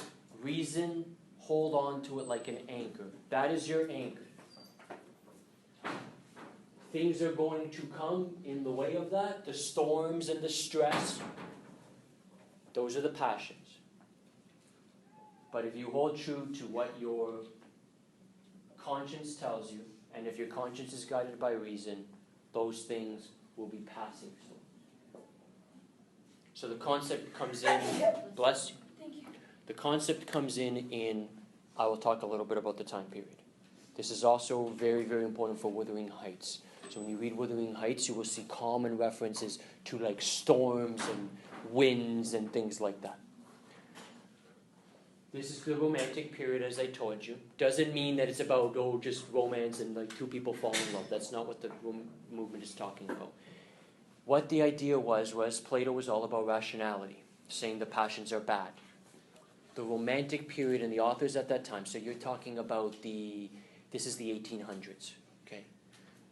Reason, hold on to it like an anchor. That is your anchor. Things are going to come in the way of that, the storms and the stress. Those are the passions. But if you hold true to what your conscience tells you, and if your conscience is guided by reason, those things will be passing through. So the concept comes in, bless you. Thank you. The concept comes in, I will talk a little bit about the time period. This is also very, very important for Wuthering Heights. So when you read Wuthering Heights, you will see common references to like storms and winds and things like that. This is the Romantic period, as I told you. Doesn't mean that it's about, just romance and like two people fall in love. That's not what the movement is talking about. What the idea was Plato was all about rationality, saying the passions are bad. The Romantic period and the authors at that time, so you're talking about this is the 1800s, okay?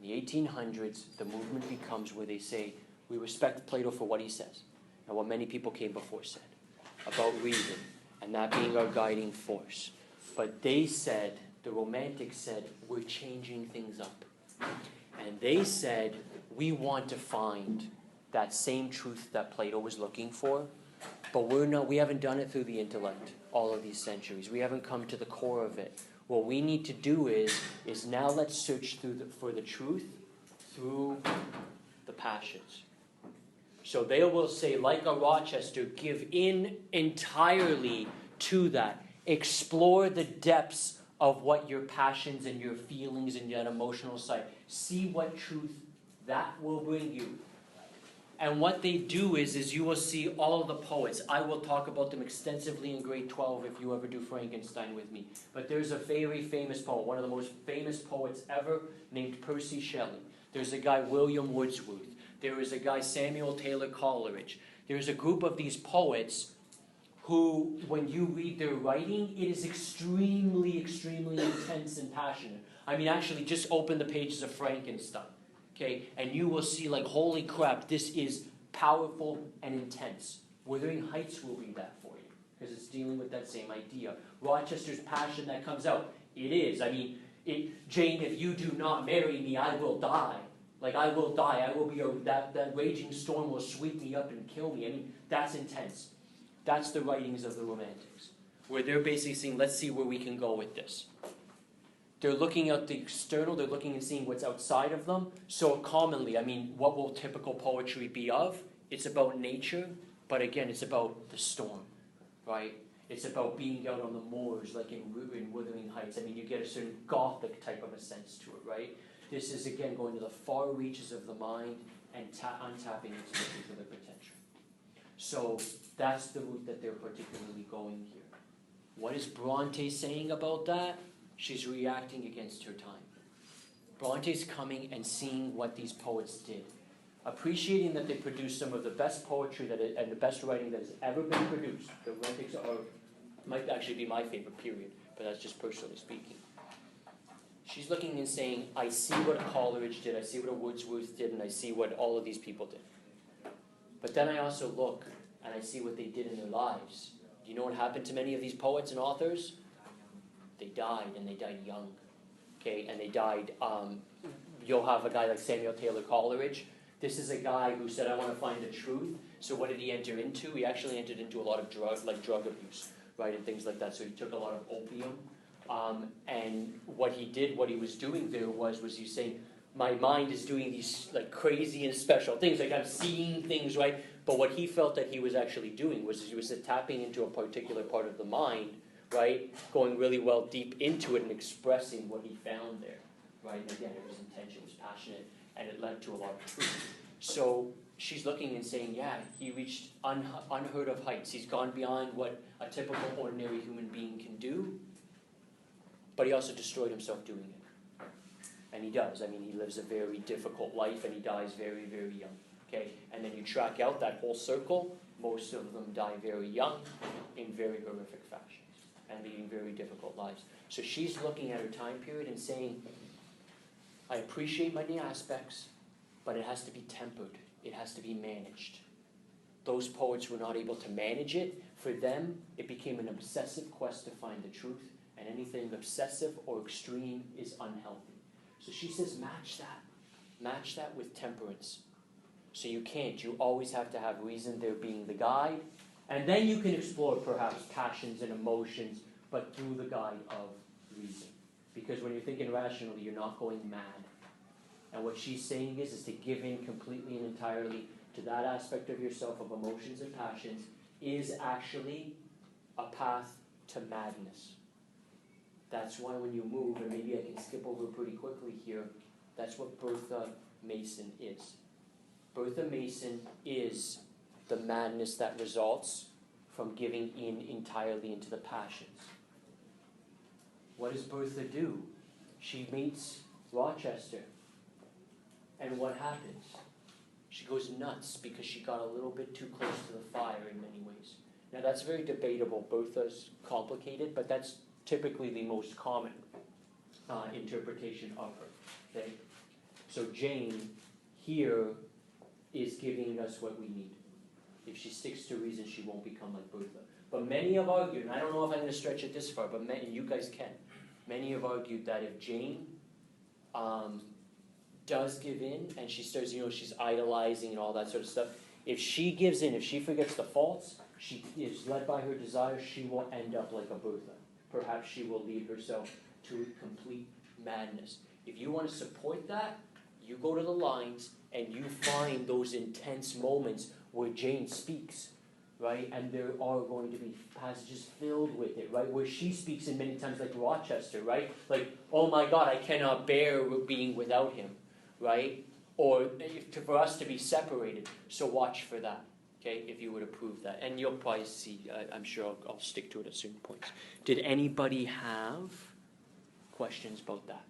In the 1800s, the movement becomes where they say, we respect Plato for what he says, and what many people came before said, about reason, and that being our guiding force. But they said, the Romantics said, we're changing things up. And they said, we want to find that same truth that Plato was looking for, but we haven't done it through the intellect all of these centuries. We haven't come to the core of it. What we need to do is now let's search for the truth through the passions. So they will say, like a Rochester, give in entirely to that. Explore the depths of what your passions and your feelings and your emotional side. See what truth that will bring you. And what they do is you will see all of the poets. I will talk about them extensively in grade 12 if you ever do Frankenstein with me. But there's a very famous poet, one of the most famous poets ever, named Percy Shelley. There's a guy, William Wordsworth. There is a guy, Samuel Taylor Coleridge. There's a group of these poets who, when you read their writing, it is extremely, extremely intense and passionate. I mean, actually, just open the pages of Frankenstein. Okay, and you will see like, holy crap, this is powerful and intense. Wuthering Heights will read that for you, because it's dealing with that same idea. Rochester's passion that comes out, it is. I mean, Jane, if you do not marry me, I will die. Like, I will die. I will be that raging storm will sweep me up and kill me. I mean, that's intense. That's the writings of the Romantics, where they're basically saying, let's see where we can go with this. They're looking at the external, they're looking and seeing what's outside of them. So commonly, I mean, what will typical poetry be of? It's about nature, but again, it's about the storm, right? It's about being out on the moors, like in Wuthering Heights. I mean, you get a certain Gothic type of a sense to it, right? This is, again, going to the far reaches of the mind and untapping its particular potential. So that's the route that they're particularly going here. What is Bronte saying about that? She's reacting against her time. Bronte's coming and seeing what these poets did. Appreciating that they produced some of the best poetry and the best writing that has ever been produced. The Romantics might actually be my favorite period, but that's just personally speaking. She's looking and saying, I see what a Coleridge did, I see what a Wordsworth did, and I see what all of these people did. But then I also look and I see what they did in their lives. Do you know what happened to many of these poets and authors? They died, and they died young, okay? And they died, you'll have a guy like Samuel Taylor Coleridge. This is a guy who said, I want to find the truth. So what did he enter into? He actually entered into a lot of drug abuse, right, and things like that. So he took a lot of opium. And what he was doing there was he's saying, my mind is doing these like crazy and special things, like I'm seeing things, right? But what he felt that he was actually doing was he was tapping into a particular part of the mind, right? Going really well deep into it and expressing what he found there, right? And again, it was intense, it was passionate, and it led to a lot of truth. So she's looking and saying, yeah, he reached unheard of heights. He's gone beyond what a typical ordinary human being can do, but he also destroyed himself doing it. And he does. I mean, he lives a very difficult life and he dies very, very young. Okay? And then you track out that whole circle, most of them die very young in very horrific fashions and leading very difficult lives. So she's looking at her time period and saying, I appreciate many aspects, but it has to be tempered. It has to be managed. Those poets were not able to manage it. For them, it became an obsessive quest to find the truth, and anything obsessive or extreme is unhealthy. So she says, match that. Match that with temperance. So you can't. You always have to have reason there being the guide, and then you can explore perhaps passions and emotions, but through the guide of reason. Because when you're thinking rationally, you're not going mad. And what she's saying is to give in completely and entirely to that aspect of yourself of emotions and passions is actually a path to madness. That's why when you move, and maybe I can skip over pretty quickly here, that's what Bertha Mason is. Bertha Mason is the madness that results from giving in entirely into the passions. What does Bertha do? She meets Rochester. And what happens? She goes nuts because she got a little bit too close to the fire in many ways. Now that's very debatable. Bertha's complicated, but that's typically the most common interpretation of her. Okay? So Jane here is giving us what we need. If she sticks to reason, she won't become like Bertha. But many have argued, and I don't know if I'm going to stretch it this far, but you guys can. Many have argued that if Jane does give in, and she starts, she's idolizing and all that sort of stuff, if she gives in, if she forgets the faults, she is led by her desires, she will end up like a Bertha. Perhaps she will lead herself to complete madness. If you want to support that, you go to the lines and you find those intense moments where Jane speaks, right? And there are going to be passages filled with it, right? Where she speaks in many times like Rochester, right? Like, oh my God, I cannot bear being without him, right? Or for us to be separated. So watch for that, okay? If you would approve that. And you'll probably see, I'm sure I'll stick to it at certain points. Did anybody have questions about that?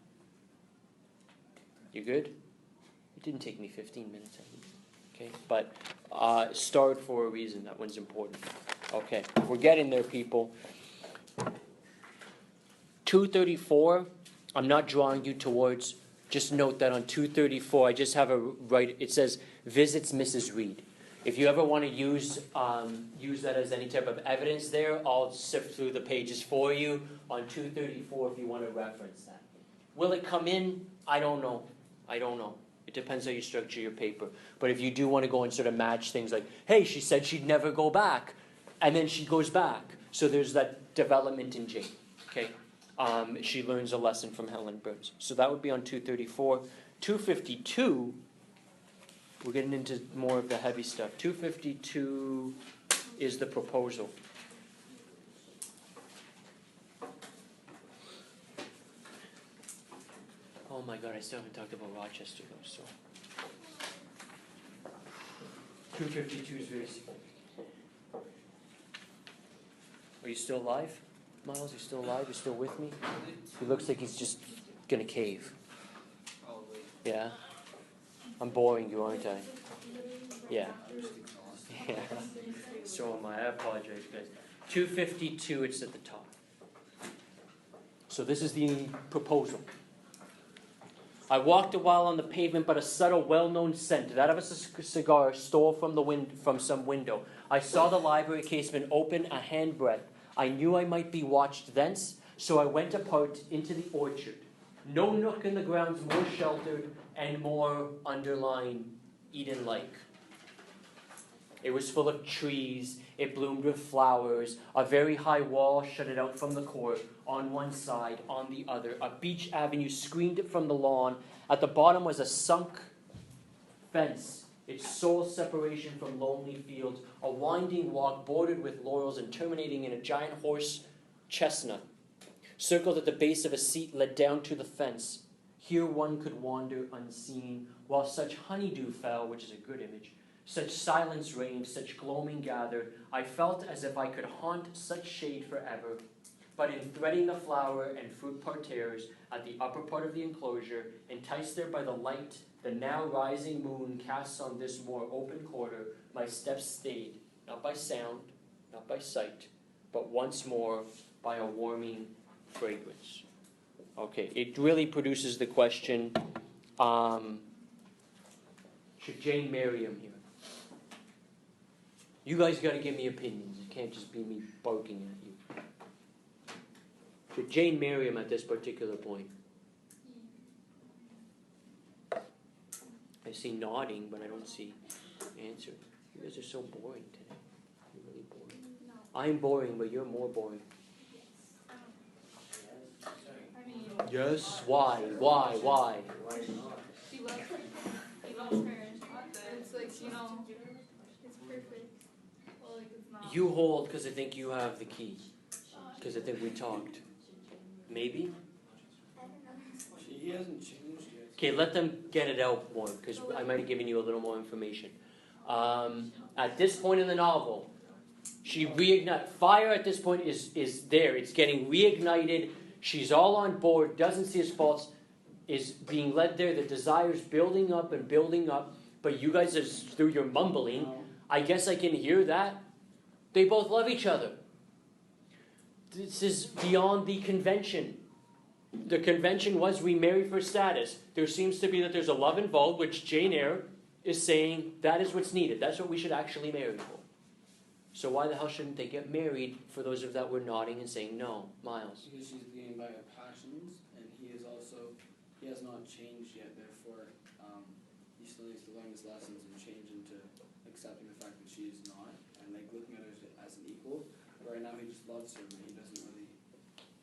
You good? It didn't take me 15 minutes, I think. Okay, but start for a reason. That one's important. Okay, we're getting there, people. 234, I'm not drawing you towards, just note that on 234, I just have it says, visits Mrs. Reed. If you ever want to use that as any type of evidence there, I'll sift through the pages for you on 234 if you want to reference that. Will it come in? I don't know. It depends how you structure your paper. But if you do want to go and sort of match things like, hey, she said she'd never go back, and then she goes back. So there's that development in Jane. Okay, she learns a lesson from Helen Burns. So that would be on 234. 252, we're getting into more of the heavy stuff. 252 is the proposal. Oh my God, I still haven't talked about Rochester though, so. 252 is very simple. Are you still alive, Miles? Are you still alive? You still with me? He looks like he's just gonna cave. Yeah? I'm boring you, aren't I? Yeah. Yeah. So am I. I apologize, guys. 252, it's at the top. So this is the proposal. I walked a while on the pavement, but a subtle, well-known scent, that of a cigar, stole from some window. I saw the library casement open a handbreadth. I knew I might be watched thence, so I went apart into the orchard. No nook in the grounds more sheltered and more underlying Eden-like. It was full of trees, it bloomed with flowers, a very high wall shut it out from the court, on one side, on the other. A beech avenue screened it from the lawn. At the bottom was a sunk fence, its sole separation from lonely fields, a winding walk bordered with laurels and terminating in a giant horse chestnut. Circled at the base of a seat led down to the fence. Here one could wander unseen, while such honeydew fell, which is a good image, such silence reigned, such gloaming gathered. I felt as if I could haunt such shade forever. but in threading the flower and fruit parterres at the upper part of the enclosure, enticed there by the light the now rising moon casts on this more open quarter, my steps stayed, not by sound, not by sight, but once more by a warming fragrance. Okay, it really produces the question, should Jane marry him here? You guys got to give me opinions. It can't just be me barking at you. Should Jane marry him at this particular point? I see nodding, but I don't see answer. You guys are so boring today. You're really boring. No. I'm boring, but you're more boring. I mean, Yes? Why? Why? Why? she loves her. He loves her. It's like, you know, it's perfect. Well, like, it's not. You hold because I think you have the key. Because I think we talked. Maybe? I don't know. He hasn't changed yet. Okay, let them get it out more, because I might have given you a little more information. At this point in the novel, she fire at this point is there. It's getting reignited. She's all on board, doesn't see his faults, is being led there. The desire's building up and building up. But you guys, through your mumbling, I guess I can hear that. They both love each other. This is beyond the convention. The convention was we marry for status. There seems to be that there's a love involved, which Jane Eyre is saying that is what's needed. That's what we should actually marry for. So why the hell shouldn't they get married for those of that were nodding and saying no? Miles. Because she's leading by her passions, and he has not changed yet, therefore he still needs to learn his lessons and change into accepting the fact that she is not, and like looking at her as an equal. But right now he just loves her, but he doesn't really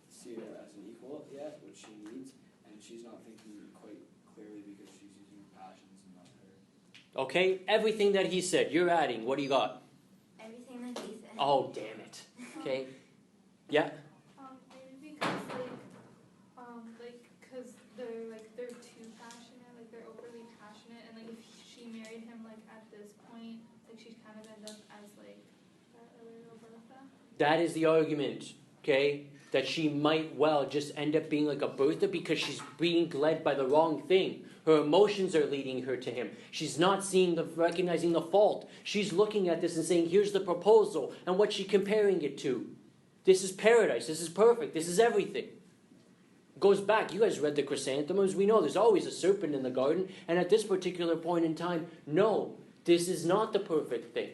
see her as an equal yet, which she needs, and she's not thinking quite clearly because she's using her passions and not her. Okay, everything that he said, you're adding. What do you got? Everything that he said. Oh, damn it. Okay. Yeah? Maybe because, because they're too passionate, like, they're overly passionate, and, like, if she married him, like, at this point, like, she'd kind of end up as, like, Roberta. That is the argument, okay? That she might well just end up being like a Bertha because she's being led by the wrong thing. Her emotions are leading her to him. She's not recognizing the fault. She's looking at this and saying, here's the proposal. And what's she comparing it to? This is paradise. This is perfect. This is everything. Goes back. You guys read the Chrysanthemums. We know there's always a serpent in the garden. And at this particular point in time, no, this is not the perfect thing.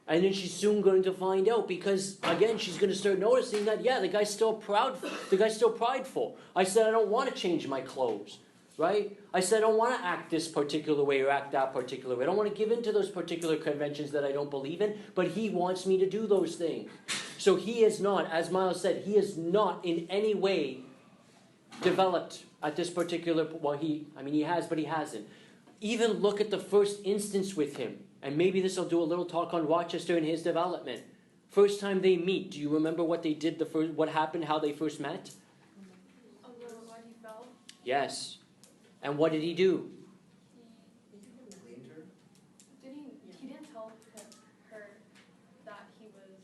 And then she's soon going to find out because, again, she's going to start noticing that, yeah, the guy's still prideful. I said, I don't want to change my clothes, right? I said, I don't want to act this particular way or act that particular way. I don't want to give in to those particular conventions that I don't believe in, but he wants me to do those things. So he is not, as Miles said, he is not in any way developed at this particular, he has, but he hasn't. Even look at the first instance with him. And maybe this will do a little talk on Rochester and his development. First time they meet, do you remember what they did, what happened, how they first met? Why he fell? Yes. And what did he do? He didn't tell her that he was...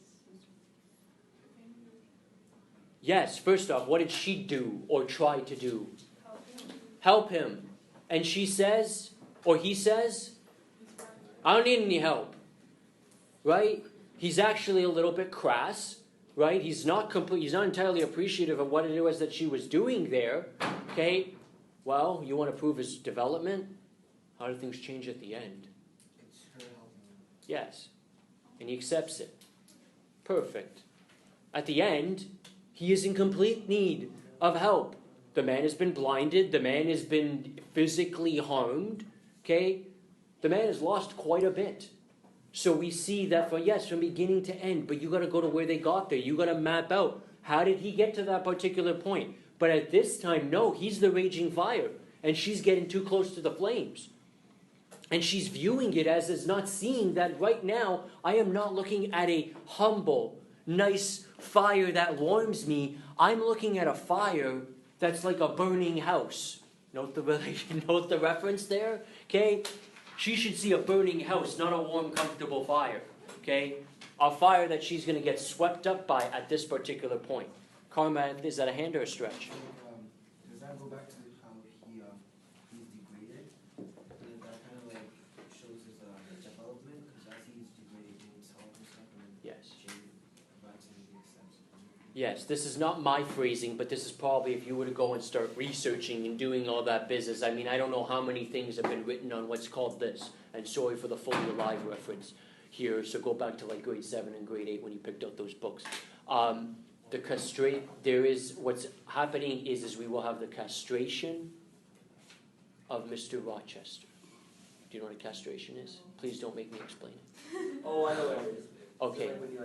Yes, first off, what did she do or try to do? Help him. Help him. And she says, or he says, I don't need any help, right? He's actually a little bit crass, right? He's not entirely appreciative of what it was that she was doing there, okay? Well, you want to prove his development? How do things change at the end? It's her helping. Yes. And he accepts it. Perfect. At the end, he is in complete need of help. The man has been blinded. The man has been physically harmed, okay? The man has lost quite a bit. So we see that from beginning to end, but you got to go to where they got there. You got to map out, how did he get to that particular point? But at this time, no, he's the raging fire, and she's getting too close to the flames. And she's viewing it as is not seeing that right now, I am not looking at a humble, nice fire that warms me. I'm looking at a fire that's like a burning house. Note the reference there, okay? She should see a burning house, not a warm, comfortable fire, okay? A fire that she's going to get swept up by at this particular point. Karma, is that a hand or a stretch? Does that go back to how he's degraded? And then that kind of like shows his development, because as he's degraded, he needs help and stuff, and then Yes. Jane provides him the extent. Yes, this is not my phrasing, but this is probably if you were to go and start researching and doing all that business. I mean, I don't know how many things have been written on what's called this, and sorry for the fully alive reference here, so go back to like grade 7 and grade 8 when you picked up those books. What's happening is we will have the castration of Mr. Rochester. Do you know what a castration is? Please don't make me explain it. Oh, I know what it is. Okay. So like when you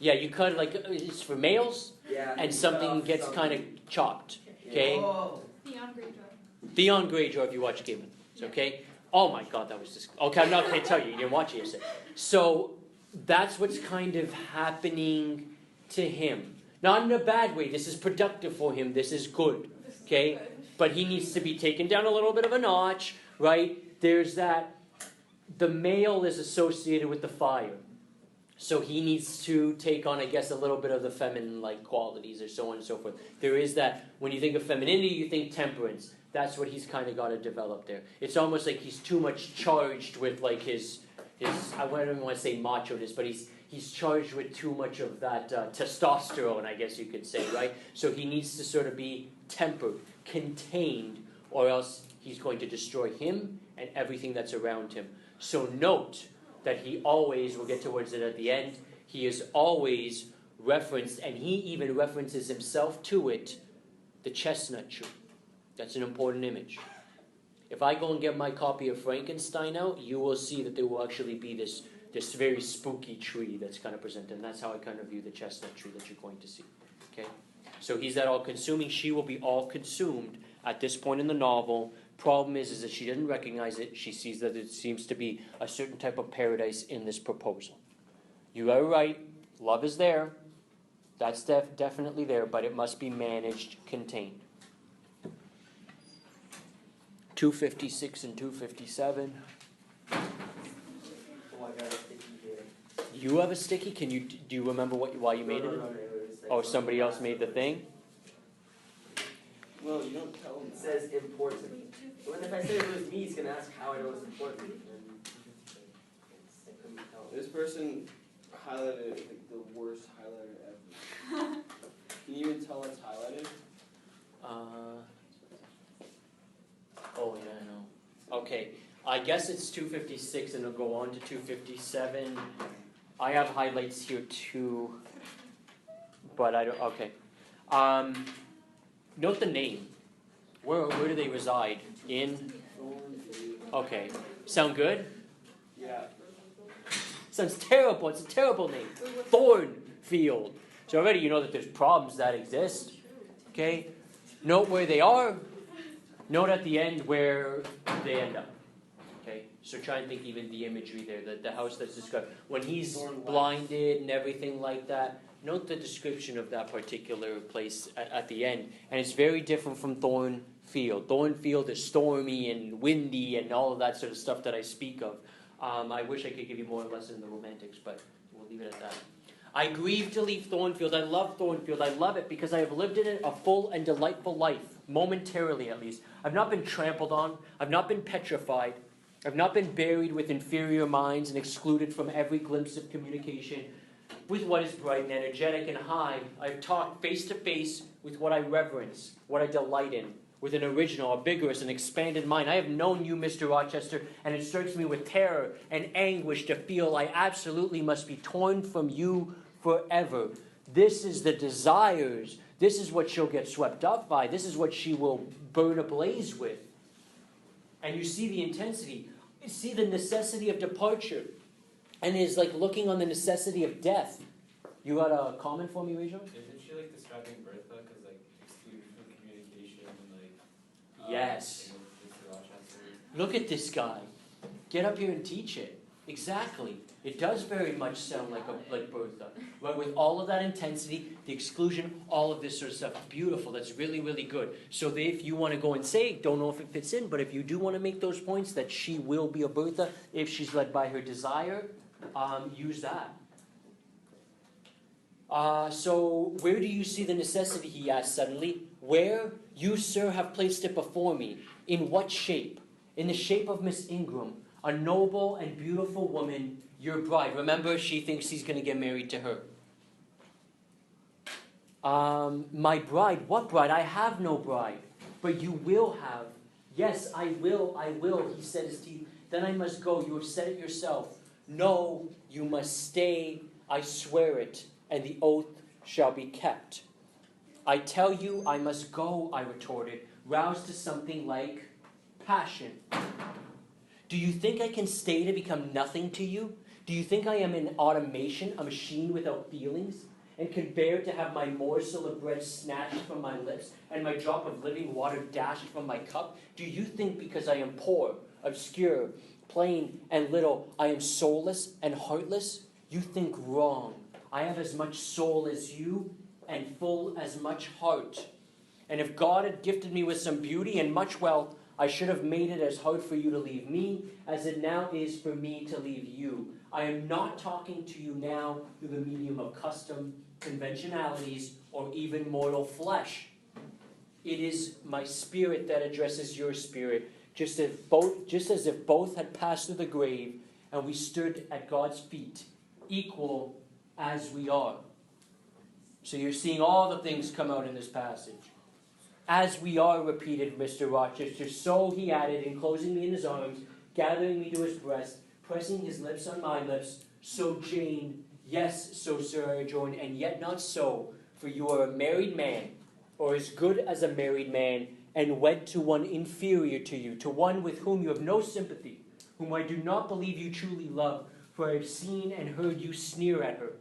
Yeah, you cut it like, it's for males, yeah, and something gets kind of chopped, okay? Oh. Theon Greyjoy. Theon Greyjoy, if you watch Game of Thrones, okay? Oh my God, that was just, okay, I'm not going to tell you, you didn't watch it yesterday. So, that's what's kind of happening to him. Not in a bad way, this is productive for him, this is good, okay? But he needs to be taken down a little bit of a notch, right? There's that, the male is associated with the fire. So he needs to take on, I guess, a little bit of the feminine-like qualities or so on and so forth. There is that, when you think of femininity, you think temperance. That's what he's kind of got to develop there. It's almost like he's too much charged with like his I don't even want to say macho-ness, but he's charged with too much of that testosterone, I guess you could say, right? So he needs to sort of be tempered, contained, or else he's going to destroy him and everything that's around him. So note that he always, we'll get towards it at the end, he is always referenced, and he even references himself to it, the chestnut tree. That's an important image. If I go and get my copy of Frankenstein out, you will see that there will actually be this very spooky tree that's kind of presented, and that's how I kind of view the chestnut tree that you're going to see. Okay? So he's that all-consuming. She will be all-consumed at this point in the novel. Problem is that she doesn't recognize it. She sees that it seems to be a certain type of paradise in this proposal. You are right. Love is there. That's definitely there, but it must be managed, contained. 256 and 257. Oh, I got a sticky here. You have a sticky? Do you remember why you made it? No, Somebody else made the thing? Well, you don't tell him. It says important. Well, if I say it was me, he's gonna ask how I know it's important. And I couldn't tell. This person highlighted like the worst highlighter ever. Can you even tell it's highlighted? Oh yeah, I know. Okay, I guess it's 256 and it'll go on to 257. I have highlights here too, but I don't, okay. Note the name. Where do they reside? In? Okay. Sound good? Yeah. Sounds terrible. It's a terrible name. Thornfield. So already you know that there's problems that exist. Okay? Note where they are. Note at the end where they end up. Okay? So try and think even the imagery there. The house that's described. When he's blinded and everything like that, note the description of that particular place at the end. And it's very different from Thornfield. Thornfield is stormy and windy and all of that sort of stuff that I speak of. I wish I could give you more lesson in the romantics, but we'll leave it at that. I grieve to leave Thornfield. I love Thornfield. I love it because I have lived in it a full and delightful life, momentarily at least. I've not been trampled on. I've not been petrified. I've not been buried with inferior minds and excluded from every glimpse of communication with what is bright and energetic and high. I've talked face to face with what I reverence, what I delight in, with an original, a vigorous, and expanded mind. I have known you, Mr. Rochester, and it strikes me with terror and anguish to feel I absolutely must be torn from you forever. This is the desires. This is what she'll get swept up by. This is what she will burn ablaze with. And you see the intensity. You see the necessity of departure. And is like looking on the necessity of death. You got a comment for me, Rachel? Isn't she like describing Bertha because like excluded from communication and like? Yes. Look at this guy. Get up here and teach it. Exactly. It does very much sound like Bertha. Right? With all of that intensity, the exclusion, all of this sort of stuff. Beautiful. That's really, really good. So if you want to go and say, don't know if it fits in, but if you do want to make those points that she will be a Bertha if she's led by her desire, use that. So where do you see the necessity, he asked suddenly. Where? You, sir, have placed it before me. In what shape? In the shape of Miss Ingram, a noble and beautiful woman, your bride. Remember, she thinks he's going to get married to her. My bride? What bride? I have no bride. But you will have. Yes, I will, he said his teeth. Then I must go. You have said it yourself. No, you must stay. I swear it, and the oath shall be kept. I tell you, I must go, I retorted, roused to something like passion. Do you think I can stay to become nothing to you? Do you think I am an automation, a machine without feelings, and can bear to have my morsel of bread snatched from my lips and my drop of living water dashed from my cup? Do you think because I am poor, obscure, plain, and little, I am soulless and heartless? You think wrong. I have as much soul as you and full as much heart. And if God had gifted me with some beauty and much wealth, I should have made it as hard for you to leave me as it now is for me to leave you. I am not talking to you now through the medium of custom, conventionalities, or even mortal flesh. It is my spirit that addresses your spirit, just as if both had passed through the grave and we stood at God's feet, equal as we are. So you're seeing all the things come out in this passage. As we are, repeated Mr. Rochester, so he added, enclosing me in his arms, gathering me to his breast, pressing his lips on my lips, so Jane, yes, so sir, I rejoined, and yet not so, for you are a married man, or as good as a married man, and wed to one inferior to you, to one with whom you have no sympathy, whom I do not believe you truly love, for I have seen and heard you sneer at her.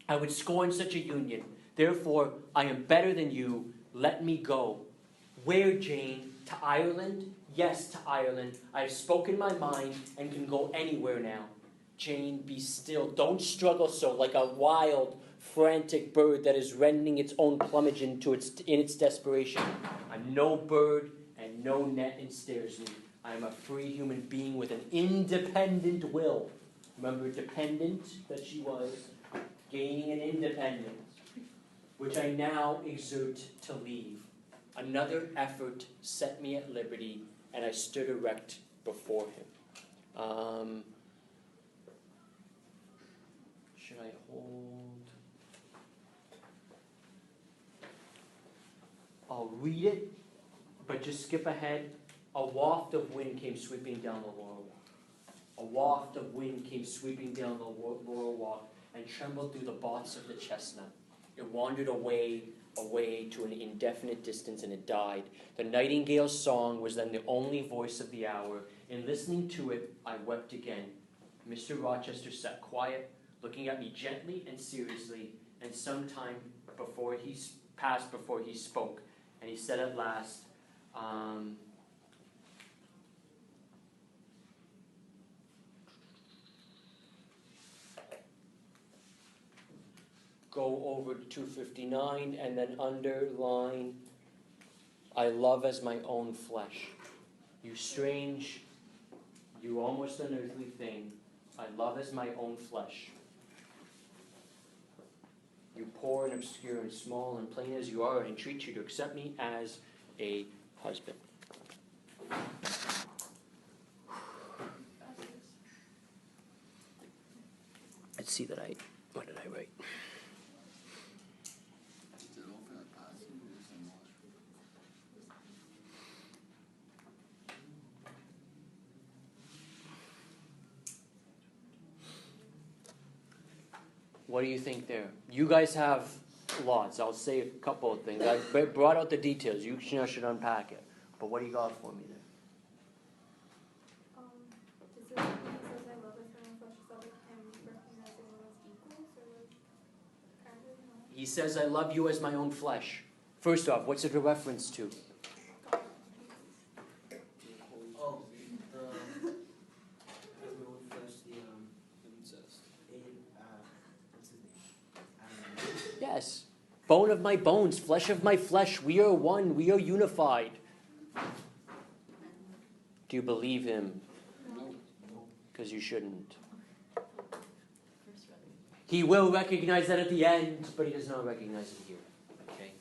I would scorn such a union. Therefore, I am better than you. Let me go. Where, Jane? To Ireland? Yes, to Ireland. I have spoken my mind and can go anywhere now. Jane, be still. Don't struggle so like a wild, frantic bird that is rending its own plumage in its desperation. I'm no bird and no net ensnares me. I am a free human being with an independent will. Remember, dependent that she was, gaining an independence, which I now exert to leave. Another effort set me at liberty, and I stood erect before him. Should I hold? I'll read it, but just skip ahead. A waft of wind came sweeping down the laurel walk. A waft of wind came sweeping down the laurel walk and trembled through the botts of the chestnut. It wandered away to an indefinite distance, and it died. The nightingale's song was then the only voice of the hour. In listening to it, I wept again. Mr. Rochester sat quiet, looking at me gently and seriously, and some time passed before he spoke. And he said at last, go over to 259 and then underline, I love as my own flesh. You strange, you almost unearthly thing, I love as my own flesh. You poor and obscure and small and plain as you are, I entreat you to accept me as a husband. Let's see what did I write? What do you think there? You guys have lots. I'll say a couple of things. I brought out the details. You should unpack it. But what do you got for me there? Does it when he says I love his own flesh, is that like him recognizing them as equals, or like kind of, you know? He says, I love you as my own flesh. First off, what's it a reference to? Oh, as my own flesh, incest. What's his name? Yes. Bone of my bones, flesh of my flesh. We are one. We are unified. Do you believe him? No. Because you shouldn't. He will recognize that at the end, but he does not recognize it here. Okay?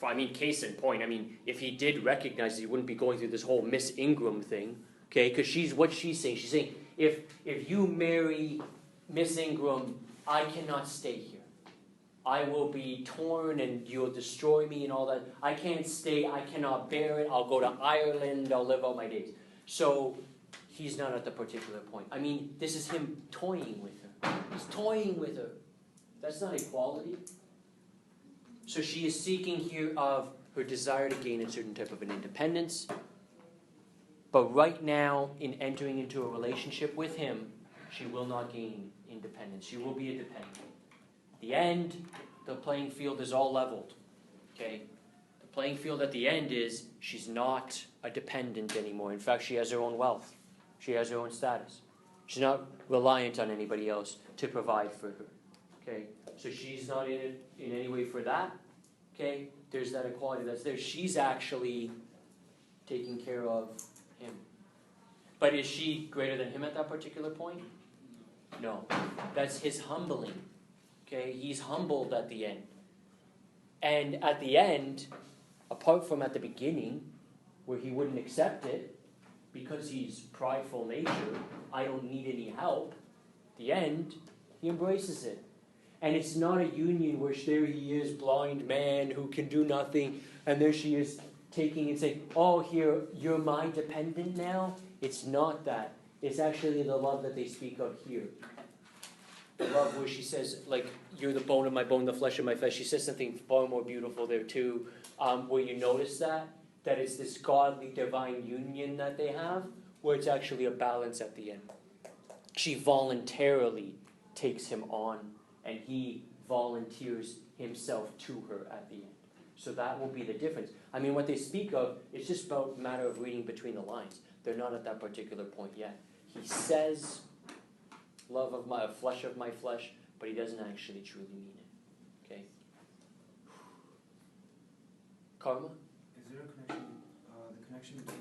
I mean, case in point, I mean, if he did recognize it, he wouldn't be going through this whole Miss Ingram thing. Okay? Because what she's saying, if you marry Miss Ingram, I cannot stay here. I will be torn and you'll destroy me and all that. I can't stay. I cannot bear it. I'll go to Ireland. I'll live out my days. So he's not at the particular point. I mean, this is him toying with her. He's toying with her. That's not equality. So she is seeking here of her desire to gain a certain type of an independence. But right now, in entering into a relationship with him, she will not gain independence. She will be a dependent. At the end, the playing field is all leveled. Okay? The playing field at the end is she's not a dependent anymore. In fact, she has her own wealth. She has her own status. She's not reliant on anybody else to provide for her. Okay? So she's not in it in any way for that. Okay? There's that equality that's there. She's actually taking care of him. But is she greater than him at that particular point? No. That's his humbling. Okay? He's humbled at the end. And at the end, apart from at the beginning, where he wouldn't accept it, because he's prideful nature, I don't need any help, at the end, he embraces it. And it's not a union where there he is, blind man who can do nothing, and there she is taking and saying, oh, here, you're my dependent now. It's not that. It's actually the love that they speak of here. The love where she says, like, you're the bone of my bone, the flesh of my flesh. She says something far more beautiful there too, where you notice that it's this godly, divine union that they have, where it's actually a balance at the end. She voluntarily takes him on, and he volunteers himself to her at the end. So that will be the difference. I mean, what they speak of is just about a matter of reading between the lines. They're not at that particular point yet. He says, love of my flesh of my flesh, but he doesn't actually truly mean it. Okay? Karma? Is there a connection, the connection between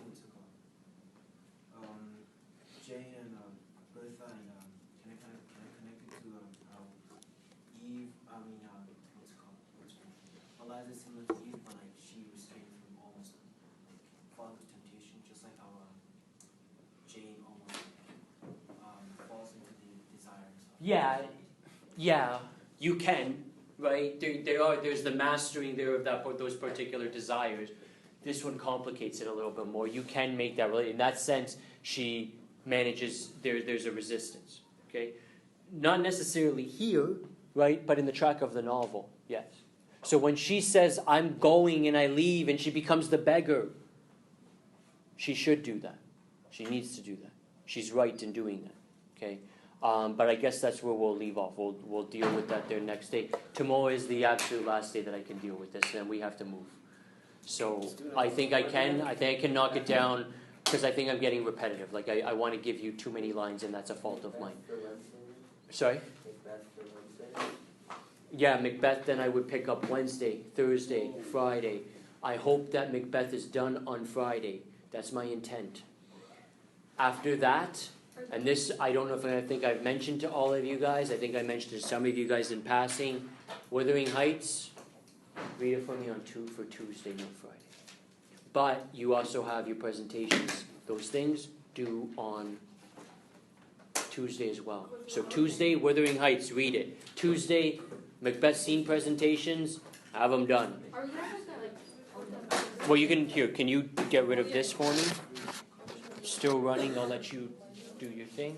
Jane and Bertha, and can I connect it to how Eve, what's it called? Eliza is similar to Eve, but like she restrained from almost father's temptation, just like how Jane almost falls into the desires. Yeah, you can, right? There's the mastering there of those particular desires. This one complicates it a little bit more. You can make that related. In that sense, she manages, there's a resistance, okay? Not necessarily here, right? But in the track of the novel, yes. So when she says, I'm going and I leave, and she becomes the beggar, she should do that. She needs to do that. She's right in doing that, okay? But I guess that's where we'll leave off. We'll deal with that there next day. Tomorrow is the absolute last day that I can deal with this, and then we have to move. So I think I can knock it down, because I think I'm getting repetitive. Like I want to give you too many lines, and that's a fault of mine. Sorry? Yeah, Macbeth, then I would pick up Wednesday, Thursday, Friday. I hope that Macbeth is done on Friday. That's my intent. After that, and this, I don't know if I think I've mentioned to all of you guys. I think I mentioned to some of you guys in passing. Wuthering Heights, read it for me for Tuesday, not Friday. But you also have your presentations. Those things due on Tuesday as well. So Tuesday, Wuthering Heights, read it. Tuesday, Macbeth scene presentations, have them done. Are we gonna post that, like, Well, can you get rid of this for me? Still running, I'll let you do your thing.